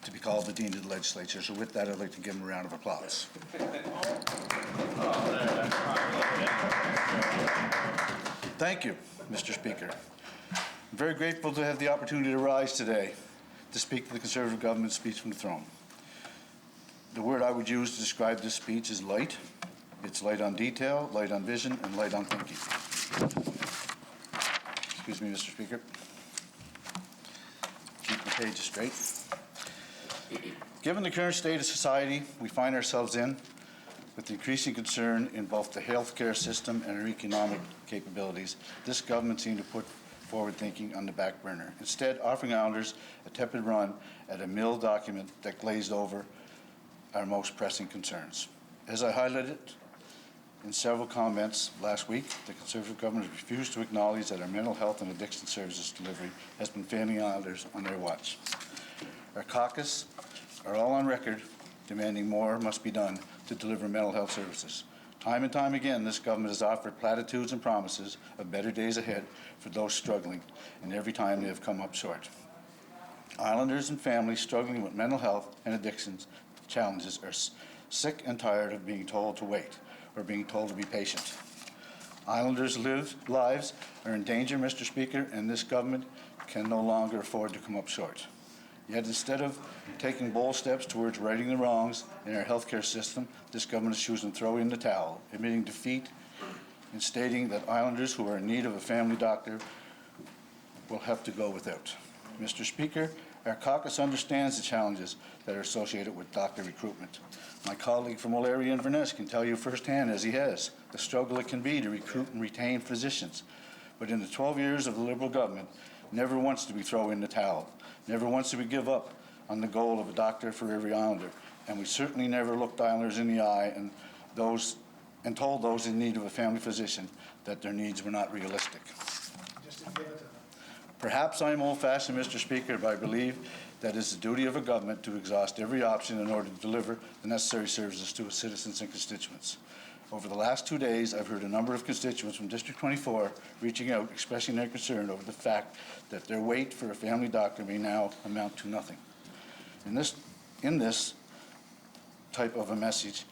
to be called the Dean of the Legislature. So with that, I'd like to give him a round of applause. Thank you, Mr. Speaker. I'm very grateful to have the opportunity to rise today to speak to the Conservative government's speech from the throne. The word I would use to describe this speech is light. It's light on detail, light on vision, and light on thinking. Excuse me, Mr. Speaker. Keep the pages straight. Given the current state of society we find ourselves in, with increasing concern in both the healthcare system and our economic capabilities, this government seemed to put forward thinking on the back burner, instead offering Islanders a tepid run at a mill document that glazed over our most pressing concerns. As I highlighted in several comments last week, the Conservative government has refused to acknowledge that our mental health and addiction services delivery has been failing Islanders on their watch. Our caucus are all on record demanding more must be done to deliver mental health services. Time and time again, this government has offered platitudes and promises of better days ahead for those struggling, and every time they have come up short. Islanders and families struggling with mental health and addictions challenges are sick and tired of being told to wait or being told to be patient. Islanders' lives are in danger, Mr. Speaker, and this government can no longer afford to come up short. Yet instead of taking bold steps towards righting the wrongs in our healthcare system, this government is choosing to throw in the towel, admitting defeat and stating that Islanders who are in need of a family doctor will have to go without. Mr. Speaker, our caucus understands the challenges that are associated with doctor recruitment. My colleague from O'Leary Inverness can tell you firsthand, as he has, the struggle it can be to recruit and retain physicians. But in the 12 years of the Liberal government, never once did we throw in the towel. Never once did we give up on the goal of a doctor for every Islander. And we certainly never looked Islanders in the eye and told those in need of a family physician that their needs were not realistic. Perhaps I am old-fashioned, Mr. Speaker, but I believe that it is the duty of a government to exhaust every option in order to deliver the necessary services to its citizens and constituents. Over the last 2 days, I've heard a number of constituents from District 24 reaching out, expressing their concern over the fact that their wait for a family doctor may now amount to nothing. In this type of a message,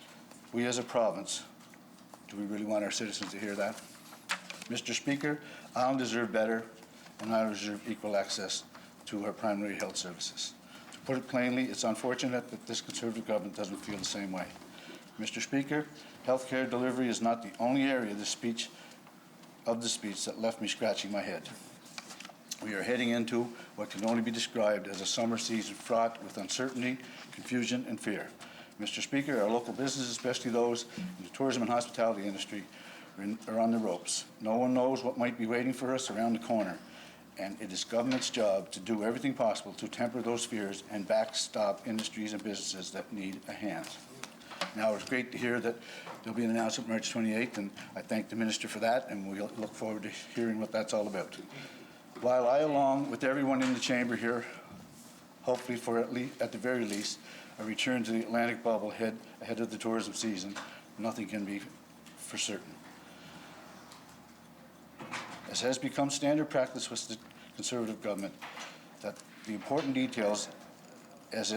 we as a province, do we really want our citizens to hear that? Mr. Speaker, Island deserve better, and Islanders deserve equal access to our primary health services. To put it plainly, it's unfortunate that this Conservative government doesn't feel the same way. Mr. Speaker, healthcare delivery is not the only area of the speech that left me scratching my head. We are heading into what can only be described as a summer season fraught with uncertainty, confusion, and fear. Mr. Speaker, our local businesses, especially those in the tourism and hospitality industry, are on the ropes. No one knows what might be waiting for us around the corner, and it is government's job to do everything possible to temper those fears and backstop industries and businesses that need a hand. Now, it's great to hear that there'll be an announcement March 28th, and I thank the Minister for that, and we look forward to hearing what that's all about. While I, along with everyone in the chamber here, hopefully at the very least, a return to the Atlantic bubble ahead of the tourism season, nothing can be for certain. As has become standard practice with the Conservative government, that the important details as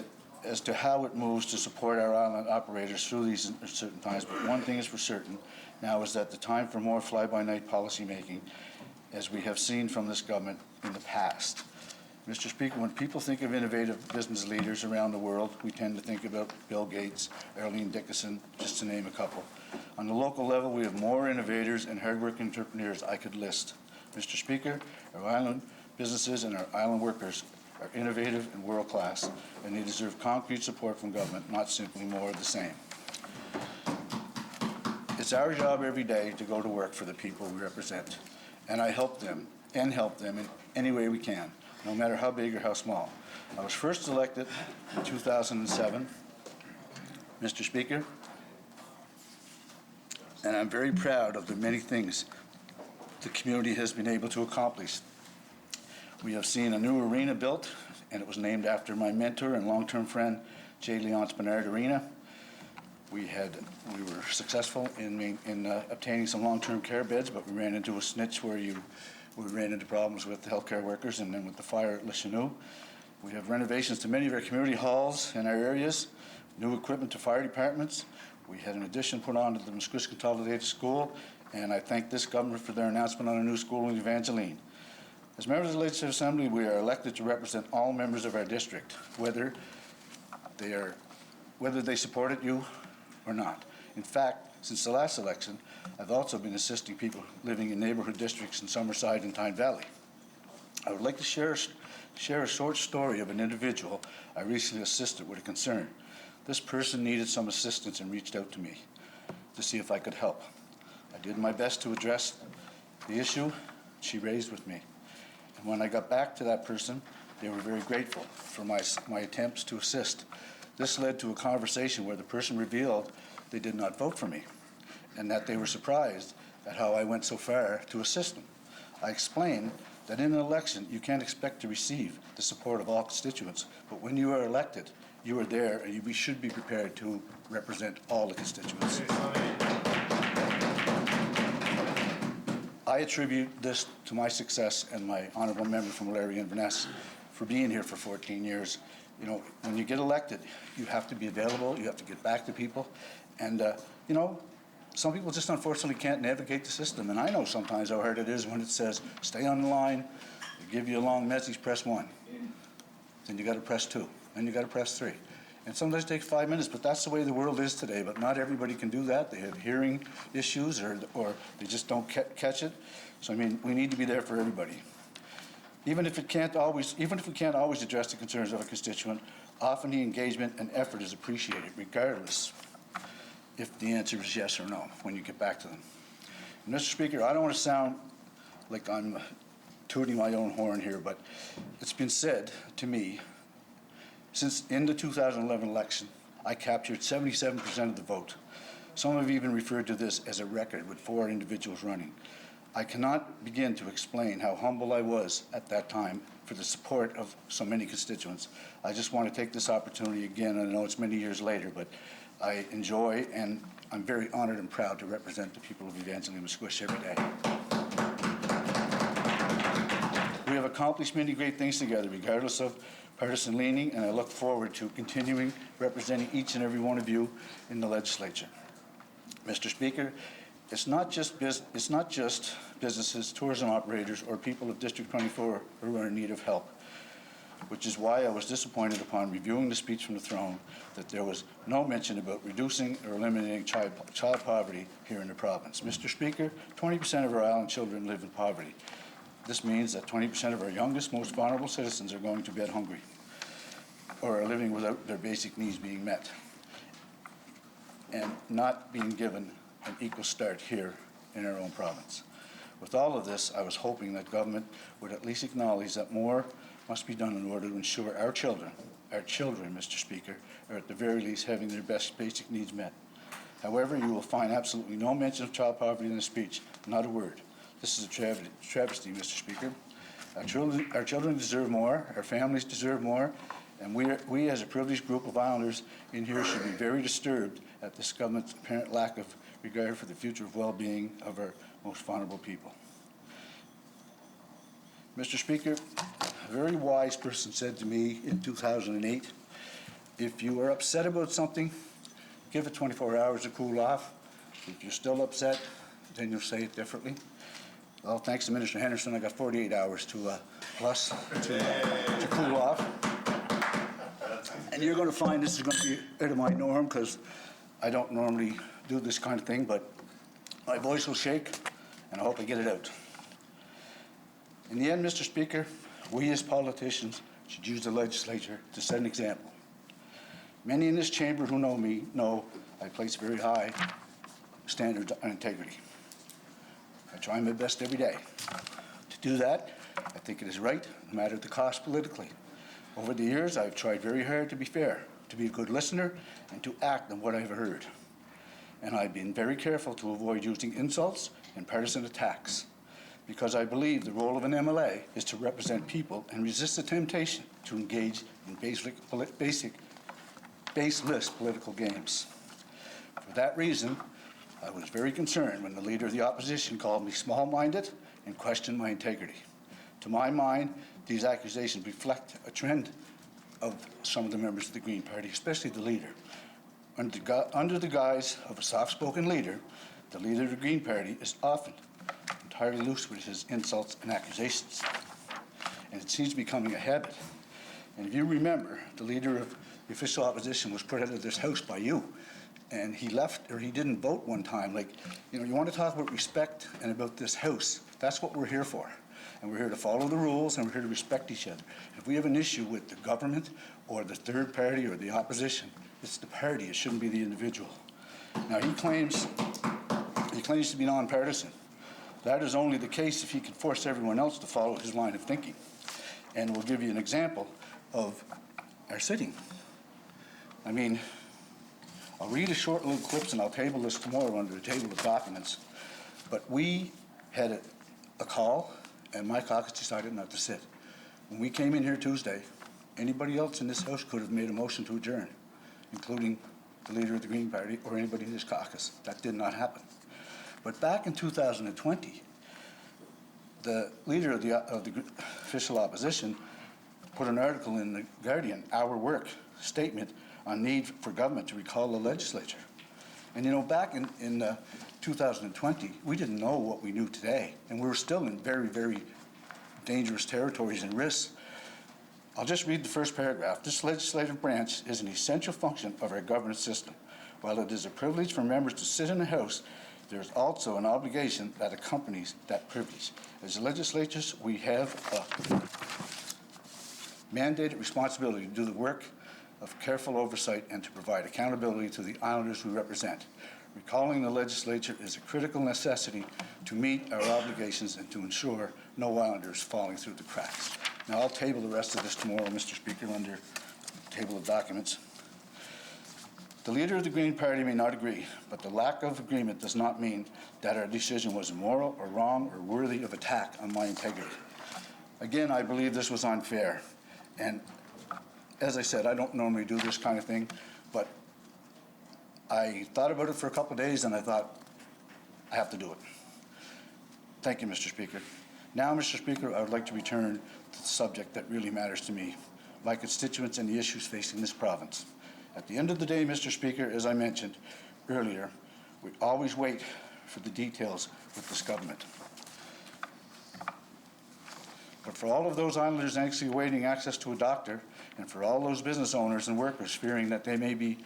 to how it moves to support our island operators through these uncertain times. But one thing is for certain now is that the time for more fly-by-night policy making, as we have seen from this government in the past. Mr. Speaker, when people think of innovative business leaders around the world, we tend to think about Bill Gates, Arlene Dickinson, just to name a couple. On the local level, we have more innovators and hard-working entrepreneurs I could list. Mr. Speaker, our island businesses and our island workers are innovative and world-class, and they deserve concrete support from government, not simply more of the same. It's our job every day to go to work for the people we represent, and I help them in any way we can, no matter how big or how small. I was first elected in 2007, Mr. Speaker, and I'm very proud of the many things the community has been able to accomplish. We have seen a new arena built, and it was named after my mentor and long-term friend, J. Leonce Bernard Arena. We were successful in obtaining some long-term care beds, but we ran into a snitch where we ran into problems with the healthcare workers and then with the fire at Le Chanou. We have renovations to many of our community halls in our areas, new equipment to fire departments. We had an addition put on to the Musqueam Consolidated School, and I thank this government for their announcement on a new school in Evangeline. As members of the Legislative Assembly, we are elected to represent all members of our district, whether they supported you or not. In fact, since the last election, I've also been assisting people living in neighborhood districts in Summerside and Tyne Valley. I would like to share a short story of an individual I recently assisted with a concern. This person needed some assistance and reached out to me to see if I could help. I did my best to address the issue she raised with me. And when I got back to that person, they were very grateful for my attempts to assist. This led to a conversation where the person revealed they did not vote for me and that they were surprised at how I went so far to assist them. I explained that in an election, you can't expect to receive the support of all constituents, but when you are elected, you are there and you should be prepared to represent all the constituents. I attribute this to my success and my honourable member from O'Leary-Inverness for being here for 14 years. You know, when you get elected, you have to be available, you have to get back to people, and you know, some people just unfortunately can't navigate the system, and I know sometimes how hard it is when it says, stay on the line, they give you a long message, press 1. Then you got to press 2, then you got to press 3. And sometimes it takes 5 minutes, but that's the way the world is today. But not everybody can do that. They have hearing issues or they just don't catch it. So, I mean, we need to be there for everybody. Even if we can't always address the concerns of a constituent, often the engagement and effort is appreciated, regardless if the answer is yes or no when you get back to them. And Mr. Speaker, I don't want to sound like I'm tooting my own horn here, but it's been said to me, since in the 2011 election, I captured 77% of the vote. Some have even referred to this as a record with 4 individuals running. I cannot begin to explain how humble I was at that time for the support of so many constituents. I just want to take this opportunity again, and I know it's many years later, but I enjoy and I'm very honored and proud to represent the people of Evangeline Musqueam every day. We have accomplished many great things together, regardless of partisan leaning, and I look forward to continuing representing each and every one of you in the legislature. Mr. Speaker, It's not just businesses, tourism operators, or people of District 24 who are in need of help, which is why I was disappointed upon reviewing the speech from the throne that there was no mention about reducing or eliminating child poverty here in the province. Mr. Speaker, 20% of our island children live in poverty. This means that 20% of our youngest, most vulnerable citizens are going to bed hungry or are living without their basic needs being met and not being given an equal start here in our own province. With all of this, I was hoping that government would at least acknowledge that more must be done in order to ensure our children, Mr. Speaker, are at the very least having their best basic needs met. However, you will find absolutely no mention of child poverty in the speech, not a word. This is a travesty, Mr. Speaker. Our children deserve more, our families deserve more, and we as a privileged group of islanders in here should be very disturbed at this government's apparent lack of regard for the future well-being of our most vulnerable people. Mr. Speaker, a very wise person said to me in 2008, if you are upset about something, give it 24 hours to cool off. If you're still upset, then you'll say it differently. Well, thanks to Minister Henderson, I got 48 hours to cool off. And you're going to find this is going to be out of my norm because I don't normally do this kind of thing, but my voice will shake, and I hope I get it out. In the end, Mr. Speaker, we as politicians should use the legislature to set an example. Many in this chamber who know me know I place very high standards on integrity. I try my best every day. To do that, I think it is right, no matter the cost politically. Over the years, I've tried very hard to be fair, to be a good listener, and to act on what I've heard. And I've been very careful to avoid using insults and partisan attacks, because I believe the role of an MLA is to represent people and resist the temptation to engage in baseless political games. For that reason, I was very concerned when the Leader of the Opposition called me small-minded and questioned my integrity. To my mind, these accusations reflect a trend of some of the members of the Green Party, especially the Leader. Under the guise of a soft-spoken leader, the Leader of the Green Party is often entirely loose with his insults and accusations. And it seems to be becoming a habit. And if you remember, the Leader of the official opposition was put out of this House by you. And he left, or he didn't vote one time. Like, you know, you want to talk about respect and about this House. That's what we're here for. And we're here to follow the rules, and we're here to respect each other. If we have an issue with the government or the third party or the opposition, it's the party. It shouldn't be the individual. Now, he claims to be nonpartisan. That is only the case if he can force everyone else to follow his line of thinking. And we'll give you an example of our sitting. I mean, I'll read a short little clips, and I'll table this tomorrow under the table of documents. But we had a call, and my caucus decided not to sit. When we came in here Tuesday, anybody else in this House could have made a motion to adjourn, including the Leader of the Green Party or anybody in this caucus. That did not happen. But back in 2020, the Leader of the official opposition put an article in the Guardian, Our Work statement on need for government to recall the legislature. And you know, back in 2020, we didn't know what we knew today, and we were still in very, very dangerous territories and risks. I'll just read the first paragraph. This legislative branch is an essential function of our governance system. While it is a privilege for members to sit in the House, there is also an obligation that accompanies that privilege. As legislators, we have a mandated responsibility to do the work of careful oversight and to provide accountability to the islanders we represent. Recalling the legislature is a critical necessity to meet our obligations and to ensure no islanders falling through the cracks. Now, I'll table the rest of this tomorrow, Mr. Speaker, under the table of documents. The Leader of the Green Party may not agree, but the lack of agreement does not mean that our decision was immoral or wrong or worthy of attack on my integrity. Again, I believe this was unfair. And as I said, I don't normally do this kind of thing, but I thought about it for a couple of days and I thought, I have to do it. Thank you, Mr. Speaker. Now, Mr. Speaker, I would like to return to the subject that really matters to me, my constituents and the issues facing this province. At the end of the day, Mr. Speaker, as I mentioned earlier, we always wait for the details with this government. But for all of those islanders anxiously awaiting access to a doctor, and for all those business owners and workers fearing that they may be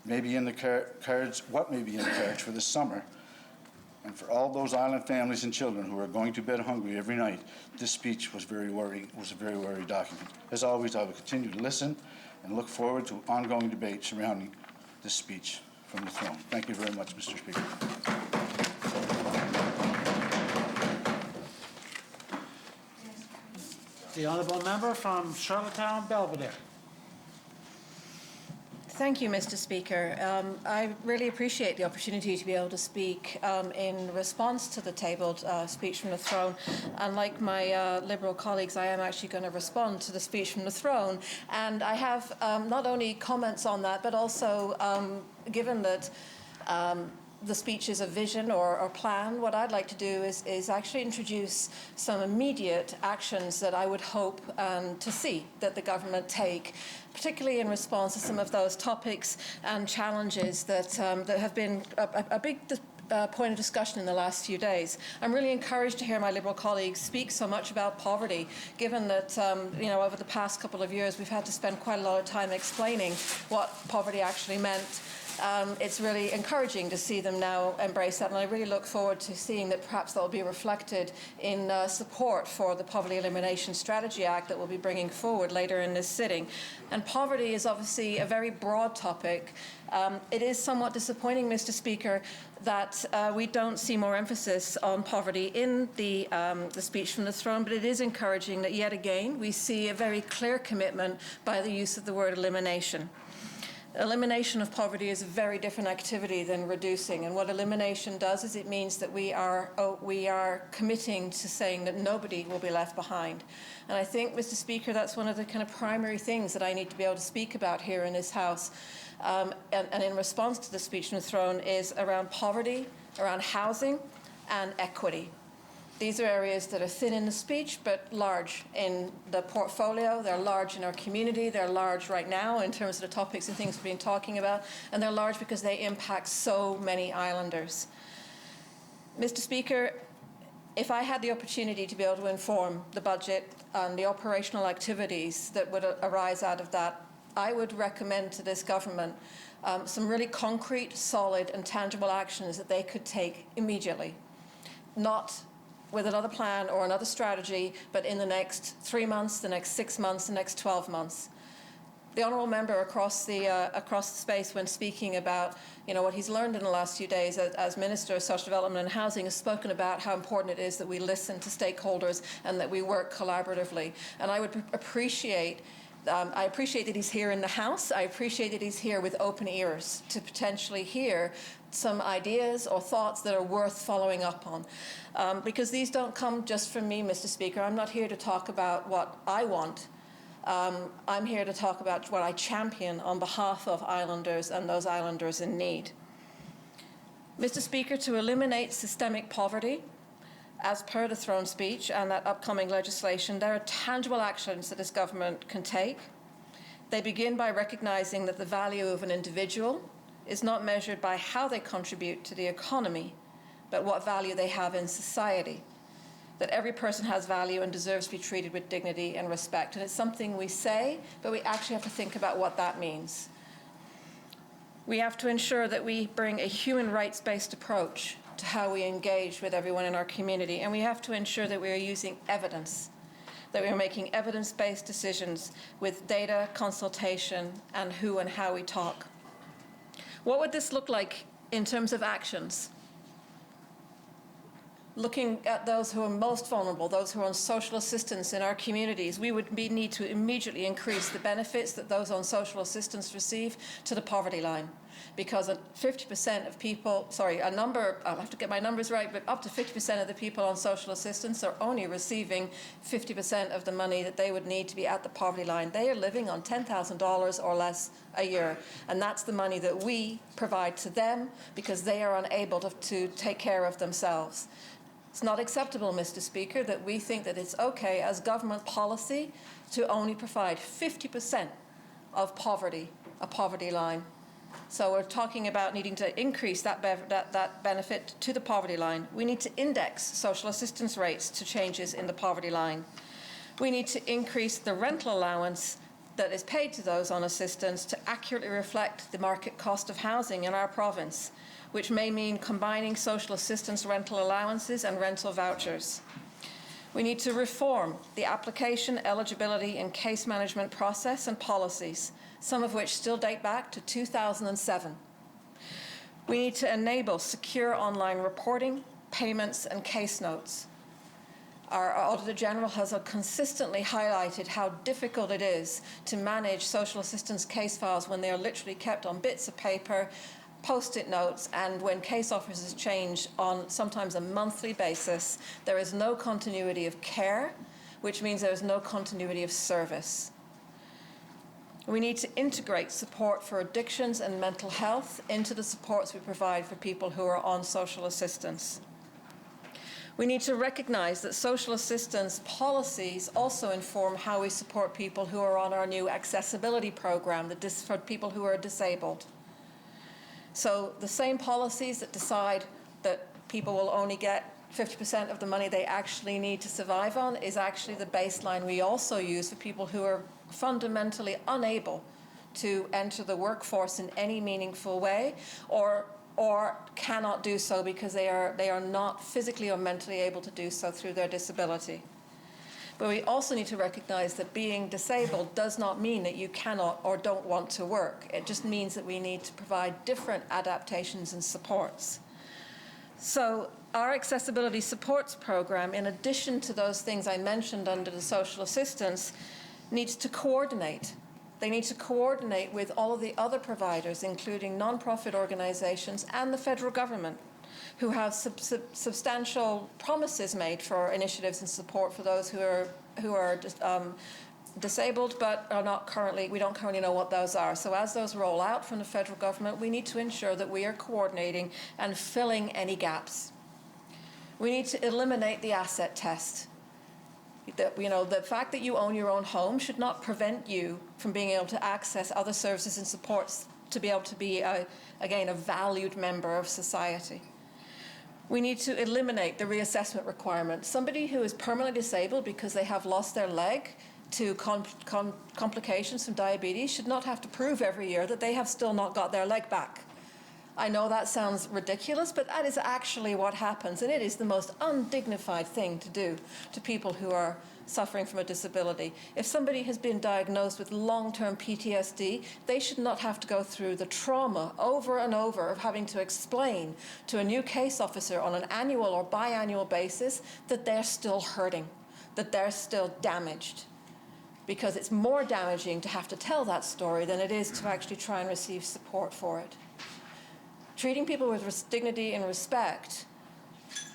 in the cards, what may be in the cards for this summer, and for all those island families and children who are going to bed hungry every night, this speech was a very worrying document. As always, I will continue to listen and look forward to ongoing debate surrounding this speech from the throne. Thank you very much, Mr. Speaker. The Honourable Member from Charlottetown, Belvedere. Thank you, Mr. Speaker. I really appreciate the opportunity to be able to speak in response to the tabled speech from the throne. And like my Liberal colleagues, I am actually going to respond to the speech from the throne. And I have not only comments on that, but also, given that the speech is a vision or plan, what I'd like to do is actually introduce some immediate actions that I would hope to see that the government take, particularly in response to some of those topics and challenges that have been a big point of discussion in the last few days. I'm really encouraged to hear my Liberal colleagues speak so much about poverty, given that over the past couple of years we've had to spend quite a lot of time explaining what poverty actually meant. It's really encouraging to see them now embrace that, and I really look forward to seeing that perhaps that will be reflected in support for the Poverty Elimination Strategy Act that we'll be bringing forward later in this sitting. And poverty is obviously a very broad topic. It is somewhat disappointing, Mr. Speaker, that we don't see more emphasis on poverty in the speech from the throne, but it is encouraging that yet again we see a very clear commitment by the use of the word elimination. Elimination of poverty is a very different activity than reducing, and what elimination does is it means that we are committing to saying that nobody will be left behind. And I think, Mr. Speaker, that's one of the kind of primary things that I need to be able to speak about here in this House, and in response to the speech from the throne is around poverty, around housing, and equity. These are areas that are thin in the speech, but large in the portfolio. They're large in our community. They're large right now in terms of the topics and things we've been talking about. And they're large because they impact so many islanders. Mr. Speaker, if I had the opportunity to be able to inform the budget and the operational activities that would arise out of that, I would recommend to this government some really concrete, solid, and tangible actions that they could take immediately. Not with another plan or another strategy, but in the next 3 months, the next 6 months, the next 12 months. The Honourable Member across the space, when speaking about what he's learned in the last few days as Minister of Social Development and Housing, has spoken about how important it is that we listen to stakeholders and that we work collaboratively. And I would appreciate I appreciate that he's here in the House. I appreciate that he's here with open ears to potentially hear some ideas or thoughts that are worth following up on. Because these don't come just from me, Mr. Speaker. I'm not here to talk about what I want. I'm here to talk about what I champion on behalf of islanders and those islanders in need. Mr. Speaker, to eliminate systemic poverty, as per the throne speech and that upcoming legislation, there are tangible actions that this government can take. They begin by recognizing that the value of an individual is not measured by how they contribute to the economy, but what value they have in society. That every person has value and deserves to be treated with dignity and respect. And it's something we say, but we actually have to think about what that means. We have to ensure that we bring a human rights-based approach to how we engage with everyone in our community. And we have to ensure that we are using evidence, that we are making evidence-based decisions with data, consultation, and who and how we talk. What would this look like in terms of actions? Looking at those who are most vulnerable, those who are on social assistance in our communities, we would need to immediately increase the benefits that those on social assistance receive to the poverty line. Because 50% of people, I'll have to get my numbers right, but up to 50% of the people on social assistance are only receiving 50% of the money that they would need to be at the poverty line. They are living on $10,000 or less a year, and that's the money that we provide to them because they are unable to take care of themselves. It's not acceptable, Mr. Speaker, that we think that it's okay as government policy to only provide 50% of poverty, a poverty line. So we're talking about needing to increase that benefit to the poverty line. We need to index social assistance rates to changes in the poverty line. We need to increase the rental allowance that is paid to those on assistance to accurately reflect the market cost of housing in our province, which may mean combining social assistance rental allowances and rental vouchers. We need to reform the application, eligibility, and case management process and policies, some of which still date back to 2007. We need to enable secure online reporting, payments, and case notes. Our Auditor General has consistently highlighted how difficult it is to manage social assistance case files when they are literally kept on bits of paper, Post-it notes, and when case officers change on sometimes a monthly basis, there is no continuity of care, which means there is no continuity of service. We need to integrate support for addictions and mental health into the supports we provide for people who are on social assistance. We need to recognize that social assistance policies also inform how we support people who are on our new accessibility program for people who are disabled. So the same policies that decide that people will only get 50% of the money they actually need to survive on is actually the baseline we also use for people who are fundamentally unable to enter the workforce in any meaningful way, or cannot do so because they are not physically or mentally able to do so through their disability. But we also need to recognize that being disabled does not mean that you cannot or don't want to work. It just means that we need to provide different adaptations and supports. So our accessibility supports program, in addition to those things I mentioned under the social assistance, needs to coordinate. They need to coordinate with all of the other providers, including nonprofit organizations and the federal government, who have substantial promises made for initiatives and support for those who are disabled but are not currently, we don't currently know what those are. So as those roll out from the federal government, we need to ensure that we are coordinating and filling any gaps. We need to eliminate the asset test. The fact that you own your own home should not prevent you from being able to access other services and supports to be able to be, again, a valued member of society. We need to eliminate the reassessment requirement. Somebody who is permanently disabled because they have lost their leg to complications from diabetes should not have to prove every year that they have still not got their leg back. I know that sounds ridiculous, but that is actually what happens, and it is the most undignified thing to do to people who are suffering from a disability. If somebody has been diagnosed with long-term PTSD, they should not have to go through the trauma over and over of having to explain to a new case officer on an annual or biannual basis that they're still hurting, that they're still damaged. Because it's more damaging to have to tell that story than it is to actually try and receive support for it. Treating people with dignity and respect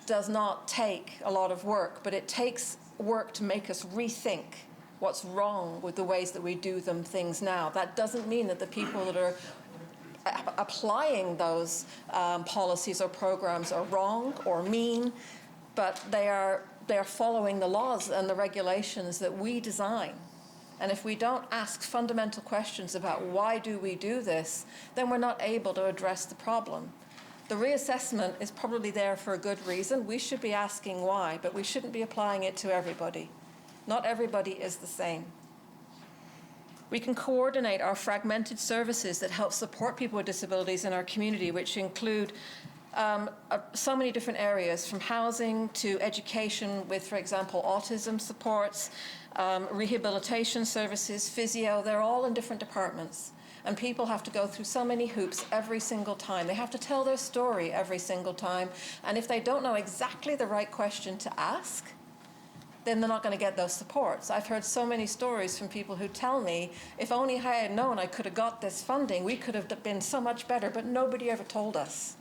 does not take a lot of work, but it takes work to make us rethink what's wrong with the ways that we do things now. That doesn't mean that the people that are applying those policies or programs are wrong or mean, but they are following the laws and the regulations that we design. And if we don't ask fundamental questions about why do we do this, then we're not able to address the problem. The reassessment is probably there for a good reason. We should be asking why, but we shouldn't be applying it to everybody. Not everybody is the same. We can coordinate our fragmented services that help support people with disabilities in our community, which include so many different areas, from housing to education with, for example, autism supports, rehabilitation services, physio. They're all in different departments. And people have to go through so many hoops every single time. They have to tell their story every single time. And if they don't know exactly the right question to ask, then they're not going to get those supports. I've heard so many stories from people who tell me, if only I had known I could have got this funding, we could have been so much better, but nobody ever told us.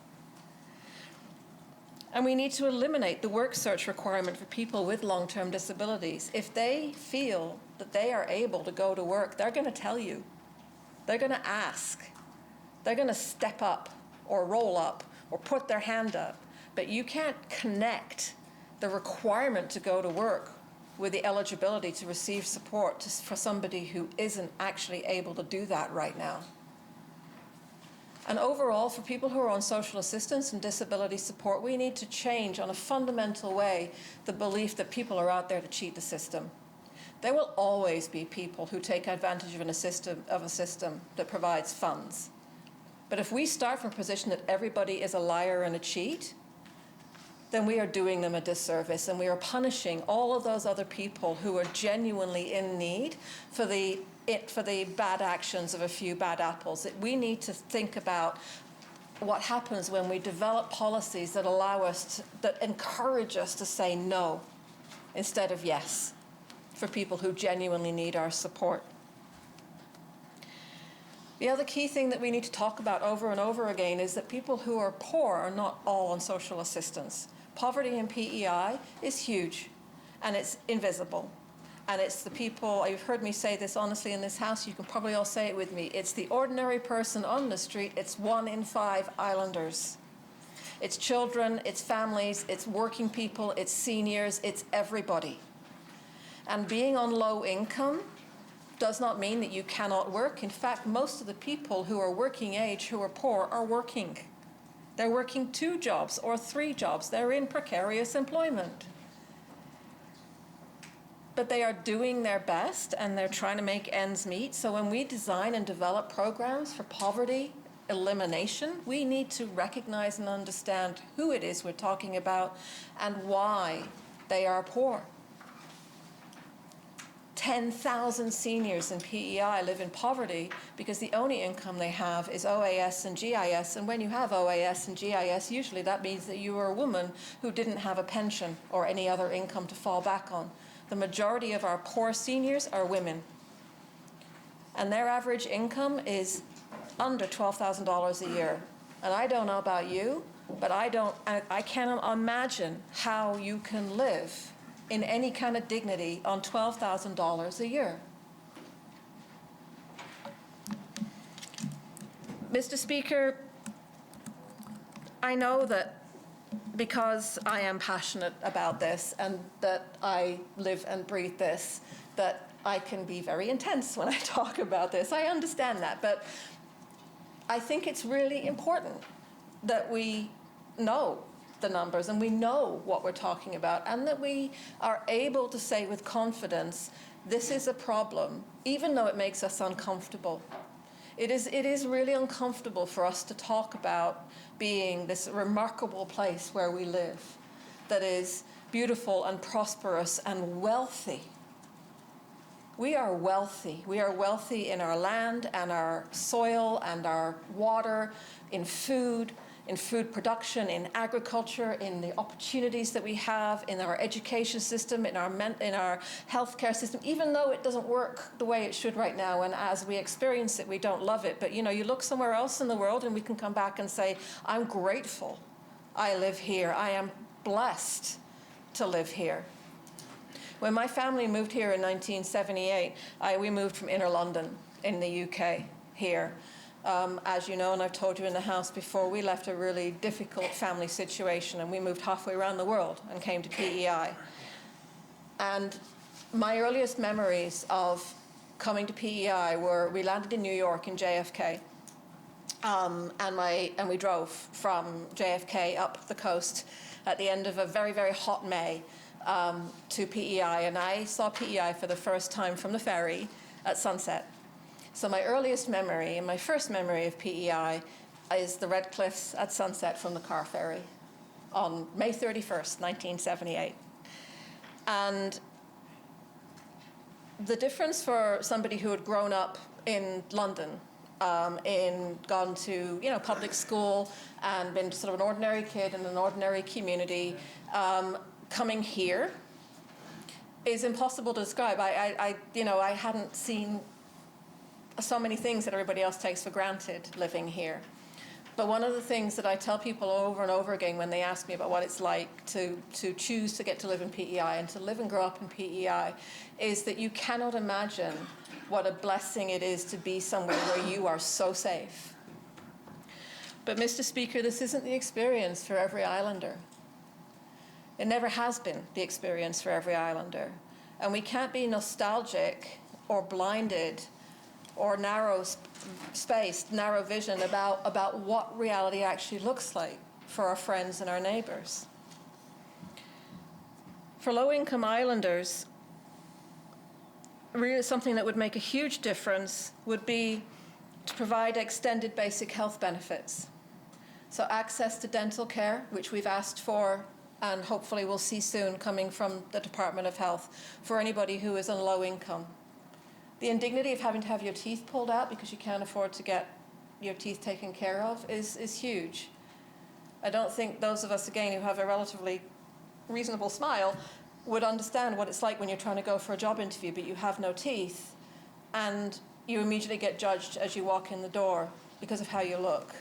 And we need to eliminate the work search requirement for people with long-term disabilities. If they feel that they are able to go to work, they're going to tell you. They're going to ask. They're going to step up or roll up or put their hand up. But you can't connect the requirement to go to work with the eligibility to receive support for somebody who isn't actually able to do that right now. And overall, for people who are on social assistance and disability support, we need to change on a fundamental way the belief that people are out there to cheat the system. There will always be people who take advantage of a system that provides funds. But if we start from a position that everybody is a liar and a cheat, then we are doing them a disservice, and we are punishing all of those other people who are genuinely in need for the bad actions of a few bad apples. We need to think about what happens when we develop policies that allow us that encourage us to say no instead of yes for people who genuinely need our support. The other key thing that we need to talk about over and over again is that people who are poor are not all on social assistance. Poverty in PEI is huge, and it's invisible. And it's the people, you've heard me say this honestly in this house, you can probably all say it with me, it's the ordinary person on the street, it's 1 in 5 islanders. It's children, it's families, it's working people, it's seniors, it's everybody. And being on low income does not mean that you cannot work. In fact, most of the people who are working age, who are poor, are working. They're working 2 jobs or 3 jobs. They're in precarious employment. But they are doing their best, and they're trying to make ends meet. So when we design and develop programs for poverty elimination, we need to recognize and understand who it is we're talking about and why they are poor. 10,000 seniors in PEI live in poverty because the only income they have is OAS and GIS. And when you have OAS and GIS, usually that means that you are a woman who didn't have a pension or any other income to fall back on. The majority of our poor seniors are women. And their average income is under $12,000 a year. And I don't know about you, but I can't imagine how you can live in any kind of dignity on $12,000 a year. Mr. Speaker, I know that because I am passionate about this and that I live and breathe this, that I can be very intense when I talk about this. I understand that, but I think it's really important that we know the numbers and we know what we're talking about, and that we are able to say with confidence, this is a problem, even though it makes us uncomfortable. It is really uncomfortable for us to talk about being this remarkable place where we live, that is beautiful and prosperous and wealthy. We are wealthy. We are wealthy in our land and our soil and our water, in food production, in agriculture, in the opportunities that we have, in our education system, in our healthcare system, even though it doesn't work the way it should right now, and as we experience it, we don't love it. But you look somewhere else in the world and we can come back and say, I'm grateful I live here. I am blessed to live here. When my family moved here in 1978, we moved from inner London in the UK here. As you know, and I've told you in the House before, we left a really difficult family situation, and we moved halfway around the world and came to PEI. And my earliest memories of coming to PEI were, we landed in New York in JFK, and we drove from JFK up the coast at the end of a very, very hot May to PEI, and I saw PEI for the first time from the ferry at sunset. So my earliest memory, and my first memory of PEI, is the Red Cliffs at sunset from the car ferry on May 31st, 1978. And the difference for somebody who had grown up in London, gone to public school and been sort of an ordinary kid in an ordinary community, coming here is impossible to describe. I hadn't seen so many things that everybody else takes for granted living here. But one of the things that I tell people over and over again when they ask me about what it's like to choose to get to live in PEI and to live and grow up in PEI is that you cannot imagine what a blessing it is to be somewhere where you are so safe. But Mr. Speaker, this isn't the experience for every islander. It never has been the experience for every islander. And we can't be nostalgic or blinded or narrow space, narrow vision about what reality actually looks like for our friends and our neighbours. For low-income islanders, really something that would make a huge difference would be to provide extended basic health benefits. So access to dental care, which we've asked for and hopefully we'll see soon coming from the Department of Health for anybody who is on low income. The indignity of having to have your teeth pulled out because you can't afford to get your teeth taken care of is huge. I don't think those of us, again, who have a relatively reasonable smile would understand what it's like when you're trying to go for a job interview but you have no teeth and you immediately get judged as you walk in the door because of how you look.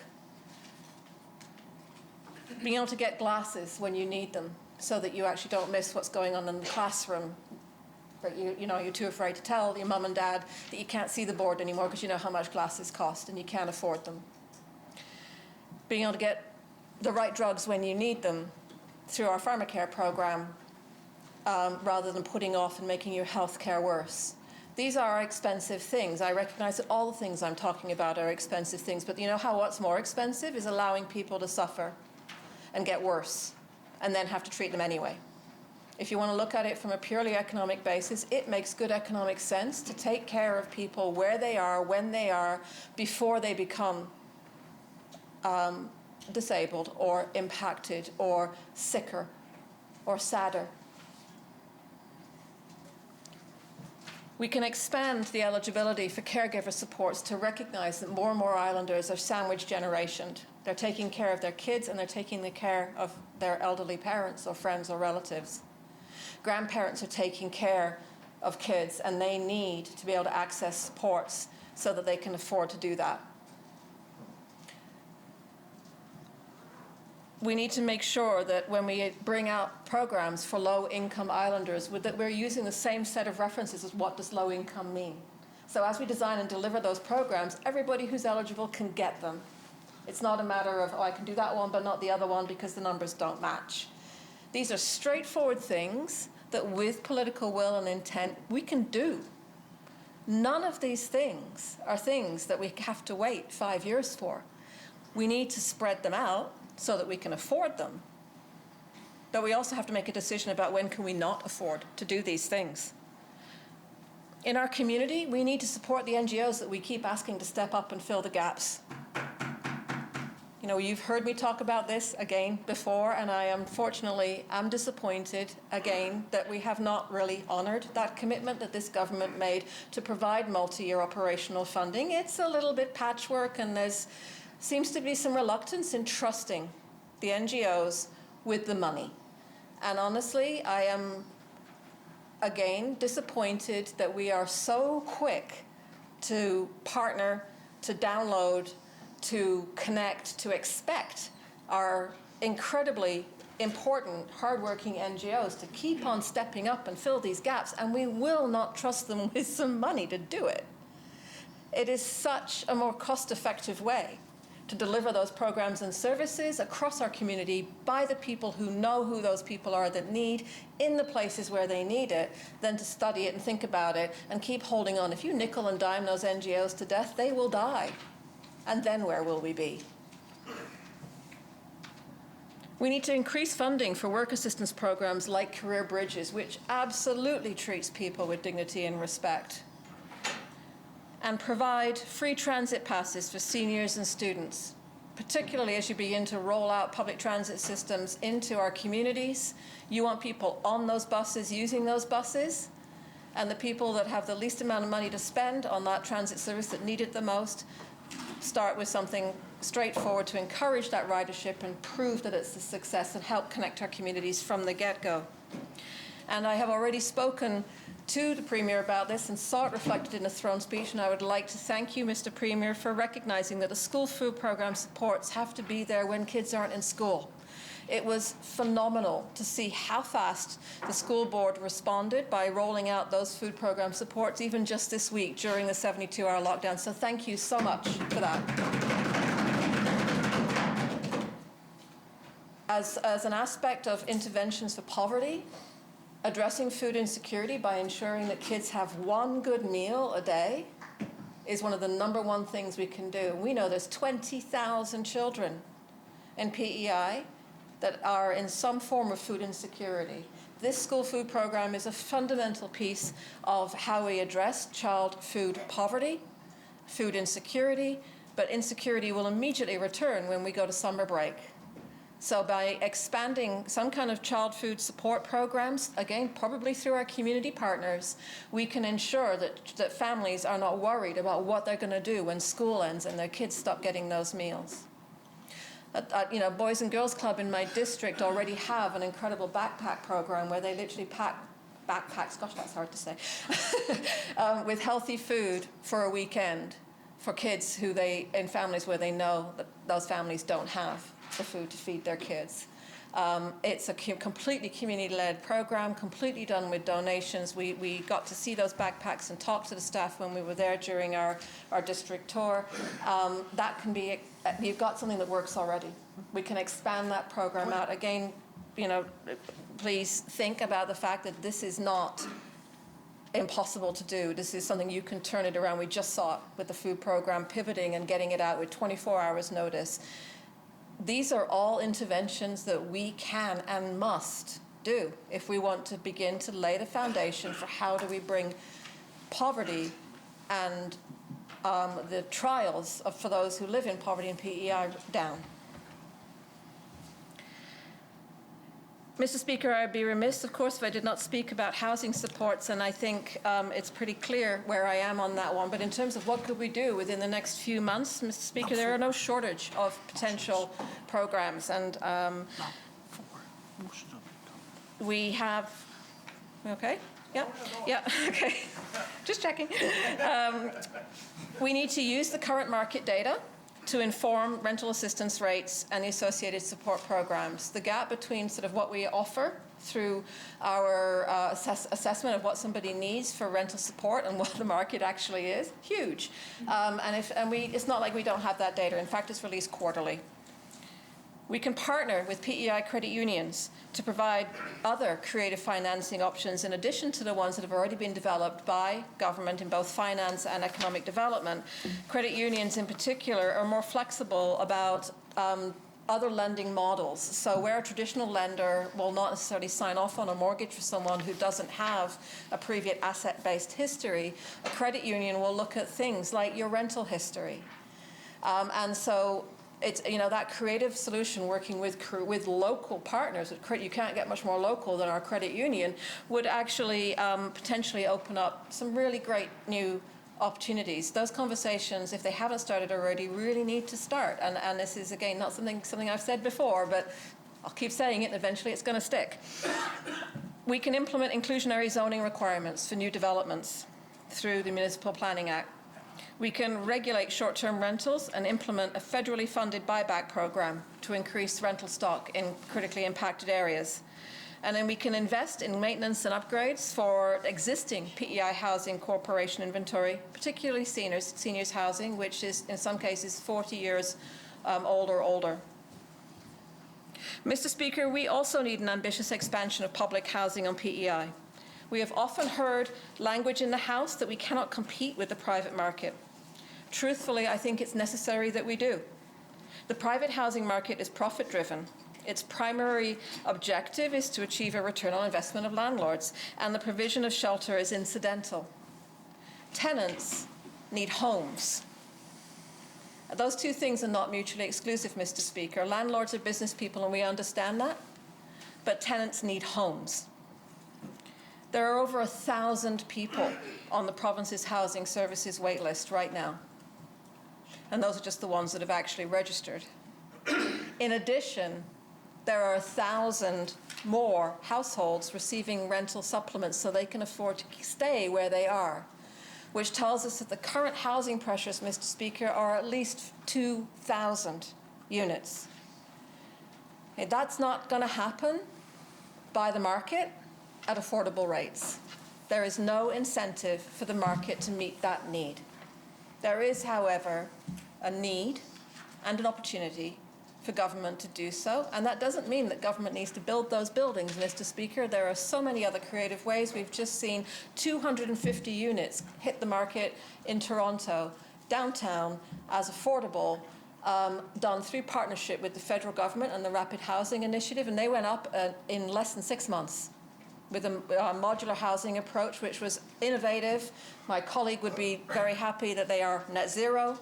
Being able to get glasses when you need them so that you actually don't miss what's going on in the classroom, but you're too afraid to tell your mum and dad that you can't see the board anymore because you know how much glasses cost and you can't afford them. Being able to get the right drugs when you need them through our pharmacare program rather than putting off and making your health care worse. These are expensive things. I recognize that all the things I'm talking about are expensive things, but you know what's more expensive is allowing people to suffer and get worse and then have to treat them anyway. If you want to look at it from a purely economic basis, it makes good economic sense to take care of people where they are, when they are, before they become disabled or impacted or sicker or sadder. We can expand the eligibility for caregiver supports to recognize that more and more islanders are sandwich generationed. They're taking care of their kids and they're taking the care of their elderly parents or friends or relatives. Grandparents are taking care of kids and they need to be able to access supports so that they can afford to do that. We need to make sure that when we bring out programs for low-income islanders, that we're using the same set of references as what does low-income mean. So as we design and deliver those programs, everybody who's eligible can get them. It's not a matter of, oh, I can do that one, but not the other one because the numbers don't match. These are straightforward things that with political will and intent, we can do. None of these things are things that we have to wait 5 years for. We need to spread them out so that we can afford them. But we also have to make a decision about when can we not afford to do these things. In our community, we need to support the NGOs that we keep asking to step up and fill the gaps. You know, you've heard me talk about this again before, and I unfortunately am disappointed again that we have not really honored that commitment that this government made to provide multi-year operational funding. It's a little bit patchwork, and there's seems to be some reluctance in trusting the NGOs with the money. And honestly, I am, again, disappointed that we are so quick to partner, to download, to connect, to expect our incredibly important, hardworking NGOs to keep on stepping up and fill these gaps, and we will not trust them with some money to do it. It is such a more cost-effective way to deliver those programs and services across our community by the people who know who those people are that need in the places where they need it, than to study it and think about it and keep holding on. If you nickel and dime those NGOs to death, they will die. And then where will we be? We need to increase funding for work assistance programs like Career Bridges, which absolutely treats people with dignity and respect, and provide free transit passes for seniors and students, particularly as you begin to roll out public transit systems into our communities. You want people on those buses, using those buses, and the people that have the least amount of money to spend on that transit service that need it the most, start with something straightforward to encourage that ridership and prove that it's a success and help connect our communities from the get-go. And I have already spoken to the Premier about this and saw it reflected in a throne speech, and I would like to thank you, Mr. Premier, for recognizing that the school food program supports have to be there when kids aren't in school. It was phenomenal to see how fast the school board responded by rolling out those food program supports even just this week during the 72-hour lockdown. So thank you so much for that. As an aspect of interventions for poverty, addressing food insecurity by ensuring that kids have one good meal a day is one of the #1 things we can do. We know there's 20,000 children in PEI that are in some form of food insecurity. This school food program is a fundamental piece of how we address child food poverty, food insecurity, but insecurity will immediately return when we go to summer break. So by expanding some kind of child food support programs, again, probably through our community partners, we can ensure that families are not worried about what they're going to do when school ends and their kids stop getting those meals. Boys and Girls Club in my district already have an incredible backpack program where they literally pack backpacks, gosh, that's hard to say, with healthy food for a weekend for kids in families where they know that those families don't have the food to feed their kids. It's a completely community-led program, completely done with donations. We got to see those backpacks and talk to the staff when we were there during our district tour. That can be, you've got something that works already. We can expand that program out. Again, please think about the fact that this is not impossible to do. This is something you can turn it around. We just saw it with the food program pivoting and getting it out with 24 hours notice. These are all interventions that we can and must do if we want to begin to lay the foundation for how do we bring poverty and the trials for those who live in poverty and PEI down. Mr. Speaker, I'd be remiss, of course, if I did not speak about housing supports, and I think it's pretty clear where I am on that one. But in terms of what could we do within the next few months, Mr. Speaker, there are no shortage of potential programs. And we have, okay? Yeah, okay. Just checking. We need to use the current market data to inform rental assistance rates and the associated support programs. The gap between sort of what we offer through our assessment of what somebody needs for rental support and what the market actually is, huge. It's not like we don't have that data. In fact, it's released quarterly. We can partner with PEI credit unions to provide other creative financing options in addition to the ones that have already been developed by government in both finance and economic development. Credit unions in particular are more flexible about other lending models. So where a traditional lender will not necessarily sign off on a mortgage for someone who doesn't have a previous asset-based history, a credit union will look at things like your rental history. And so it's, that creative solution working with local partners, you can't get much more local than our credit union, would actually potentially open up some really great new opportunities. Those conversations, if they haven't started already, really need to start. And this is, again, not something I've said before, but I'll keep saying it and eventually it's going to stick. We can implement inclusionary zoning requirements for new developments through the Municipal Planning Act. We can regulate short-term rentals and implement a federally funded buyback program to increase rental stock in critically impacted areas. And then we can invest in maintenance and upgrades for existing PEI housing corporation inventory, particularly seniors housing, which is in some cases 40 years old or older. Mr. Speaker, we also need an ambitious expansion of public housing on PEI. We have often heard language in the House that we cannot compete with the private market. Truthfully, I think it's necessary that we do. The private housing market is profit-driven. Its primary objective is to achieve a return on investment of landlords, and the provision of shelter is incidental. Tenants need homes. Those two things are not mutually exclusive, Mr. Speaker. Landlords are business people, and we understand that, but tenants need homes. There are over 1,000 people on the province's housing services wait list right now. And those are just the ones that have actually registered. In addition, there are 1,000 more households receiving rental supplements so they can afford to stay where they are, which tells us that the current housing pressures, Mr. Speaker, are at least 2,000 units. Okay, that's not going to happen by the market at affordable rates. There is no incentive for the market to meet that need. There is, however, a need and an opportunity for government to do so, and that doesn't mean that government needs to build those buildings, Mr. Speaker. There are so many other creative ways. We've just seen 250 units hit the market in Toronto, downtown, as affordable, done through partnership with the federal government and the Rapid Housing Initiative, and they went up in less than 6 months with a modular housing approach, which was innovative. My colleague would be very happy that they are net zero,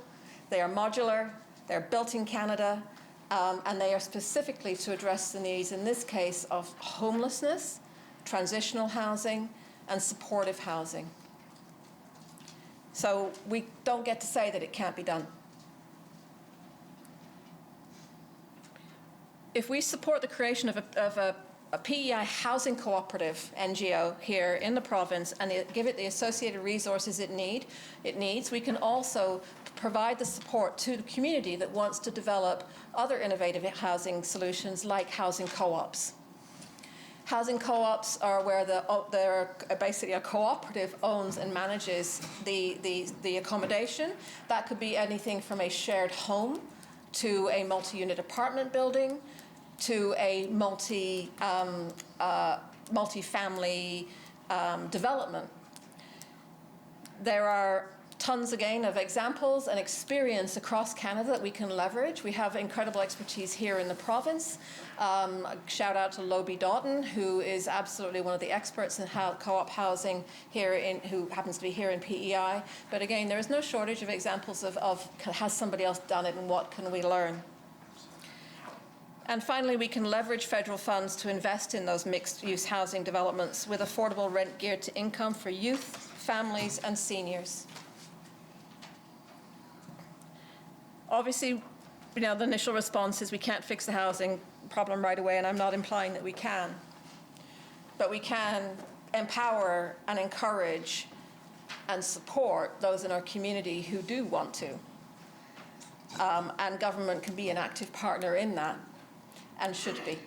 they are modular, they're built in Canada, and they are specifically to address the needs, in this case, of homelessness, transitional housing, and supportive housing. So we don't get to say that it can't be done. If we support the creation of a PEI housing cooperative NGO here in the province and give it the associated resources it needs, we can also provide the support to the community that wants to develop other innovative housing solutions like housing co-ops. Housing co-ops are where they're basically a cooperative owns and manages the accommodation. That could be anything from a shared home to a multi-unit apartment building to a multi-family development. There are tons, again, of examples and experience across Canada that we can leverage. We have incredible expertise here in the province. Shout out to Lobie Doughton, who is absolutely one of the experts in co-op housing here, who happens to be here in PEI. But again, there is no shortage of examples of has somebody else done it and what can we learn? And finally, we can leverage federal funds to invest in those mixed-use housing developments with affordable rent geared to income for youth, families, and seniors. Obviously, the initial response is we can't fix the housing problem right away, and I'm not implying that we can. But we can empower and encourage and support those in our community who do want to. And government can be an active partner in that, and should be.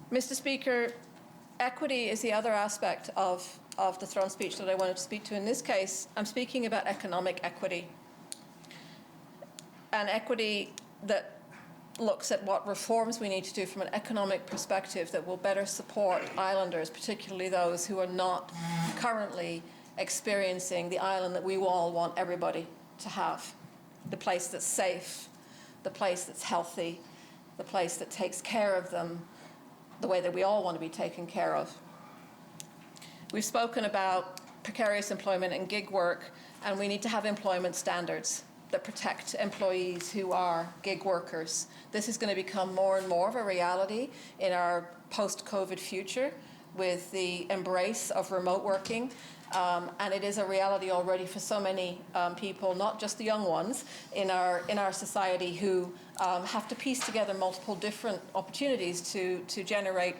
Mr. Speaker, equity is the other aspect of the throne speech that I wanted to speak to. In this case, I'm speaking about economic equity. And equity that looks at what reforms we need to do from an economic perspective that will better support islanders, particularly those who are not currently experiencing the island that we all want everybody to have. The place that's safe, the place that's healthy, the place that takes care of them the way that we all want to be taken care of. We've spoken about precarious employment and gig work, and we need to have employment standards that protect employees who are gig workers. This is going to become more and more of a reality in our post-COVID future with the embrace of remote working. And it is a reality already for so many people, not just the young ones, in our society who have to piece together multiple different opportunities to generate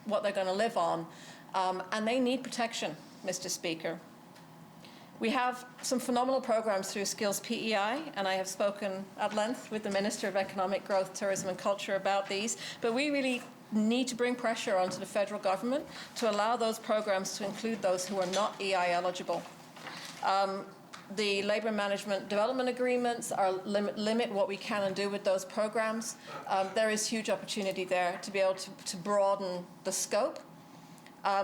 what they're going to live on. And they need protection, Mr. Speaker. We have some phenomenal programs through Skills PEI, and I have spoken at length with the Minister of Economic Growth, Tourism and Culture about these, but we really need to bring pressure onto the federal government to allow those programs to include those who are not EI eligible. The labour management development agreements are limit what we can and do with those programs. There is huge opportunity there to be able to broaden the scope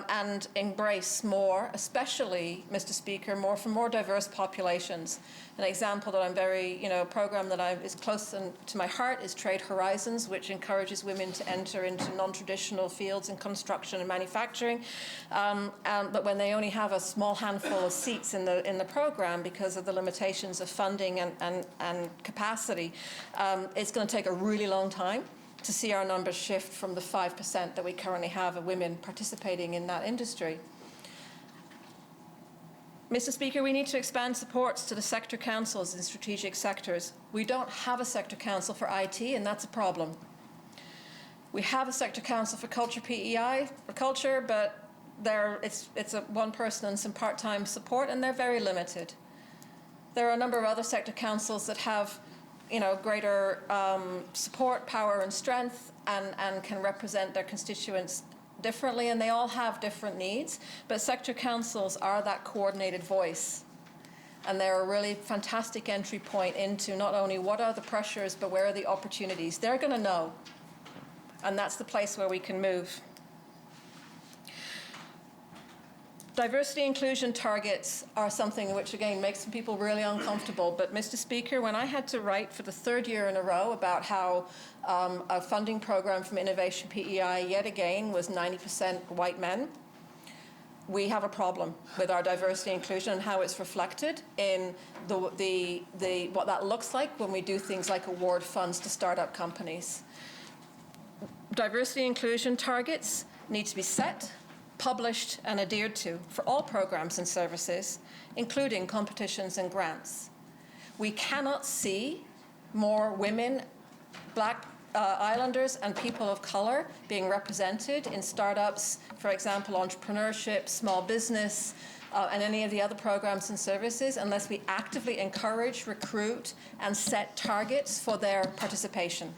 and embrace more, especially, Mr. Speaker, for more diverse populations. An example that I'm a program that is close to my heart is Trade Horizons, which encourages women to enter into non-traditional fields in construction and manufacturing. But when they only have a small handful of seats in the program because of the limitations of funding and capacity, it's going to take a really long time to see our numbers shift from the 5% that we currently have of women participating in that industry. Mr. Speaker, we need to expand supports to the sector councils in strategic sectors. We don't have a sector council for IT, and that's a problem. We have a sector council for culture PEI, for culture, but it's a one person and some part-time support, and they're very limited. There are a number of other sector councils that have greater support, power, and strength, and can represent their constituents differently, and they all have different needs. But sector councils are that coordinated voice And they're a really fantastic entry point into not only what are the pressures, but where are the opportunities. They're going to know. And that's the place where we can move. Diversity inclusion targets are something which, again, makes some people really uncomfortable. But, Mr. Speaker, when I had to write for the third year in a row about how a funding program from Innovation PEI yet again was 90% white men, we have a problem with our diversity inclusion and how it's reflected in what that looks like when we do things like award funds to startup companies. Diversity inclusion targets need to be set, published and adhered to for all programs and services, including competitions and grants. We cannot see more women, Black Islanders and people of color being represented in startups, for example, entrepreneurship, small business, and any of the other programs and services unless we actively encourage, recruit, and set targets for their participation.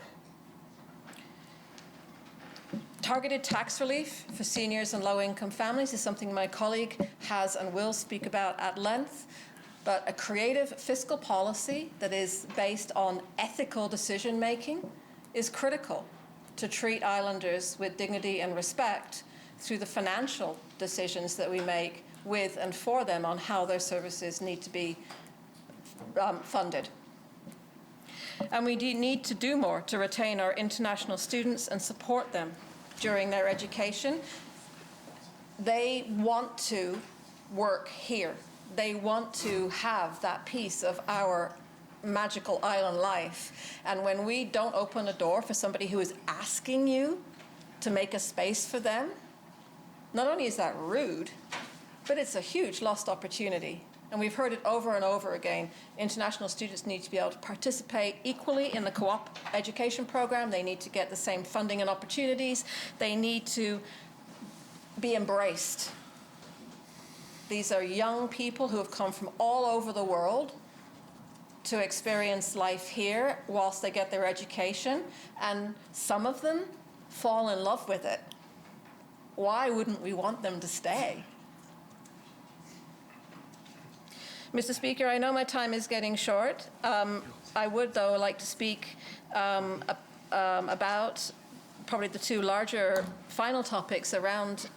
Targeted tax relief for seniors and low-income families is something my colleague has and will speak about at length. But a creative fiscal policy that is based on ethical decision-making is critical to treat islanders with dignity and respect through the financial decisions that we make with and for them on how their services need to be funded. And we need to do more to retain our international students and support them during their education. They want to work here. They want to have that piece of our magical island life. And when we don't open a door for somebody who is asking you to make a space for them, not only is that rude, but it's a huge lost opportunity. And we've heard it over and over again. International students need to be able to participate equally in the co-op education program. They need to get the same funding and opportunities. They need to be embraced. These are young people who have come from all over the world to experience life here whilst they get their education, and some of them fall in love with it. Why wouldn't we want them to stay? Mr. Speaker, I know my time is getting short. I would, though, like to speak about probably the two larger final topics around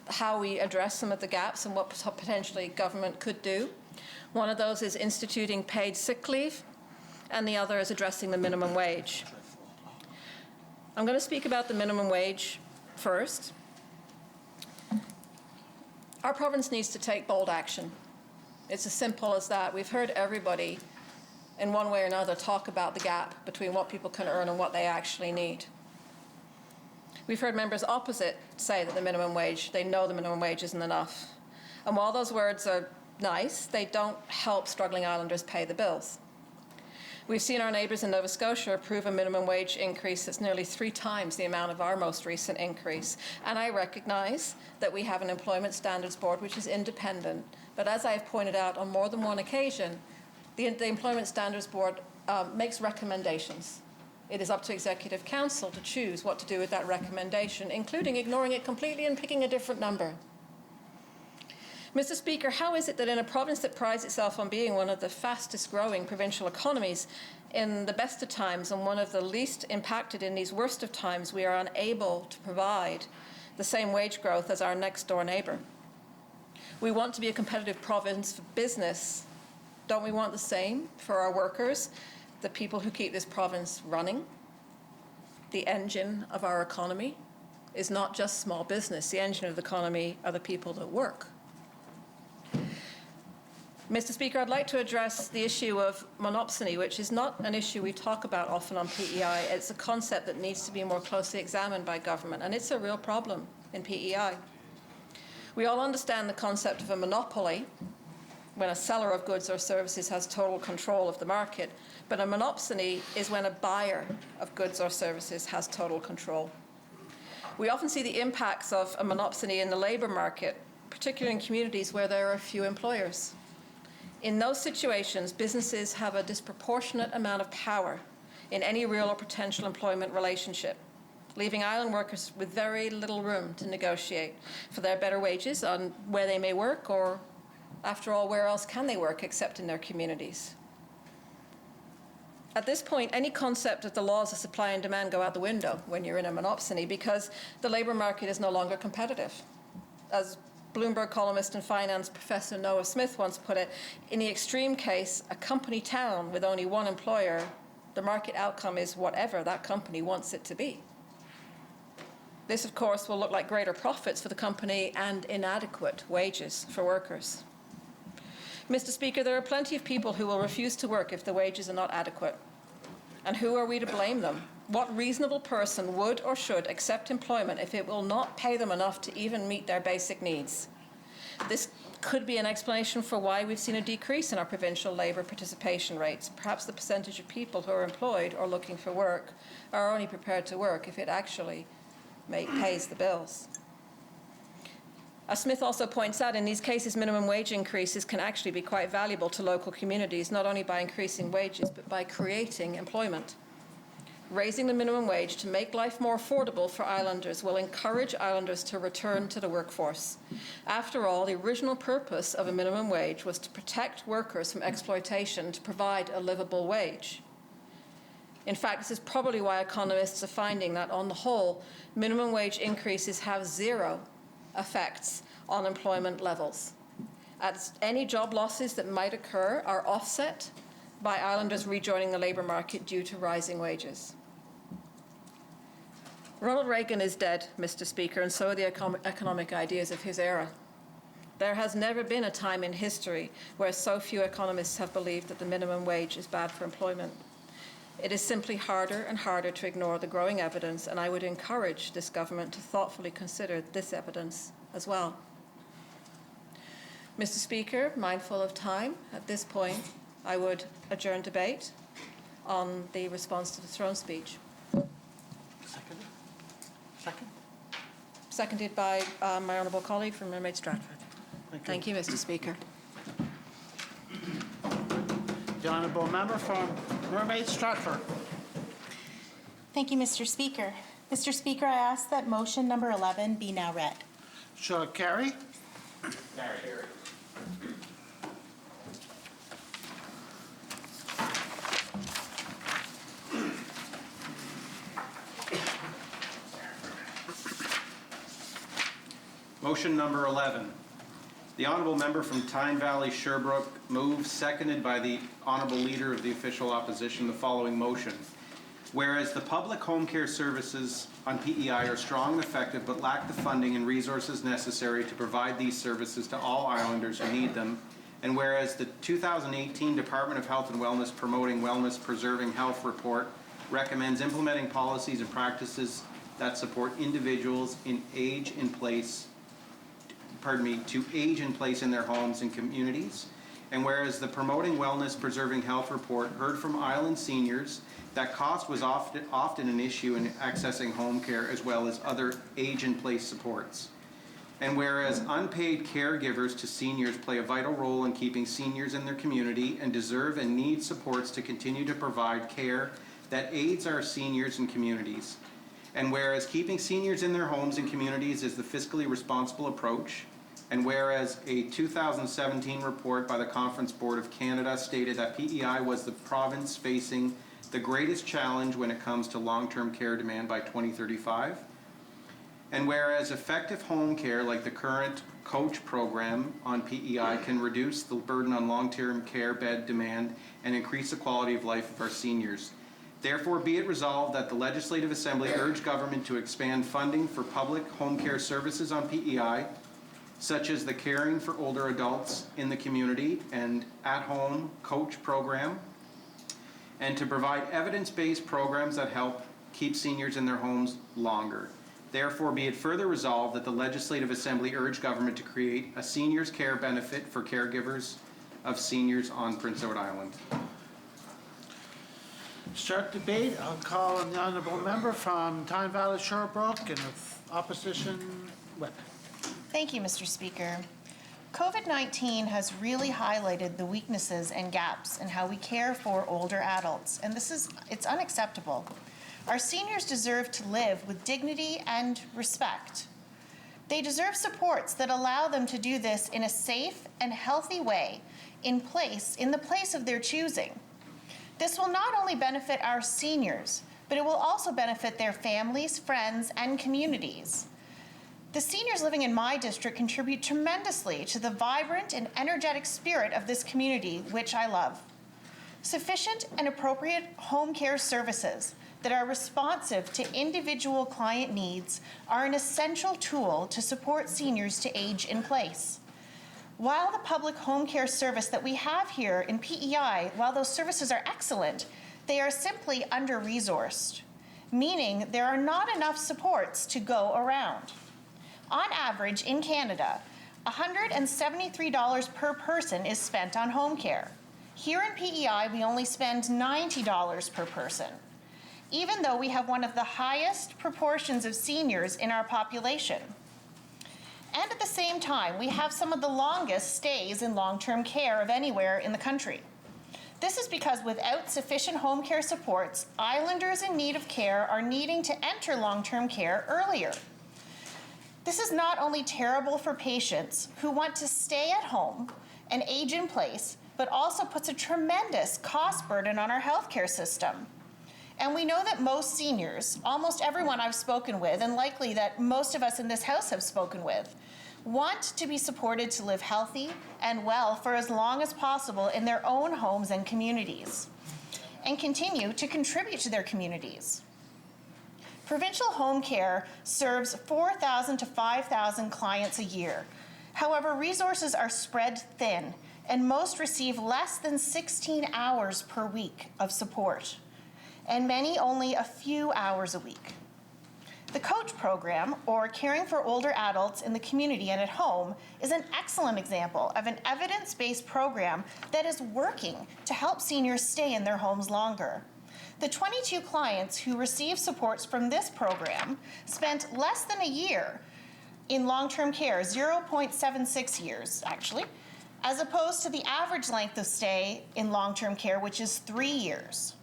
how we address some of the gaps and what potentially government could do. One of those is instituting paid sick leave, and the other is addressing the minimum wage. I'm going to speak about the minimum wage first. Our province needs to take bold action. It's as simple as that. We've heard everybody, in one way or another, talk about the gap between what people can earn and what they actually need. We've heard members opposite say that the minimum wage, they know the minimum wage isn't enough. And while those words are nice, they don't help struggling islanders pay the bills. We've seen our neighbours in Nova Scotia approve a minimum wage increase that's nearly 3 times the amount of our most recent increase. And I recognise that we have an Employment Standards Board which is independent. But as I have pointed out on more than one occasion, the Employment Standards Board makes recommendations. It is up to Executive Council to choose what to do with that recommendation, including ignoring it completely and picking a different number. Mr. Speaker, how is it that in a province that prides itself on being one of the fastest growing provincial economies in the best of times and one of the least impacted in these worst of times, we are unable to provide the same wage growth as our next door neighbour? We want to be a competitive province for business. Don't we want the same for our workers, the people who keep this province running? The engine of our economy is not just small business. The engine of the economy are the people that work. Mr. Speaker, I'd like to address the issue of monopsony, which is not an issue we talk about often on PEI. It's a concept that needs to be more closely examined by government, and it's a real problem in PEI. We all understand the concept of a monopoly when a seller of goods or services has total control of the market, but a monopsony is when a buyer of goods or services has total control. We often see the impacts of a monopsony in the labour market, particularly in communities where there are few employers. In those situations, businesses have a disproportionate amount of power in any real or potential employment relationship, leaving island workers with very little room to negotiate for their better wages on where they may work or After all, where else can they work except in their communities? At this point, any concept of the laws of supply and demand go out the window when you're in a monopsony, because the labour market is no longer competitive. As Bloomberg columnist and finance professor Noah Smith once put it, in the extreme case, a company town with only one employer, the market outcome is whatever that company wants it to be. This, of course, will look like greater profits for the company and inadequate wages for workers. Mr. Speaker, there are plenty of people who will refuse to work if the wages are not adequate. And who are we to blame them? What reasonable person would or should accept employment if it will not pay them enough to even meet their basic needs? This could be an explanation for why we've seen a decrease in our provincial labour participation rates. Perhaps the percentage of people who are employed or looking for work are only prepared to work if it actually pays the bills. As Smith also points out, in these cases, minimum wage increases can actually be quite valuable to local communities, not only by increasing wages, but by creating employment. Raising the minimum wage to make life more affordable for islanders will encourage islanders to return to the workforce. After all, the original purpose of a minimum wage was to protect workers from exploitation, to provide a livable wage. In fact, this is probably why economists are finding that, on the whole, minimum wage increases have zero effects on employment levels, as any job losses that might occur are offset by islanders rejoining the labour market due to rising wages. Ronald Reagan is dead, Mr. Speaker, and so are the economic ideas of his era. There has never been a time in history where so few economists have believed that the minimum wage is bad for employment. It is simply harder and harder to ignore the growing evidence, and I would encourage this government to thoughtfully consider this evidence as well. Mr. Speaker, mindful of time, at this point, I would adjourn debate on the response to the throne speech. Seconded by my honourable colleague from Mermaid Stratford. Thank you, Mr. Speaker. The honourable member from Mermaid Stratford. Thank you, Mr. Speaker. Mr. Speaker, I ask that motion number 11 be now read. Shall it carry? Carry. Motion number 11. The Honourable Member from Tyne Valley Sherbrooke moves, seconded by the Honourable Leader of the Official Opposition, the following motion. Whereas the public home care services on PEI are strong and effective but lack the funding and resources necessary to provide these services to all islanders who need them, and whereas the 2018 Department of Health and Wellness Promoting Wellness Preserving Health report recommends implementing policies and practices that support individuals to age in place in their homes and communities. And whereas the Promoting Wellness Preserving Health report heard from island seniors that cost was often an issue in accessing home care as well as other age-in-place supports. And whereas unpaid caregivers to seniors play a vital role in keeping seniors in their community and deserve and need supports to continue to provide care that aids our seniors and communities. And whereas keeping seniors in their homes and communities is the fiscally responsible approach, and whereas a 2017 report by the Conference Board of Canada stated that PEI was the province facing the greatest challenge when it comes to long-term care demand by 2035, and whereas effective home care like the current COACH program on PEI can reduce the burden on long-term care bed demand and increase the quality of life of our seniors. Therefore, be it resolved that the Legislative Assembly urge government to expand funding for public home care services on PEI, such as the Caring for Older Adults in the Community and at-home COACH program, and to provide evidence-based programs that help keep seniors in their homes longer. Therefore, be it further resolved that the Legislative Assembly urge government to create a seniors' care benefit for caregivers of seniors on Prince Edward Island. Start debate. I'll call on the honourable member from Tyne Valley Sherbrooke and of opposition whip. Thank you, Mr. Speaker. COVID-19 has really highlighted the weaknesses and gaps in how we care for older adults, and it's unacceptable. Our seniors deserve to live with dignity and respect. They deserve supports that allow them to do this in a safe and healthy way in the place of their choosing. This will not only benefit our seniors, but it will also benefit their families, friends, and communities. The seniors living in my district contribute tremendously to the vibrant and energetic spirit of this community, which I love. Sufficient and appropriate home care services that are responsive to individual client needs are an essential tool to support seniors to age in place. While the public home care service that we have here in PEI, while those services are excellent, they are simply under-resourced, meaning there are not enough supports to go around. On average, in Canada, $173 per person is spent on home care. Here in PEI, we only spend $90 per person, even though we have one of the highest proportions of seniors in our population. And at the same time, we have some of the longest stays in long-term care of anywhere in the country. This is because without sufficient home care supports, islanders in need of care are needing to enter long-term care earlier. This is not only terrible for patients who want to stay at home and age in place, but also puts a tremendous cost burden on our healthcare system. And we know that most seniors, almost everyone I've spoken with, and likely that most of us in this house have spoken with, want to be supported to live healthy and well for as long as possible in their own homes and communities, and continue to contribute to their communities. Provincial home care serves 4,000 to 5,000 clients a year. However, resources are spread thin, and most receive less than 16 hours per week of support, and many only a few hours a week. The COACH program, or Caring for Older Adults in the Community and at Home, is an excellent example of an evidence-based program that is working to help seniors stay in their homes longer. The 22 clients who received supports from this program spent less than a year in long-term care, 0.76 years actually, as opposed to the average length of stay in long-term care, which is 3 years.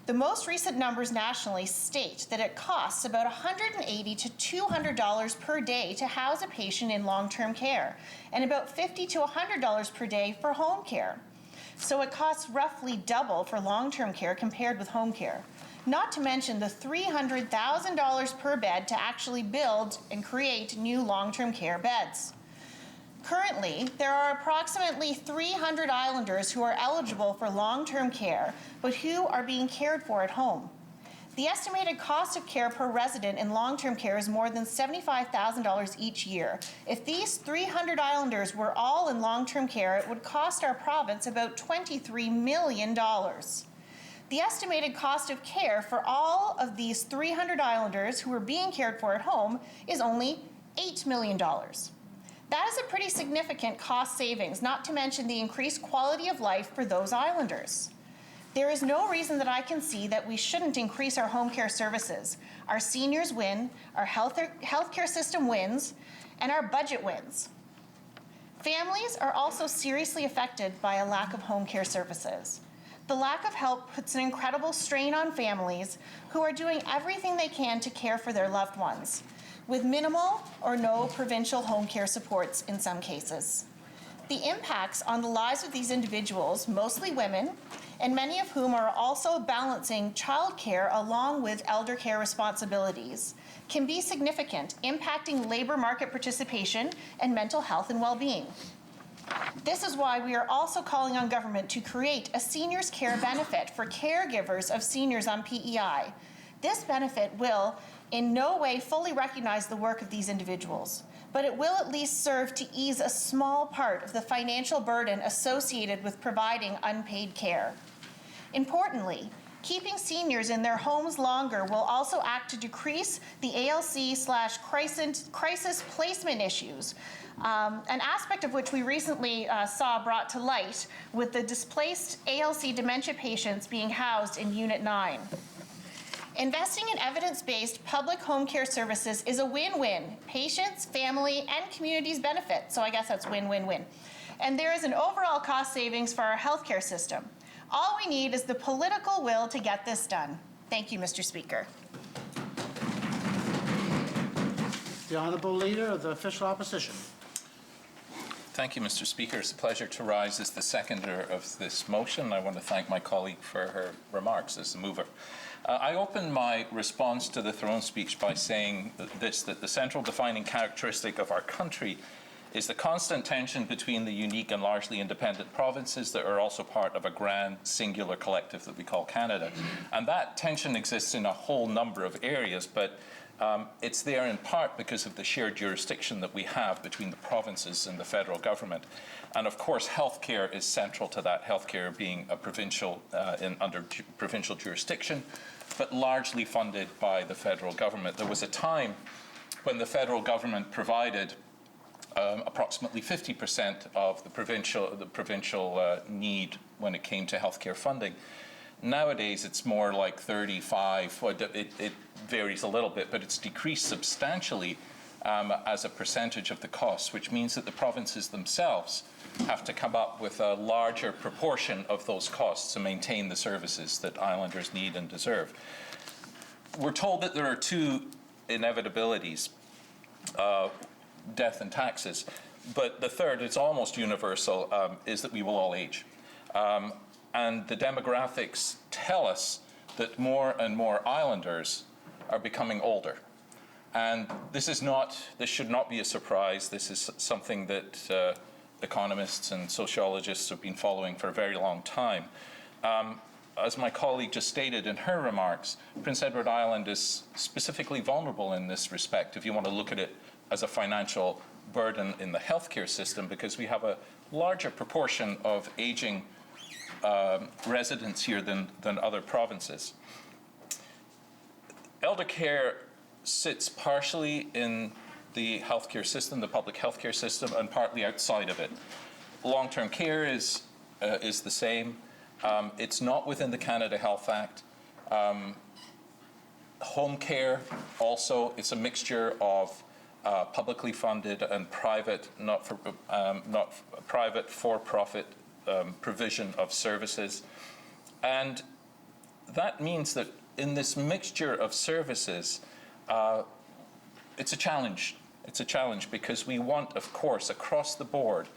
The most recent numbers nationally state that it costs about $180 to $200 per day to house a patient in long-term care, and about $50 to $100 per day for home care. So it costs roughly double for long-term care compared with home care. Not to mention the $300,000 per bed to actually build and create new long-term care beds. Currently, there are approximately 300 islanders who are eligible for long-term care, but who are being cared for at home. The estimated cost of care per resident in long-term care is more than $75,000 each year. If these 300 islanders were all in long-term care, it would cost our province about $23 million. The estimated cost of care for all of these 300 islanders who are being cared for at home is only $8 million. That is a pretty significant cost savings, not to mention the increased quality of life for those islanders. There is no reason that I can see that we shouldn't increase our home care services. Our seniors win, our healthcare system wins, and our budget wins. Families are also seriously affected by a lack of home care services. The lack of help puts an incredible strain on families who are doing everything they can to care for their loved ones, with minimal or no provincial home care supports in some cases. The impacts on the lives of these individuals, mostly women, and many of whom are also balancing childcare along with elder care responsibilities, can be significant, impacting labor market participation and mental health and well-being. This is why we are also calling on government to create a seniors care benefit for caregivers of seniors on PEI. This benefit will in no way fully recognize the work of these individuals, but it will at least serve to ease a small part of the financial burden associated with providing unpaid care. Importantly, keeping seniors in their homes longer will also act to decrease the ALC/crisis placement issues, an aspect of which we recently saw brought to light with the displaced ALC dementia patients being housed in Unit 9. Investing in evidence-based public home care services is a win-win. Patients, family, and communities benefit, so I guess that's win-win-win. And there is an overall cost savings for our healthcare system. All we need is the political will to get this done. Thank you, Mr. Speaker. The Honourable Leader of the Official Opposition. Thank you, Mr. Speaker. It's a pleasure to rise as the seconder of this motion. I want to thank my colleague for her remarks as the mover. I opened my response to the throne speech by saying that the central defining characteristic of our country is the constant tension between the unique and largely independent provinces that are also part of a grand singular collective that we call Canada. And that tension exists in a whole number of areas, but it's there in part because of the shared jurisdiction that we have between the provinces and the federal government. And of course, healthcare is central to that, healthcare being a provincial, under provincial jurisdiction, but largely funded by the federal government. There was a time when the federal government provided approximately 50% of the provincial need when it came to healthcare funding. Nowadays, it's more like 35. Well, it varies a little bit, but it's decreased substantially as a percentage of the costs, which means that the provinces themselves have to come up with a larger proportion of those costs to maintain the services that islanders need and deserve. We're told that there are two inevitabilities, death and taxes, but the third, it's almost universal, is that we will all age. And the demographics tell us that more and more islanders are becoming older. And this should not be a surprise. This is something that economists and sociologists have been following for a very long time. As my colleague just stated in her remarks, Prince Edward Island is specifically vulnerable in this respect, if you want to look at it as a financial burden in the healthcare system, because we have a larger proportion of aging residents here than other provinces. Elder care sits partially in the healthcare system, the public healthcare system, and partly outside of it. Long-term care is the same. It's not within the Canada Health Act. Home care also, it's a mixture of publicly funded and private, private for-profit provision of services. And that means that in this mixture of services, it's a challenge. It's a challenge because we want, of course, across the board,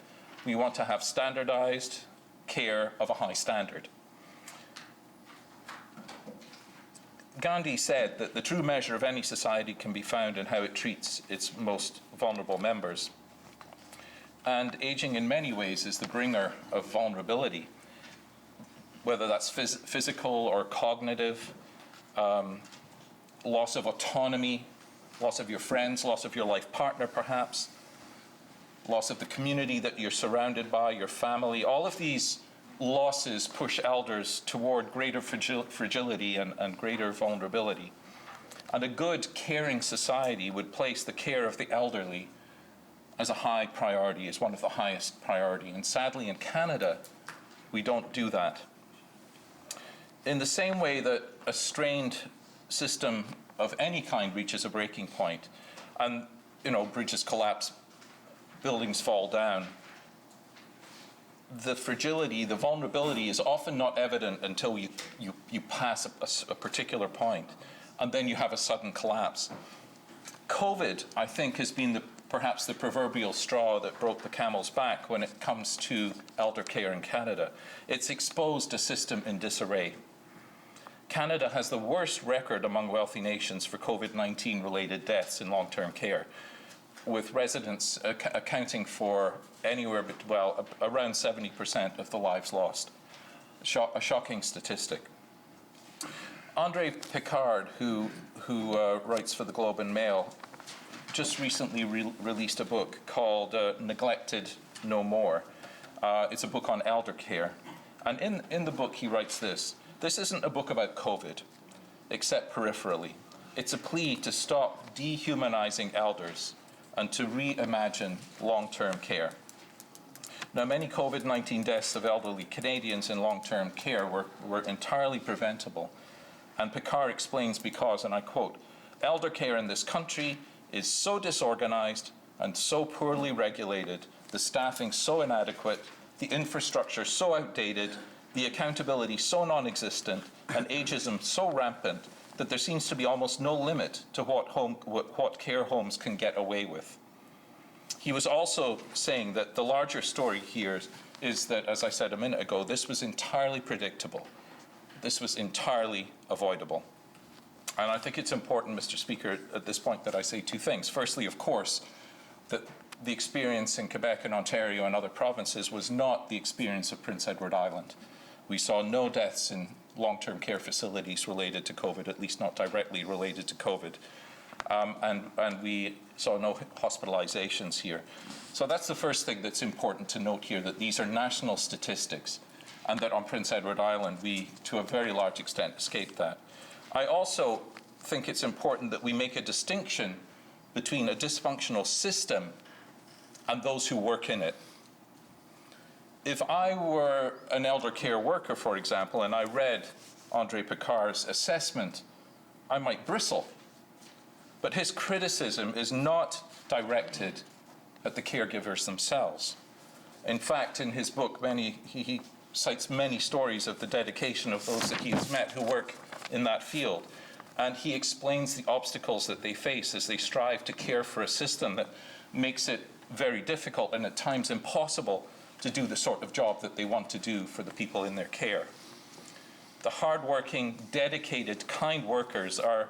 we want to have standardized care of a high standard. Gandhi said that the true measure of any society can be found in how it treats its most vulnerable members. And aging in many ways is the bringer of vulnerability, whether that's physical or cognitive, loss of autonomy, loss of your friends, loss of your life partner perhaps, loss of the community that you're surrounded by, your family. All of these losses push elders toward greater fragility and greater vulnerability. And a good, caring society would place the care of the elderly as a high priority, as one of the highest priority. And sadly, in Canada, we don't do that. In the same way that a strained system of any kind reaches a breaking point, and bridges collapse, buildings fall down, the fragility, the vulnerability is often not evident until you pass a particular point, and then you have a sudden collapse. COVID, I think, has been perhaps the proverbial straw that broke the camel's back when it comes to elder care in Canada. It's exposed a system in disarray. Canada has the worst record among wealthy nations for COVID-19 related deaths in long-term care, with residents accounting for anywhere around 70% of the lives lost. A shocking statistic. Andre Picard, who writes for the Globe and Mail, just recently released a book called Neglected No More. It's a book on elder care. And in the book he writes this: "This isn't a book about COVID, except peripherally. It's a plea to stop dehumanizing elders and to reimagine long-term care." Now, many COVID-19 deaths of elderly Canadians in long-term care were entirely preventable. And Picard explains because, and I quote, "Elder care in this country is so disorganized and so poorly regulated, the staffing so inadequate, the infrastructure so outdated, the accountability so non-existent, and ageism so rampant that there seems to be almost no limit to what care homes can get away with. He was also saying that the larger story here is that, as I said a minute ago, this was entirely predictable. This was entirely avoidable. And I think it's important, Mr. Speaker, at this point that I say two things. Firstly, of course, that the experience in Quebec and Ontario and other provinces was not the experience of Prince Edward Island. We saw no deaths in long-term care facilities related to COVID, at least not directly related to COVID. And we saw no hospitalizations here. So that's the first thing that's important to note here, that these are national statistics, and that on Prince Edward Island, we, to a very large extent, escaped that. I also think it's important that we make a distinction between a dysfunctional system and those who work in it. If I were an elder care worker, for example, and I read André Picard's assessment, I might bristle. But his criticism is not directed at the caregivers themselves. In fact, in his book, he cites many stories of the dedication of those that he has met who work in that field. And he explains the obstacles that they face as they strive to care for a system that makes it very difficult and at times impossible to do the sort of job that they want to do for the people in their care. The hardworking, dedicated, kind workers are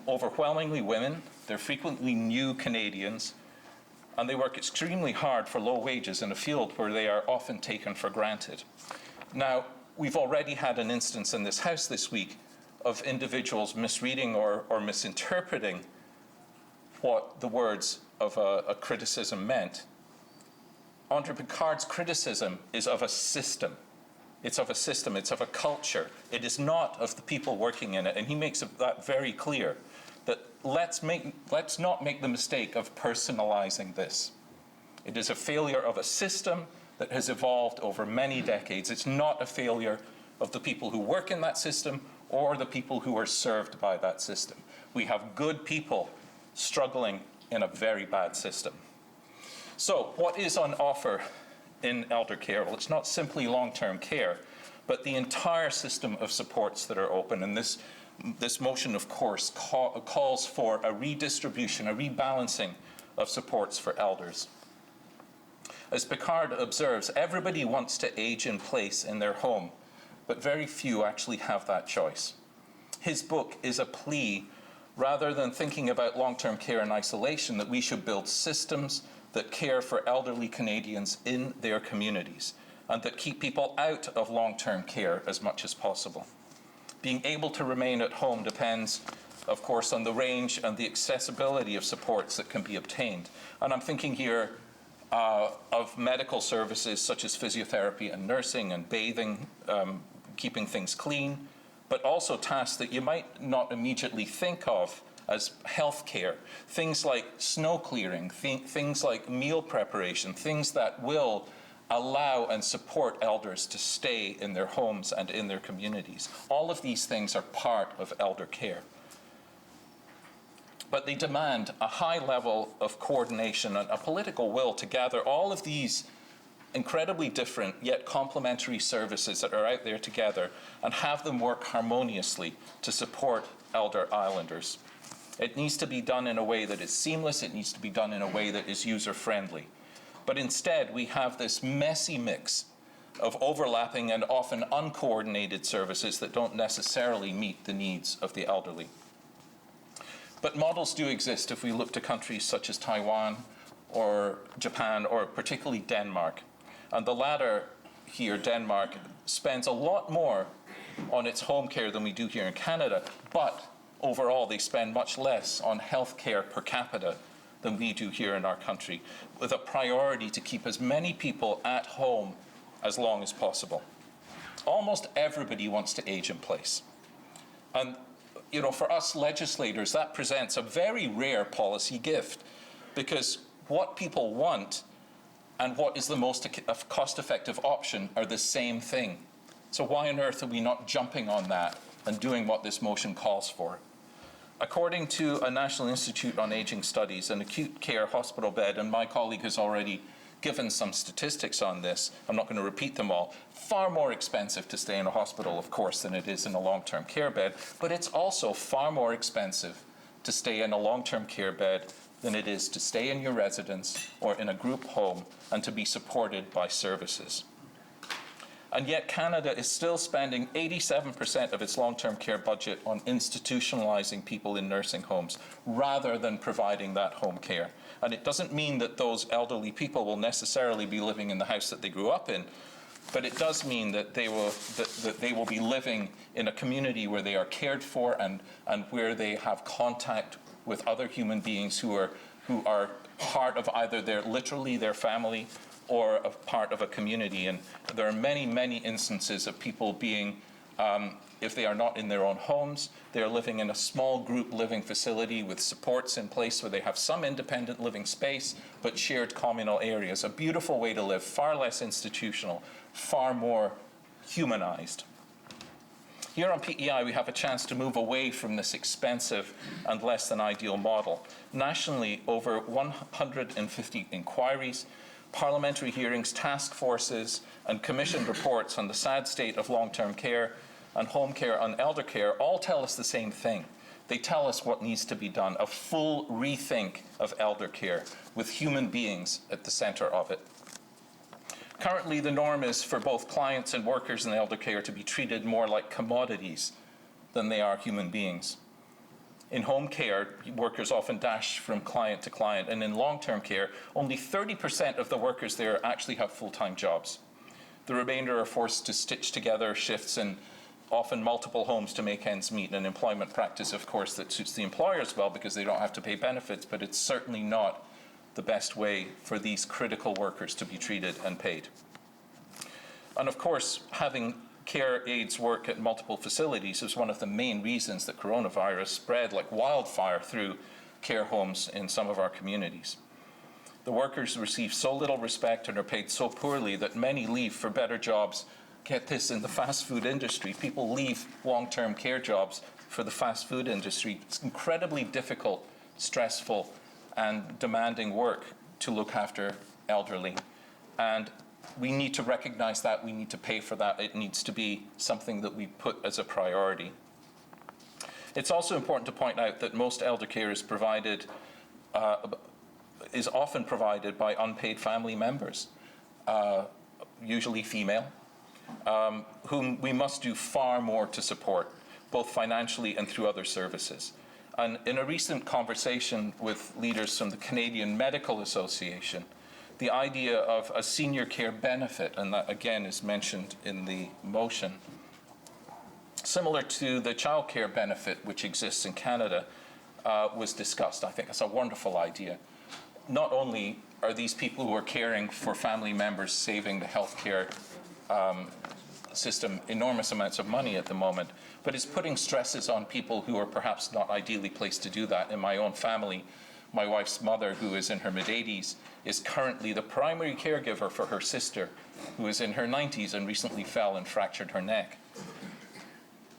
overwhelmingly women. They're frequently new Canadians, and they work extremely hard for low wages in a field where they are often taken for granted. Now, we've already had an instance in this House this week of individuals misreading or misinterpreting what the words of a criticism meant. André Picard's criticism is of a system. It's of a system, it's of a culture. It is not of the people working in it, and he makes that very clear, that let's not make the mistake of personalizing this. It is a failure of a system that has evolved over many decades. It's not a failure of the people who work in that system or the people who are served by that system. We have good people struggling in a very bad system. So what is on offer in elder care? Well, it's not simply long-term care, but the entire system of supports that are open. And this motion, of course, calls for a redistribution, a rebalancing of supports for elders. As Picard observes, everybody wants to age in place in their home, but very few actually have that choice. His book is a plea, rather than thinking about long-term care in isolation, that we should build systems that care for elderly Canadians in their communities and that keep people out of long-term care as much as possible. Being able to remain at home depends, of course, on the range and the accessibility of supports that can be obtained. And I'm thinking here of medical services such as physiotherapy and nursing and bathing, keeping things clean, but also tasks that you might not immediately think of as health care, things like snow clearing, things like meal preparation, things that will allow and support elders to stay in their homes and in their communities. All of these things are part of elder care. But they demand a high level of coordination and a political will to gather all of these incredibly different yet complementary services that are out there together and have them work harmoniously to support elder islanders. It needs to be done in a way that is seamless. It needs to be done in a way that is user-friendly. But instead, we have this messy mix of overlapping and often uncoordinated services that don't necessarily meet the needs of the elderly. But models do exist if we look to countries such as Taiwan or Japan or particularly Denmark. And the latter here, Denmark, spends a lot more on its home care than we do here in Canada, but overall, they spend much less on health care per capita than we do here in our country, with a priority to keep as many people at home as long as possible. Almost everybody wants to age in place. And, you know, for us legislators, that presents a very rare policy gift, because what people want and what is the most cost-effective option are the same thing. So why on earth are we not jumping on that and doing what this motion calls for? According to a National Institute on Aging studies, an acute care hospital bed, and my colleague has already given some statistics on this. I'm not going to repeat them all. Far more expensive to stay in a hospital, of course, than it is in a long-term care bed, but it's also far more expensive to stay in a long-term care bed than it is to stay in your residence or in a group home and to be supported by services. And yet Canada is still spending 87% of its long-term care budget on institutionalizing people in nursing homes rather than providing that home care. And it doesn't mean that those elderly people will necessarily be living in the house that they grew up in, but it does mean that they will be living in a community where they are cared for and where they have contact with other human beings who are part of either literally their family or a part of a community. And there are many, many instances of people being, if they are not in their own homes, they are living in a small group living facility with supports in place where they have some independent living space, but shared communal areas. A beautiful way to live, far less institutional, far more humanized. Here on PEI, we have a chance to move away from this expensive and less than ideal model. Nationally, over 150 inquiries, parliamentary hearings, task forces, and commissioned reports on the sad state of long-term care and home care and elder care all tell us the same thing. They tell us what needs to be done, a full rethink of elder care with human beings at the center of it. Currently, the norm is for both clients and workers in elder care to be treated more like commodities than they are human beings. In home care, workers often dash from client to client, and in long-term care, only 30% of the workers there actually have full-time jobs. The remainder are forced to stitch together shifts in often multiple homes to make ends meet, an employment practice, of course, that suits the employers well because they don't have to pay benefits, but it's certainly not the best way for these critical workers to be treated and paid. And of course, having care aides work at multiple facilities is one of the main reasons that coronavirus spread like wildfire through care homes in some of our communities. The workers receive so little respect and are paid so poorly that many leave for better jobs. Get this, in the fast food industry, people leave long-term care jobs for the fast food industry. It's incredibly difficult, stressful, and demanding work to look after elderly. And we need to recognize that, we need to pay for that, it needs to be something that we put as a priority. It's also important to point out that most elder care is often provided by unpaid family members, usually female, whom we must do far more to support, both financially and through other services. And in a recent conversation with leaders from the Canadian Medical Association, the idea of a senior care benefit, and that again is mentioned in the motion, similar to the child care benefit which exists in Canada, was discussed. I think it's a wonderful idea. Not only are these people who are caring for family members saving the healthcare system enormous amounts of money at the moment, but it's putting stresses on people who are perhaps not ideally placed to do that. In my own family, my wife's mother, who is in her mid-80s, is currently the primary caregiver for her sister, who is in her 90s and recently fell and fractured her neck.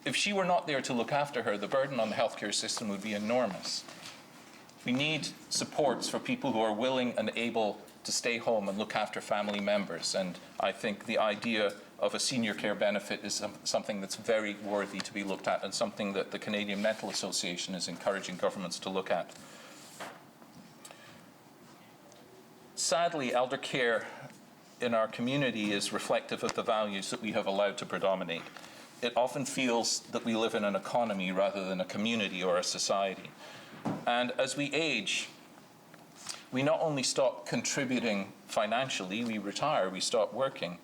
If she were not there to look after her, the burden on the healthcare system would be enormous. We need supports for people who are willing and able to stay home and look after family members. And I think the idea of a senior care benefit is something that's very worthy to be looked at and something that the Canadian Medical Association is encouraging governments to look at. Sadly, elder care in our community is reflective of the values that we have allowed to predominate. It often feels that we live in an economy rather than a community or a society. And as we age, we not only stop contributing financially, we retire, we stop working.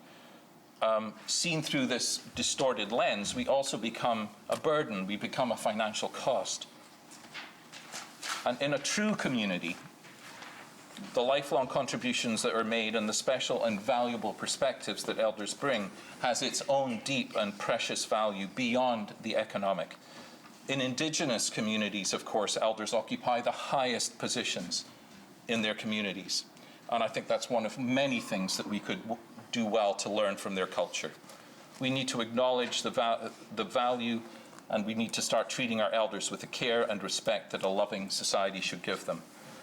Seen through this distorted lens, we also become a burden, we become a financial cost. And in a true community, the lifelong contributions that are made and the special and valuable perspectives that elders bring has its own deep and precious value beyond the economic. In Indigenous communities, of course, elders occupy the highest positions in their communities. And I think that's one of many things that we could do well to learn from their culture. We need to acknowledge the value, and we need to start treating our elders with the care and respect that a loving society should give them.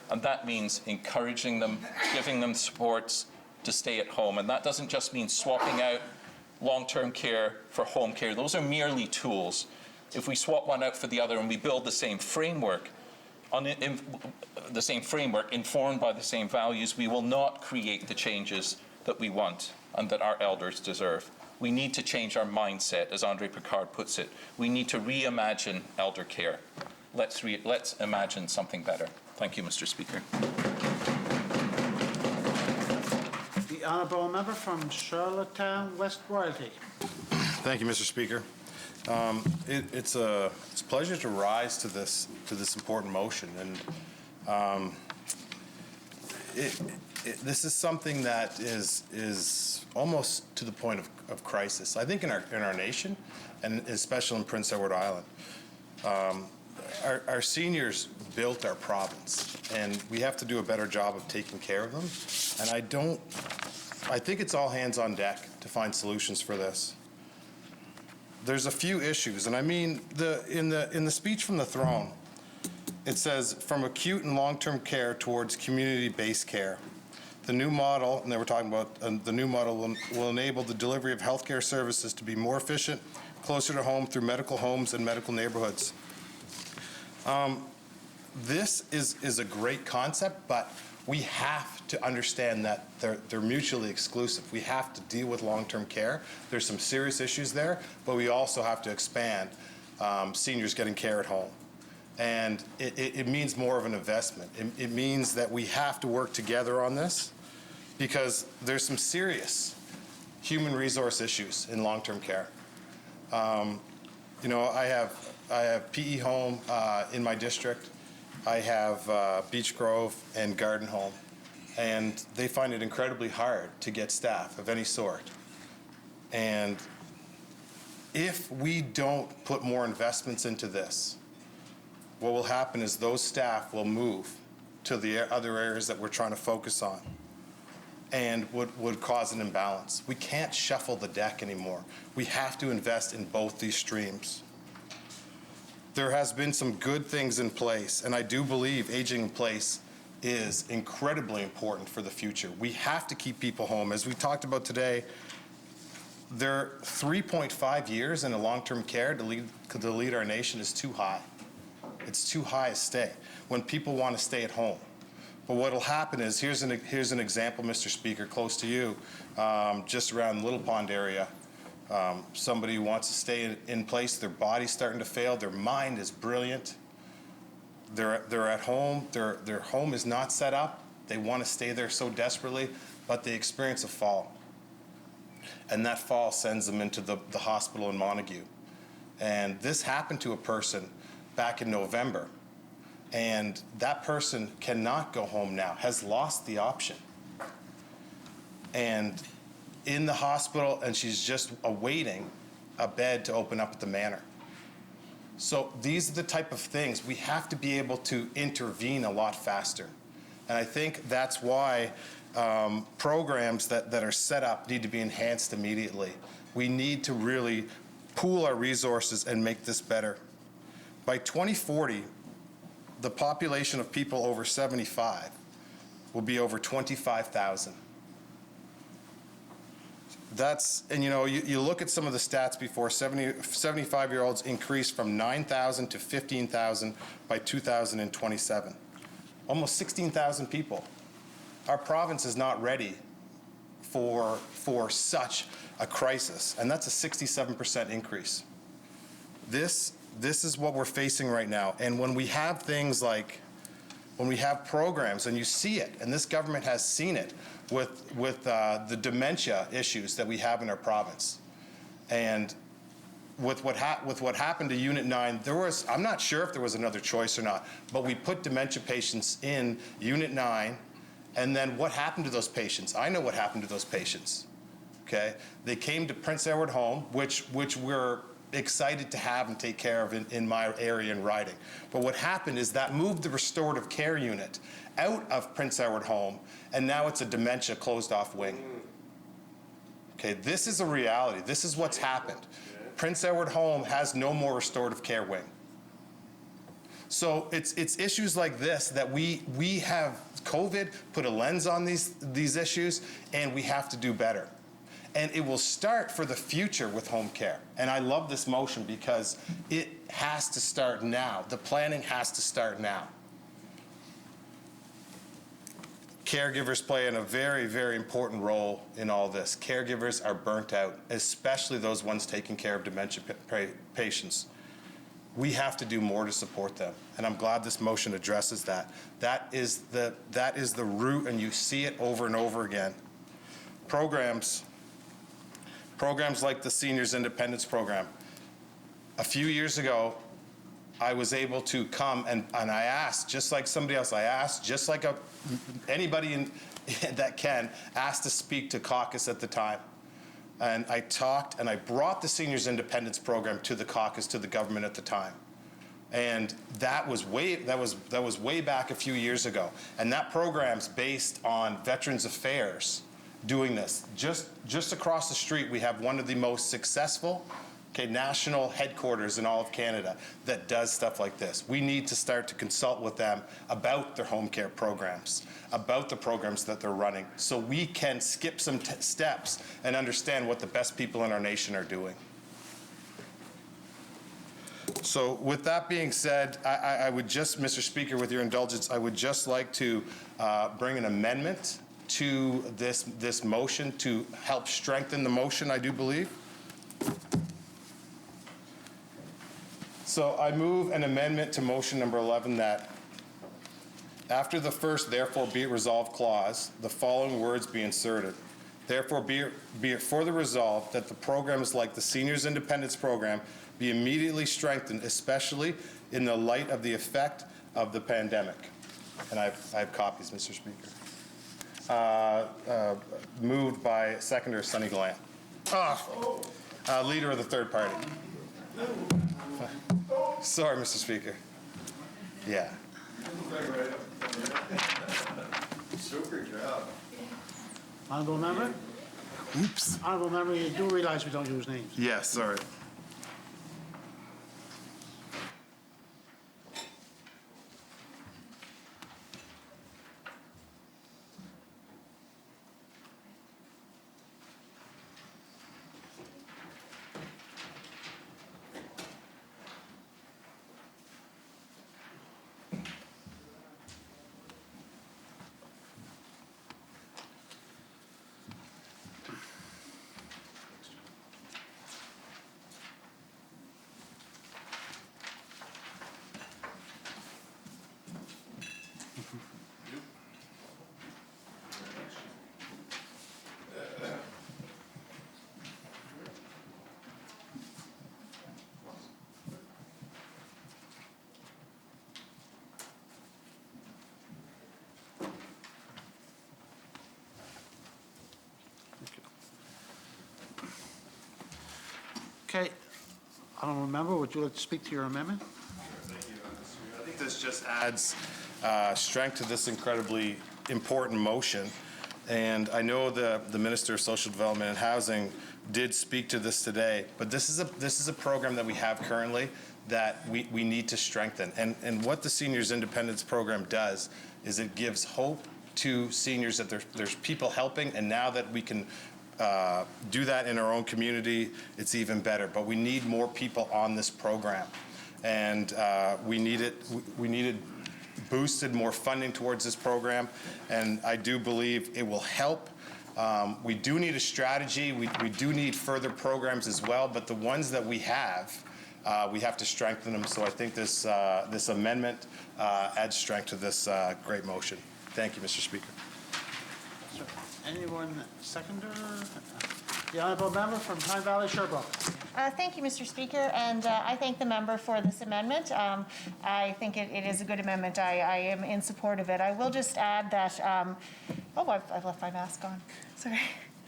And that means encouraging them, giving them supports, to stay at home. And that doesn't just mean swapping out long-term care for home care. Those are merely tools. If we swap one out for the other and we build the same framework, informed by the same values, we will not create the changes that we want and that our elders deserve. We need to change our mindset, as Andre Picard puts it. We need to reimagine elder care. Let's imagine something better. Thank you, Mr. Speaker. The Honourable Member from Charlottetown, West Royalty. Thank you, Mr. Speaker. It's a pleasure to rise to this important motion, and this is something that is almost to the point of crisis. I think in our nation, and especially in Prince Edward Island, our seniors built our province, and we have to do a better job of taking care of them. And I think it's all hands on deck to find solutions for this. There's a few issues, and I mean, in the speech from the throne, it says, from acute and long-term care towards community-based care. The new model, and they were talking about the new model will enable the delivery of healthcare services to be more efficient, closer to home through medical homes and medical neighborhoods. This is a great concept, but we have to understand that they're mutually exclusive. We have to deal with long-term care. There's some serious issues there, but we also have to expand seniors getting care at home. And it means more of an investment. It means that we have to work together on this, because there's some serious human resource issues in long-term care. You know, I have PE Home in my district. I have Beach Grove and Garden Home, and they find it incredibly hard to get staff of any sort. And if we don't put more investments into this, what will happen is those staff will move to the other areas that we're trying to focus on, and would cause an imbalance. We can't shuffle the deck anymore. We have to invest in both these streams. There has been some good things in place, and I do believe aging in place is incredibly important for the future. We have to keep people home. As we talked about today, their 3.5 years in a long-term care to lead our nation is too high. It's too high a stay when people want to stay at home. But what will happen is, here's an example, Mr. Speaker, close to you, just around Little Pond area. Somebody who wants to stay in place, their body's starting to fail, their mind is brilliant, they're at home, their home is not set up, they want to stay there so desperately, but they experience a fall. And that fall sends them into the hospital in Montague. And this happened to a person back in November. And that person cannot go home now, has lost the option. And in the hospital, and she's just awaiting a bed to open up at the manor. So these are the type of things we have to be able to intervene a lot faster. And I think that's why programs that are set up need to be enhanced immediately. We need to really pool our resources and make this better. By 2040, the population of people over 75 will be over 25,000. And you know, you look at some of the stats before, 75-year-olds increased from 9,000 to 15,000 by 2027. Almost 16,000 people. Our province is not ready for such a crisis, and that's a 67% increase. This is what we're facing right now. And when we have things like, when we have programs, and you see it, and this government has seen it with the dementia issues that we have in our province. And with what happened to Unit 9, I'm not sure if there was another choice or not, but we put dementia patients in Unit 9, and then what happened to those patients? I know what happened to those patients, okay? They came to Prince Edward Home, which we're excited to have and take care of in my area and riding. But what happened is that moved the restorative care unit out of Prince Edward Home, and now it's a dementia closed-off wing. Okay, this is a reality. This is what's happened. Prince Edward Home has no more restorative care wing. So it's issues like this that we have COVID put a lens on these issues, and we have to do better. And it will start for the future with home care. And I love this motion because it has to start now. The planning has to start now. Caregivers play a very, very important role in all this. Caregivers are burnt out, especially those ones taking care of dementia patients. We have to do more to support them, and I'm glad this motion addresses that. That is the root, and you see it over and over again. Programs like the Seniors Independence Program. A few years ago, I was able to come and I asked, just like somebody else, just like anybody that can, asked to speak to caucus at the time. And I talked and I brought the Seniors Independence Program to the caucus, to the government at the time. And that was way back a few years ago. And that program's based on Veterans Affairs doing this. Just across the street, we have one of the most successful national headquarters in all of Canada that does stuff like this. We need to start to consult with them about their home care programs, about the programs that they're running, so we can skip some steps and understand what the best people in our nation are doing. So with that being said, I would just, Mr. Speaker, with your indulgence, I would just like to bring an amendment to this motion to help strengthen the motion, I do believe. So I move an amendment to motion number 11 that after the first "therefore be it resolved" clause, the following words be inserted. Therefore be it further resolved that the programs like the Seniors Independence Program be immediately strengthened, especially in the light of the effect of the pandemic. And I have copies, Mr. Speaker. Moved by seconder Sonny Gallant. Leader of the third party. Sorry, Mr. Speaker. Yeah. Super job. Honourable member? Oops. Honourable member, you do realize we don't use names. Yes, sorry. Okay. Honourable member, would you like to speak to your amendment? Thank you. I think this just adds strength to this incredibly important motion. And I know the Minister of Social Development and Housing did speak to this today, but this is a program that we have currently that we need to strengthen. And what the Seniors Independence Program does is it gives hope to seniors that there's people helping, and now that we can do that in our own community, it's even better. But we need more people on this program, and we needed boosted more funding towards this program, and I do believe it will help. We do need a strategy. We do need further programs as well, but the ones that we have to strengthen them. So I think this amendment adds strength to this great motion. Thank you, Mr. Speaker. Anyone seconder? The honourable member from Tyne Valley, Sherbrooke. Thank you, Mr. Speaker, and I thank the member for this amendment. I think it is a good amendment. I am in support of it. I will just add that, I've left my mask on. Sorry.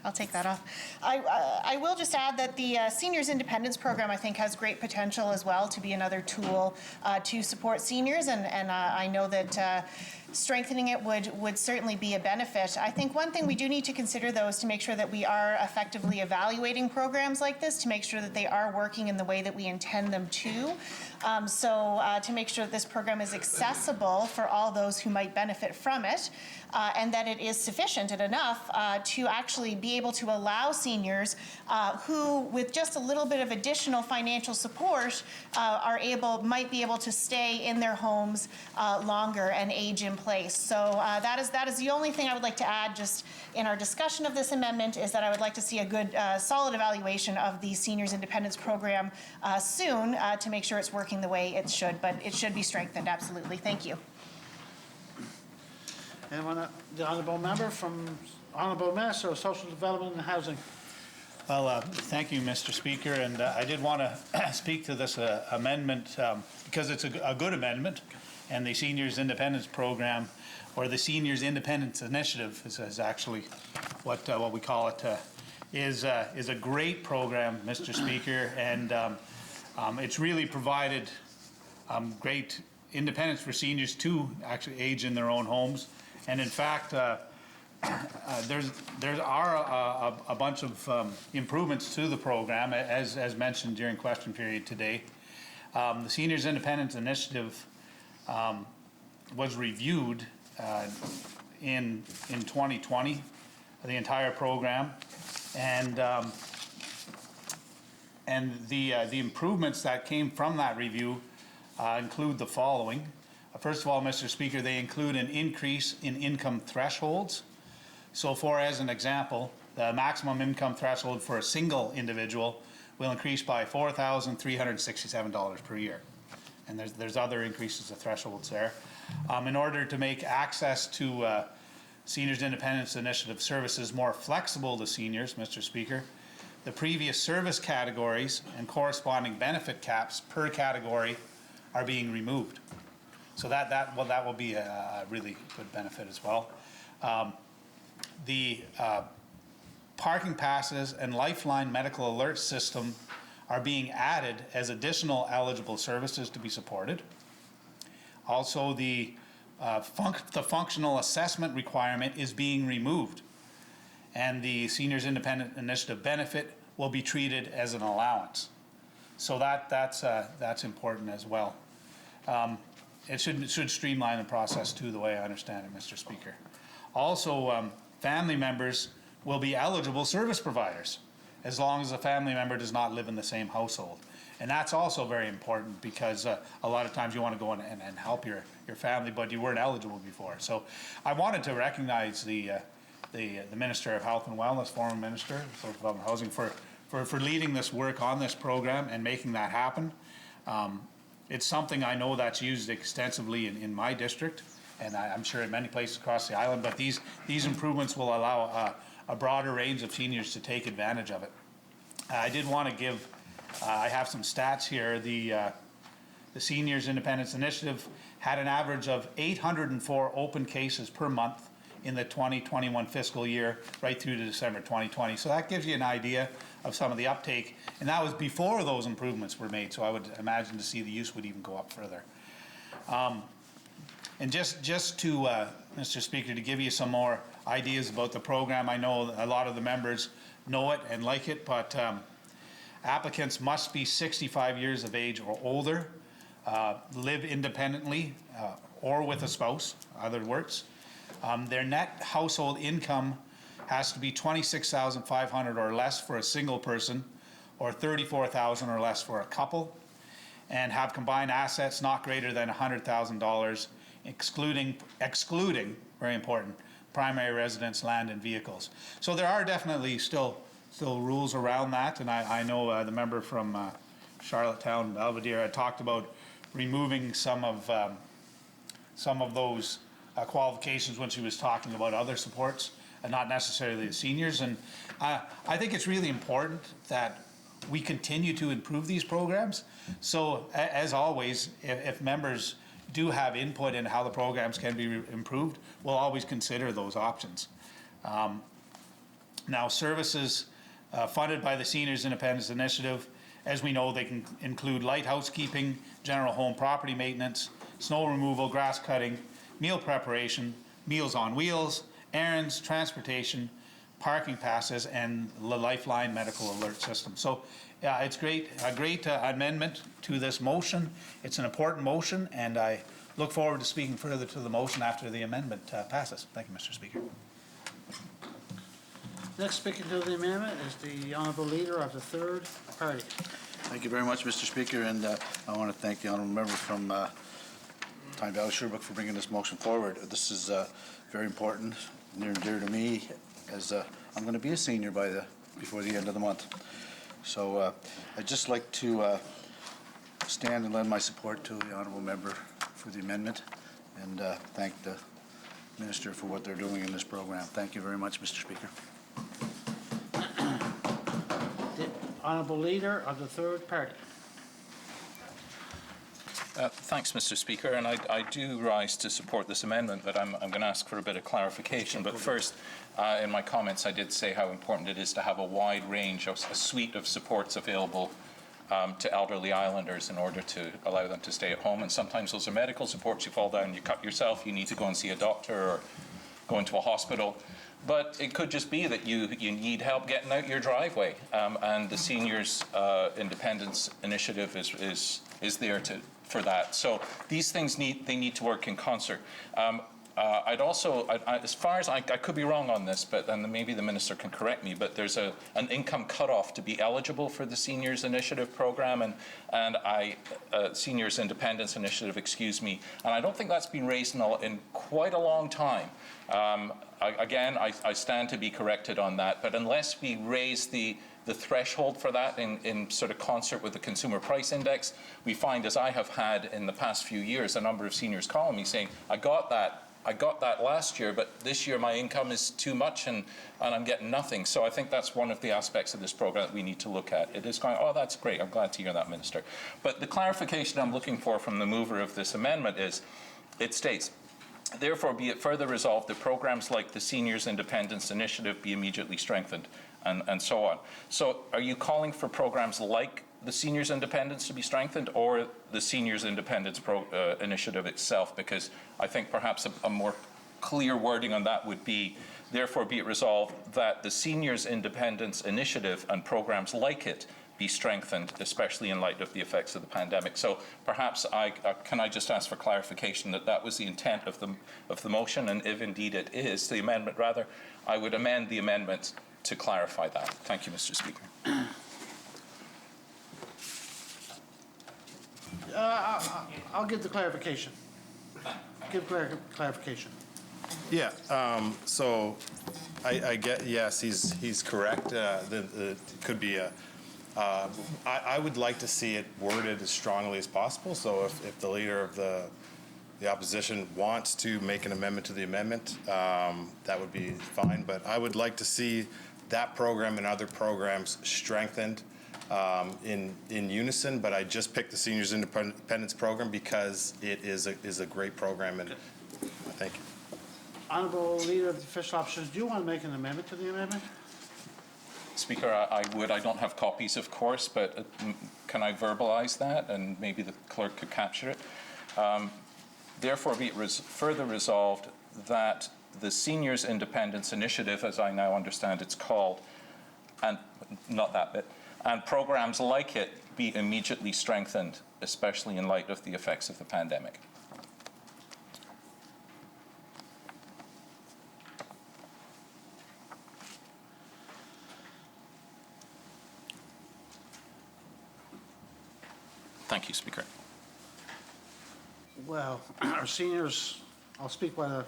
I'll take that off. I will just add that the Seniors Independence Program, I think, has great potential as well to be another tool to support seniors, and I know that strengthening it would certainly be a benefit. I think one thing we do need to consider, though, is to make sure that we are effectively evaluating programs like this to make sure that they are working in the way that we intend them to. To make sure that this program is accessible for all those who might benefit from it, and that it is sufficient and enough to actually be able to allow seniors who, with just a little bit of additional financial support, might be able to stay in their homes longer and age in place. So that is the only thing I would like to add just in our discussion of this amendment, is that I would like to see a good solid evaluation of the Seniors Independence Program soon to make sure it's working the way it should, but it should be strengthened, absolutely. Thank you. Anyone, the honourable member from Honourable Minister of Social Development and Housing. Well, thank you, Mr. Speaker, and I did want to speak to this amendment because it's a good amendment, and the Seniors Independence Program, or the Seniors Independence Initiative, is actually what we call it, is a great program, Mr. Speaker, and it's really provided great independence for seniors to actually age in their own homes. And in fact, there are a bunch of improvements to the program, as mentioned during question period today. The Seniors Independence Initiative was reviewed in 2020, the entire program, and the improvements that came from that review include the following. First of all, Mr. Speaker, they include an increase in income thresholds. So for, as an example, the maximum income threshold for a single individual will increase by $4,367 per year. And there's other increases of thresholds there. In order to make access to Seniors Independence Initiative services more flexible to seniors, Mr. Speaker, the previous service categories and corresponding benefit caps per category are being removed. So that will be a really good benefit as well. The parking passes and Lifeline medical alert system are being added as additional eligible services to be supported. Also, the functional assessment requirement is being removed, and the Seniors Independent Initiative benefit will be treated as an allowance. So that's important as well. It should streamline the process too, the way I understand it, Mr. Speaker. Also, family members will be eligible service providers as long as the family member does not live in the same household. And that's also very important because a lot of times you want to go in and help your family, but you weren't eligible before. So I wanted to recognize the Minister of Health and Wellness, former Minister of Social Development and Housing, for leading this work on this program and making that happen. It's something I know that's used extensively in my district, and I'm sure in many places across the island, but these improvements will allow a broader range of seniors to take advantage of it. I did want to give, I have some stats here. The Seniors Independence Initiative had an average of 804 open cases per month in the 2021 fiscal year right through to December 2020. So that gives you an idea of some of the uptake, and that was before those improvements were made, so I would imagine to see the use would even go up further. And just to, Mr. Speaker, to give you some more ideas about the program, I know a lot of the members know it and like it, but applicants must be 65 years of age or older, live independently or with a spouse, other words. Their net household income has to be $26,500 or less for a single person, or $34,000 or less for a couple, and have combined assets not greater than $100,000, excluding, very important, primary residence, land, and vehicles. So there are definitely still rules around that, and I know the member from Charlottetown, Belvedere, had talked about removing some of those qualifications when she was talking about other supports, and not necessarily the seniors. And I think it's really important that we continue to improve these programs. So as always, if members do have input in how the programs can be improved, we'll always consider those options. Now, services funded by the Seniors Independence Initiative, as we know, they can include light housekeeping, general home property maintenance, snow removal, grass cutting, meal preparation, Meals on Wheels, errands, transportation, parking passes, and the Lifeline medical alert system. So it's a great amendment to this motion. It's an important motion, and I look forward to speaking further to the motion after the amendment passes. Thank you, Mr. Speaker. Next speaker to the amendment is the Honourable Leader of the Third Party. Thank you very much, Mr. Speaker, and I want to thank the Honourable Member from Tyne Valley Sherbrooke for bringing this motion forward. This is very important, near and dear to me, as I'm going to be a senior before the end of the month. So I'd just like to stand and lend my support to the Honourable Member for the amendment, and thank the Minister for what they're doing in this program. Thank you very much, Mr. Speaker. The Honourable Leader of the Third Party. Thanks, Mr. Speaker, and I do rise to support this amendment, but I'm going to ask for a bit of clarification. But first, in my comments, I did say how important it is to have a wide range, a suite of supports available to elderly islanders in order to allow them to stay at home. And sometimes those are medical supports. You fall down, you cut yourself, you need to go and see a doctor or go into a hospital. But it could just be that you need help getting out your driveway, and the Seniors Independence Initiative is there for that. So these things need to work in concert. I'd also, as far as I could be wrong on this, but then maybe the Minister can correct me, but there's an income cutoff to be eligible for the Seniors Initiative program, and Seniors Independence Initiative, excuse me, and I don't think that's been raised in quite a long time. Again, I stand to be corrected on that, but unless we raise the threshold for that in sort of concert with the Consumer Price Index, we find, as I have had in the past few years, a number of seniors calling me saying, I got that last year, but this year my income is too much and I'm getting nothing. So I think that's one of the aspects of this program that we need to look at. It is going, oh, that's great. I'm glad to hear that, Minister. But the clarification I'm looking for from the mover of this amendment is, it states, therefore, be it further resolved that programs like the Seniors Independence Initiative be immediately strengthened, and so on. So are you calling for programs like the Seniors Independence to be strengthened, or the Seniors Independence Initiative itself? Because I think perhaps a more clear wording on that would be, therefore be it resolved that the Seniors Independence Initiative and programs like it be strengthened, especially in light of the effects of the pandemic. So perhaps can I just ask for clarification that was the intent of the motion, and if indeed it is, the amendment rather, I would amend the amendment to clarify that. Thank you, Mr. Speaker. I'll give the clarification. Give clarification. Yeah, so I get, yes, he's correct. It could be I would like to see it worded as strongly as possible. So if the leader of the opposition wants to make an amendment to the amendment, that would be fine. But I would like to see that program and other programs strengthened in unison. But I just picked the Seniors Independence Program because it is a great program, and thank you. Honourable Leader of the Official Opposition, do you want to make an amendment to the amendment? Speaker, I would. I don't have copies, of course, but can I verbalize that, and maybe the clerk could capture it? Therefore, be it further resolved that the Seniors Independence Initiative, as I now understand it's called, and not that bit, and programs like it be immediately strengthened, especially in light of the effects of the pandemic. Thank you, Speaker. Well, our seniors, I'll speak while the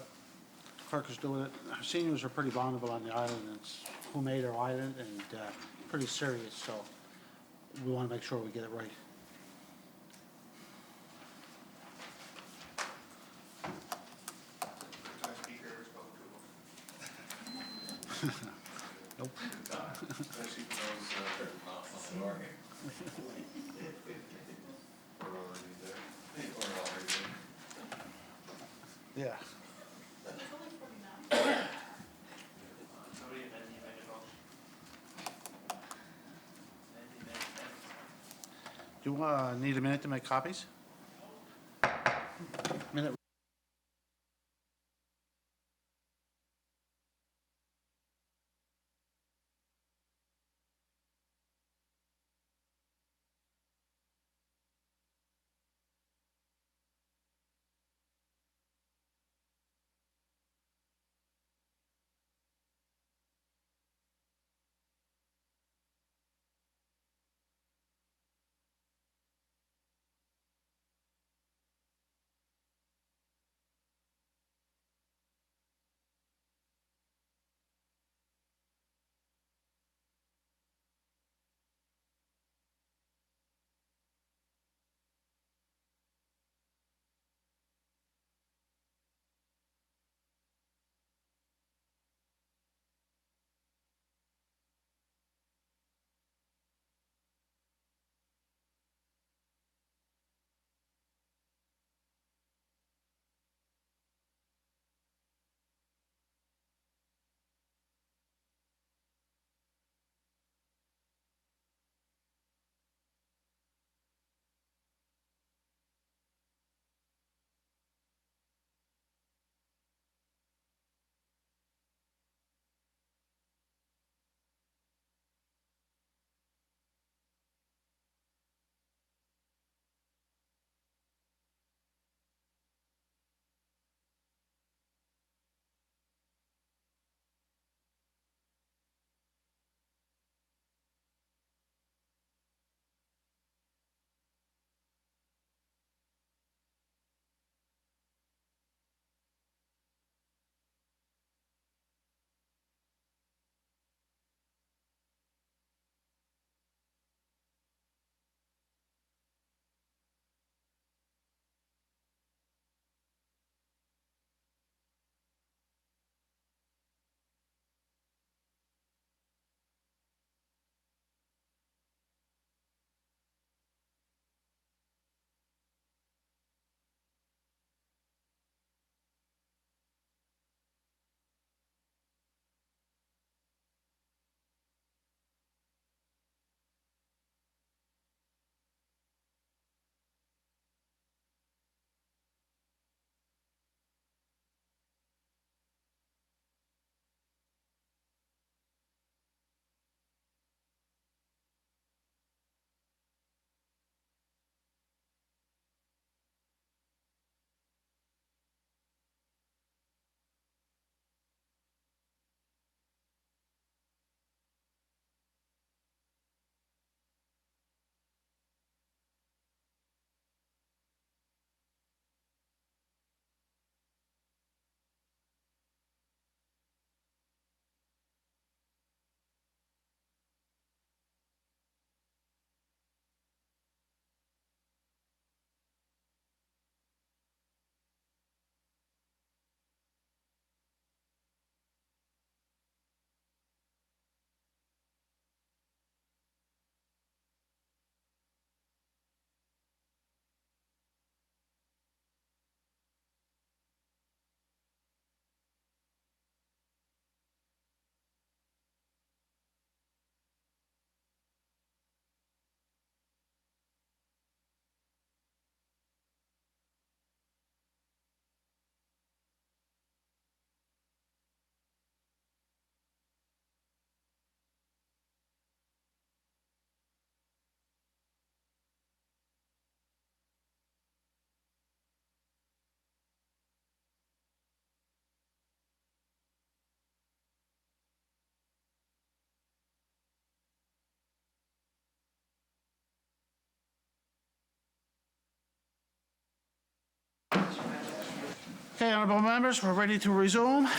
clerk is doing it. Our seniors are pretty vulnerable on the island. It's who made our island, and pretty serious, so we want to make sure we get it right. Nope. Yeah. Do you need a minute to make copies? Minute. Okay, honourable members, we're ready to resume.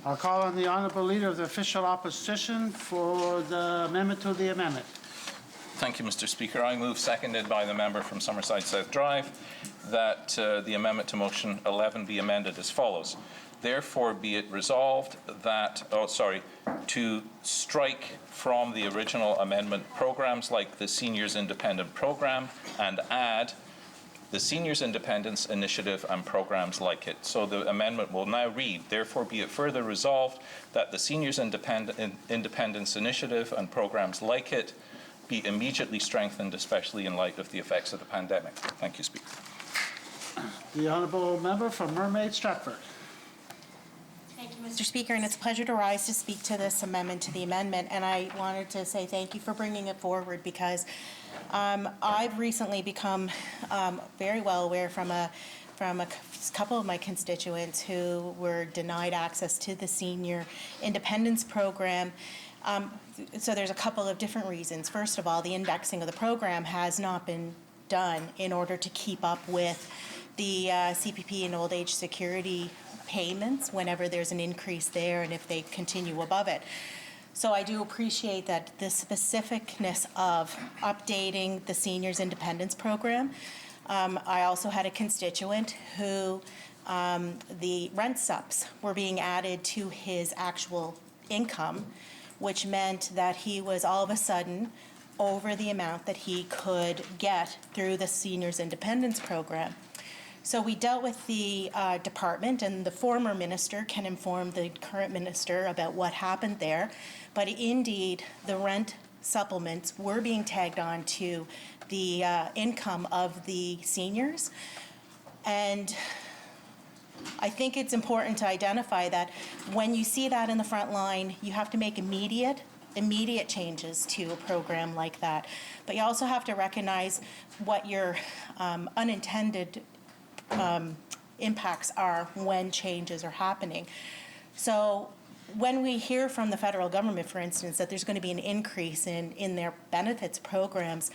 I'll call on the honourable leader of the official opposition for the amendment to the amendment. Thank you, Mr. Speaker. I move, seconded by the member from Summerside South Drive, that the amendment to motion 11 be amended as follows. Therefore, be it resolved that, to strike from the original amendment programs like the Seniors Independent Program and add the Seniors Independence Initiative and programs like it. So the amendment will now read, therefore be it further resolved that the Seniors Independence Initiative and programs like it be immediately strengthened, especially in light of the effects of the pandemic. Thank you, Speaker. The honourable member from Mermaid Stratford. Thank you, Mr. Speaker, and it's a pleasure to rise to speak to this amendment to the amendment. And I wanted to say thank you for bringing it forward because I've recently become very well aware from a couple of my constituents who were denied access to the Senior Independence Program. So there's a couple of different reasons. First of all, the indexing of the program has not been done in order to keep up with the CPP and old age security payments whenever there's an increase there and if they continue above it. So I do appreciate that the specificness of updating the Seniors Independence Program. I also had a constituent who the rent subs were being added to his actual income, which meant that he was all of a sudden over the amount that he could get through the Seniors Independence Program. So we dealt with the department, and the former minister can inform the current minister about what happened there. But indeed, the rent supplements were being tagged on to the income of the seniors. And I think it's important to identify that when you see that in the front line, you have to make immediate changes to a program like that. But you also have to recognize what your unintended impacts are when changes are happening. So when we hear from the federal government, for instance, that there's going to be an increase in their benefits programs,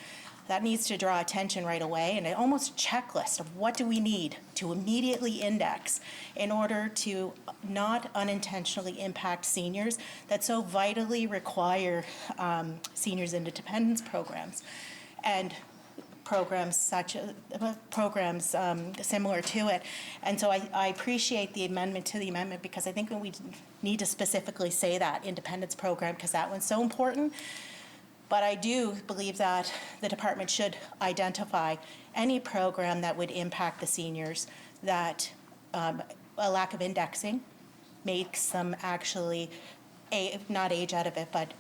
that needs to draw attention right away, and almost a checklist of what do we need to immediately index in order to not unintentionally impact seniors that so vitally require seniors independence programs and programs similar to it. And so I appreciate the amendment to the amendment because I think that we need to specifically say that independence program because that one's so important. But I do believe that the department should identify any program that would impact the seniors that a lack of indexing makes them actually, not age out of it, but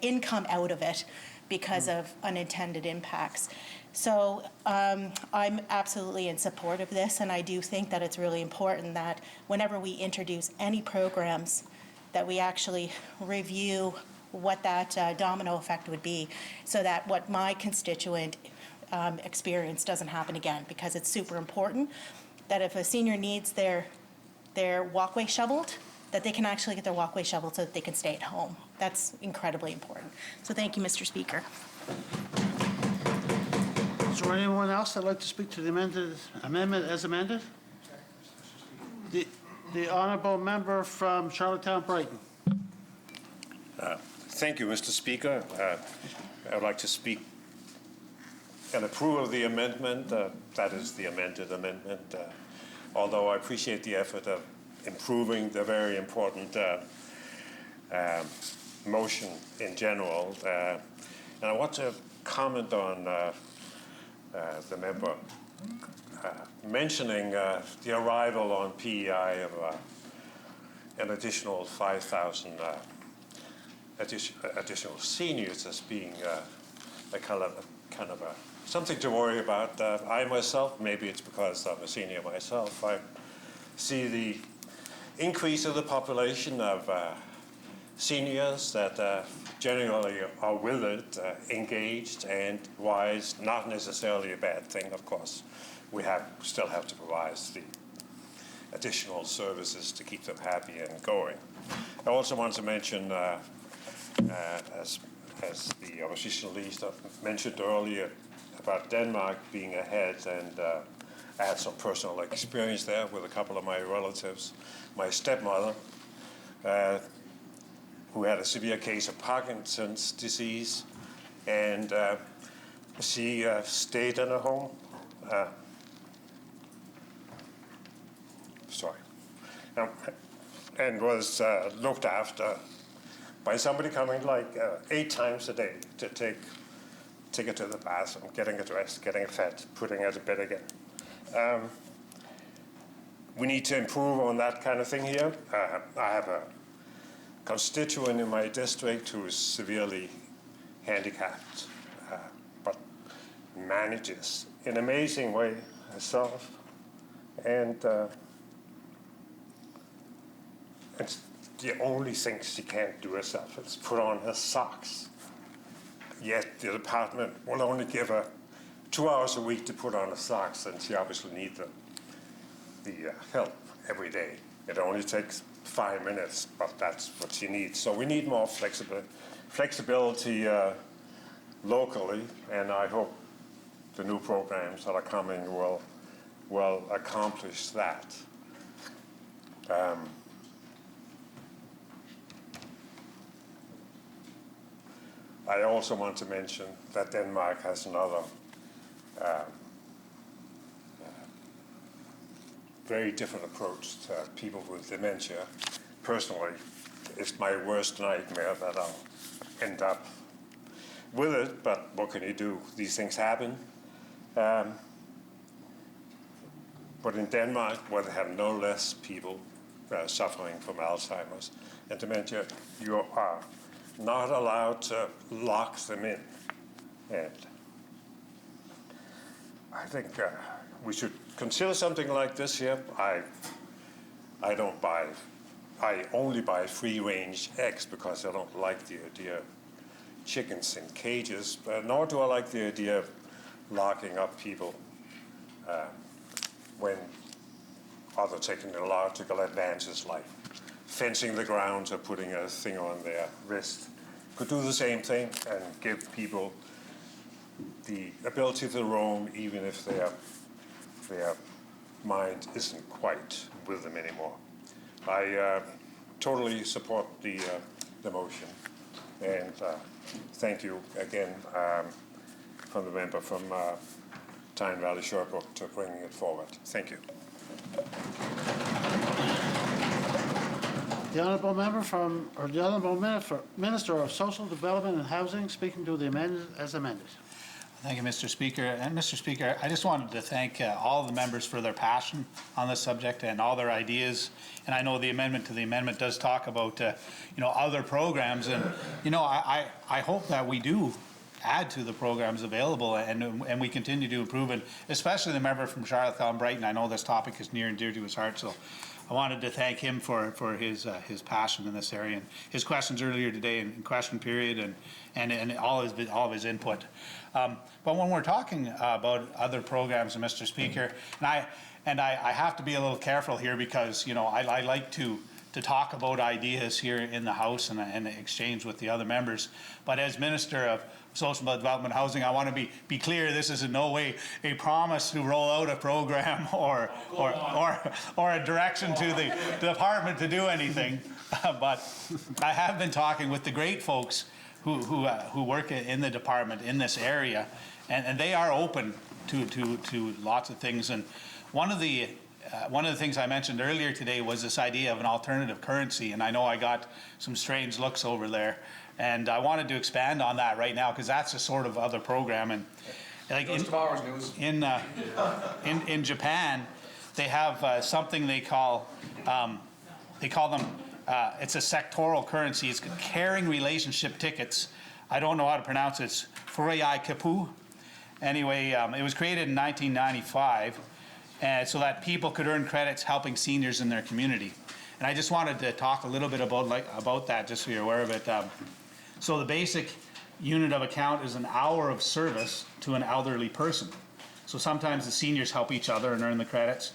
income out of it because of unintended impacts. So I'm absolutely in support of this, and I do think that it's really important that whenever we introduce any programs that we actually review what that domino effect would be so that what my constituent experienced doesn't happen again, because it's super important that if a senior needs their walkway shoveled, that they can actually get their walkway shoveled so that they can stay at home. That's incredibly important. So thank you, Mr. Speaker. Is there anyone else that'd like to speak to the amendment as amended? The honourable member from Charlottetown Brighton. Thank you, Mr. Speaker. I would like to speak and approve of the amendment. That is the amended amendment. Although I appreciate the effort of improving the very important motion in general. And I want to comment on the member mentioning the arrival on PEI of an additional 5,000 additional seniors as being a kind of something to worry about. I myself, maybe it's because I'm a senior myself, I see the increase of the population of seniors that generally are willing, engaged, and wise. Not necessarily a bad thing, of course. We still have to provide the additional services to keep them happy and going. I also want to mention, as the opposition leader mentioned earlier, about Denmark being ahead, and I had some personal experience there with a couple of my relatives. My stepmother, who had a severe case of Parkinson's disease, and she stayed in a home. And was looked after by somebody coming like 8 times a day to take her to the bathroom, getting her dressed, getting her fed, putting her to bed again. We need to improve on that kind of thing here. I have a constituent in my district who is severely handicapped, but manages in an amazing way herself. And the only thing she can't do herself is put on her socks. Yet the department will only give her 2 hours a week to put on her socks, and she obviously needs the help every day. It only takes 5 minutes, but that's what she needs. So we need more flexibility locally, and I hope the new programs that are coming will accomplish that. I also want to mention that Denmark has another very different approach to people with dementia. Personally, it's my worst nightmare that I'll end up with it, but what can you do? These things happen. But in Denmark, where they have no less people suffering from Alzheimer's and dementia, you are not allowed to lock them in. And I think we should consider something like this here. I only buy free-range eggs because I don't like the idea of chickens in cages, but nor do I like the idea of locking up people when other technological advances like fencing the grounds or putting a thing on their wrist could do the same thing and give people the ability to roam even if their mind isn't quite with them anymore. I totally support the motion, and thank you again from the member from Tyne Valley Sherbrooke to bringing it forward. Thank you. The Honourable Minister of Social Development and Housing, speaking to the amendment as amended. Thank you, Mr. Speaker. And Mr. Speaker, I just wanted to thank all the members for their passion on this subject and all their ideas. And I know the amendment to the amendment does talk about, other programs. And, I hope that we do add to the programs available and we continue to improve it, especially the member from Charlottetown Brighton. I know this topic is near and dear to his heart, so I wanted to thank him for his passion in this area and his questions earlier today in question period and all of his input. But when we're talking about other programs, Mr. Speaker, and I have to be a little careful here because I like to talk about ideas here in the House and exchange with the other members. But as Minister of Social Development and Housing, I want to be clear, this is in no way a promise to roll out a program or a direction to the department to do anything. But I have been talking with the great folks who work in the department in this area, and they are open to lots of things. And one of the things I mentioned earlier today was this idea of an alternative currency, and I know I got some strange looks over there, and I wanted to expand on that right now because that's a sort of other program. And like tomorrow's news. In Japan, they have something they call them. It's a sectoral currency. It's caring relationship tickets. I don't know how to pronounce it. It's Furei Kapu. Anyway, it was created in 1995 so that people could earn credits helping seniors in their community. And I just wanted to talk a little bit about that, just so you're aware of it. So the basic unit of account is an hour of service to an elderly person. So sometimes the seniors help each other and earn the credits.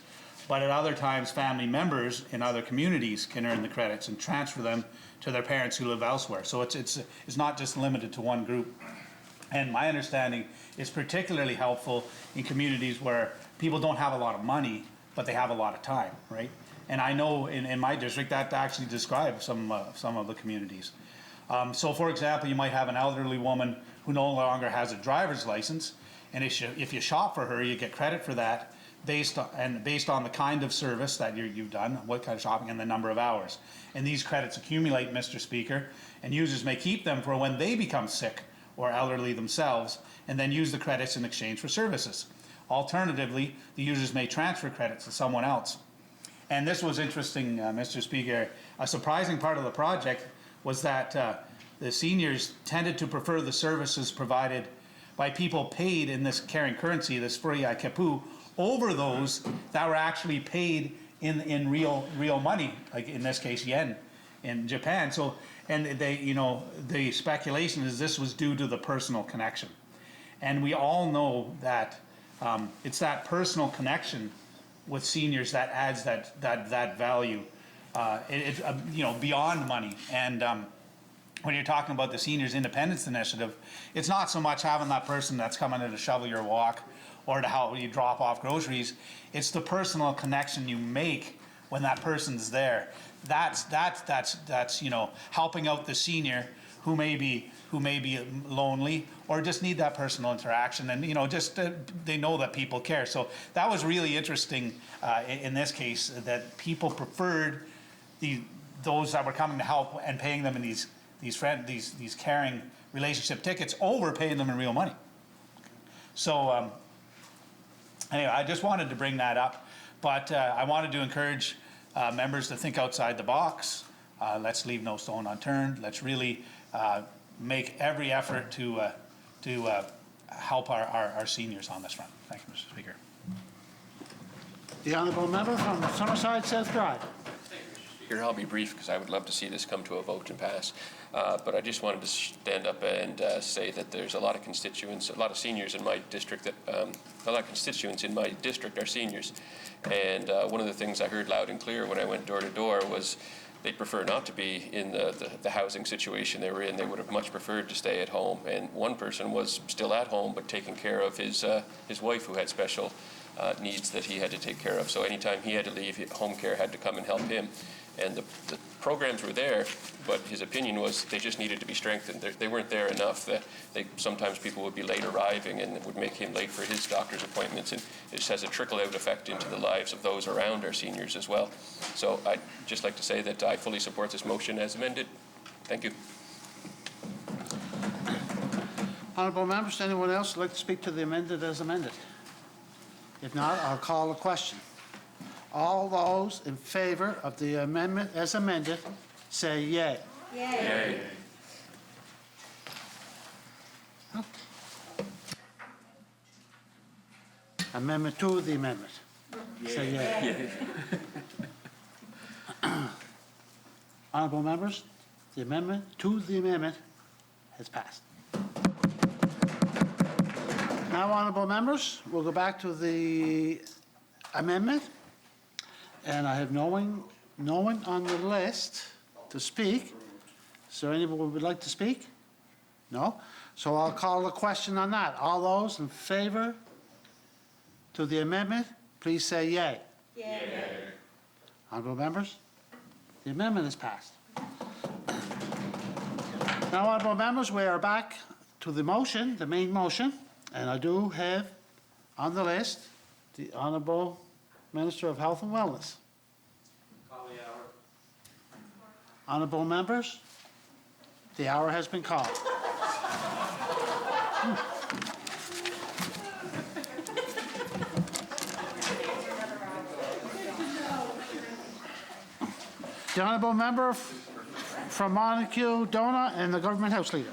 But at other times, family members in other communities can earn the credits and transfer them to their parents who live elsewhere. So it's not just limited to one group. And my understanding is particularly helpful in communities where people don't have a lot of money, but they have a lot of time, right? And I know in my district that actually describes some of the communities. So for example, you might have an elderly woman who no longer has a driver's license, and if you shop for her, you get credit for that based on the kind of service that you've done, what kind of shopping, and the number of hours. And these credits accumulate, Mr. Speaker, and users may keep them for when they become sick or elderly themselves, and then use the credits in exchange for services. Alternatively, the users may transfer credits to someone else. And this was interesting, Mr. Speaker. A surprising part of the project was that the seniors tended to prefer the services provided by people paid in this caring currency, this furiai kepu, over those that were actually paid in real money, like in this case yen in Japan. So, and the speculation is this was due to the personal connection. And we all know that it's that personal connection with seniors that adds that value, beyond money. And when you're talking about the Seniors Independence Initiative, it's not so much having that person that's coming in to shovel your walk or to help you drop off groceries. It's the personal connection you make when that person's there. That's helping out the senior who may be lonely or just need that personal interaction, and they know that people care. So that was really interesting in this case, that people preferred those that were coming to help and paying them in these caring relationship tickets over paying them in real money. So anyway, I just wanted to bring that up, but I wanted to encourage members to think outside the box. Let's leave no stone unturned. Let's really make every effort to help our seniors on this front. Thank you, Mr. Speaker. The Honourable Member from Summerside South Drive. Here, I'll be brief because I would love to see this come to a vote and pass. But I just wanted to stand up and say that there's a lot of constituents, a lot of seniors in my district, a lot of constituents in my district are seniors. And one of the things I heard loud and clear when I went door to door was they'd prefer not to be in the housing situation they were in. They would have much preferred to stay at home. And one person was still at home but taking care of his wife who had special needs that he had to take care of. So anytime he had to leave, home care had to come and help him. And the programs were there, but his opinion was they just needed to be strengthened. They weren't there enough. Sometimes people would be late arriving, and it would make him late for his doctor's appointments. And it just has a trickle-out effect into the lives of those around our seniors as well. So I'd just like to say that I fully support this motion as amended. Thank you. Honourable members, anyone else like to speak to the amended as amended? If not, I'll call a question. All those in favour of the amendment as amended, say yea. Yay. Amendment to the amendment. Say yea. Honourable members, the amendment to the amendment has passed. Now, honourable members, we'll go back to the amendment. And I have no one on the list to speak. Is there anyone who would like to speak? No? So I'll call a question on that. All those in favour to the amendment, please say yea. Yea. Honourable members, the amendment is passed. Now, honourable members, we are back to the motion, the main motion, and I do have on the list the Honourable Minister of Health and Wellness. Call the hour. Honourable members, the hour has been called. The Honourable Member from Montague, Donagh, and the Government House Leader.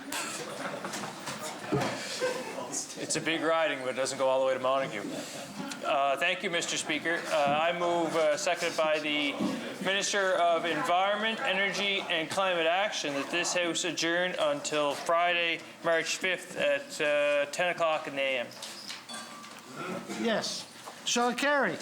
It's a big riding, but it doesn't go all the way to Montague. Thank you, Mr. Speaker. I move, seconded by the Minister of Environment, Energy and Climate Action, that this House adjourn until Friday, March 5th at 10 o'clock in the a.m. Yes. Shall I carry?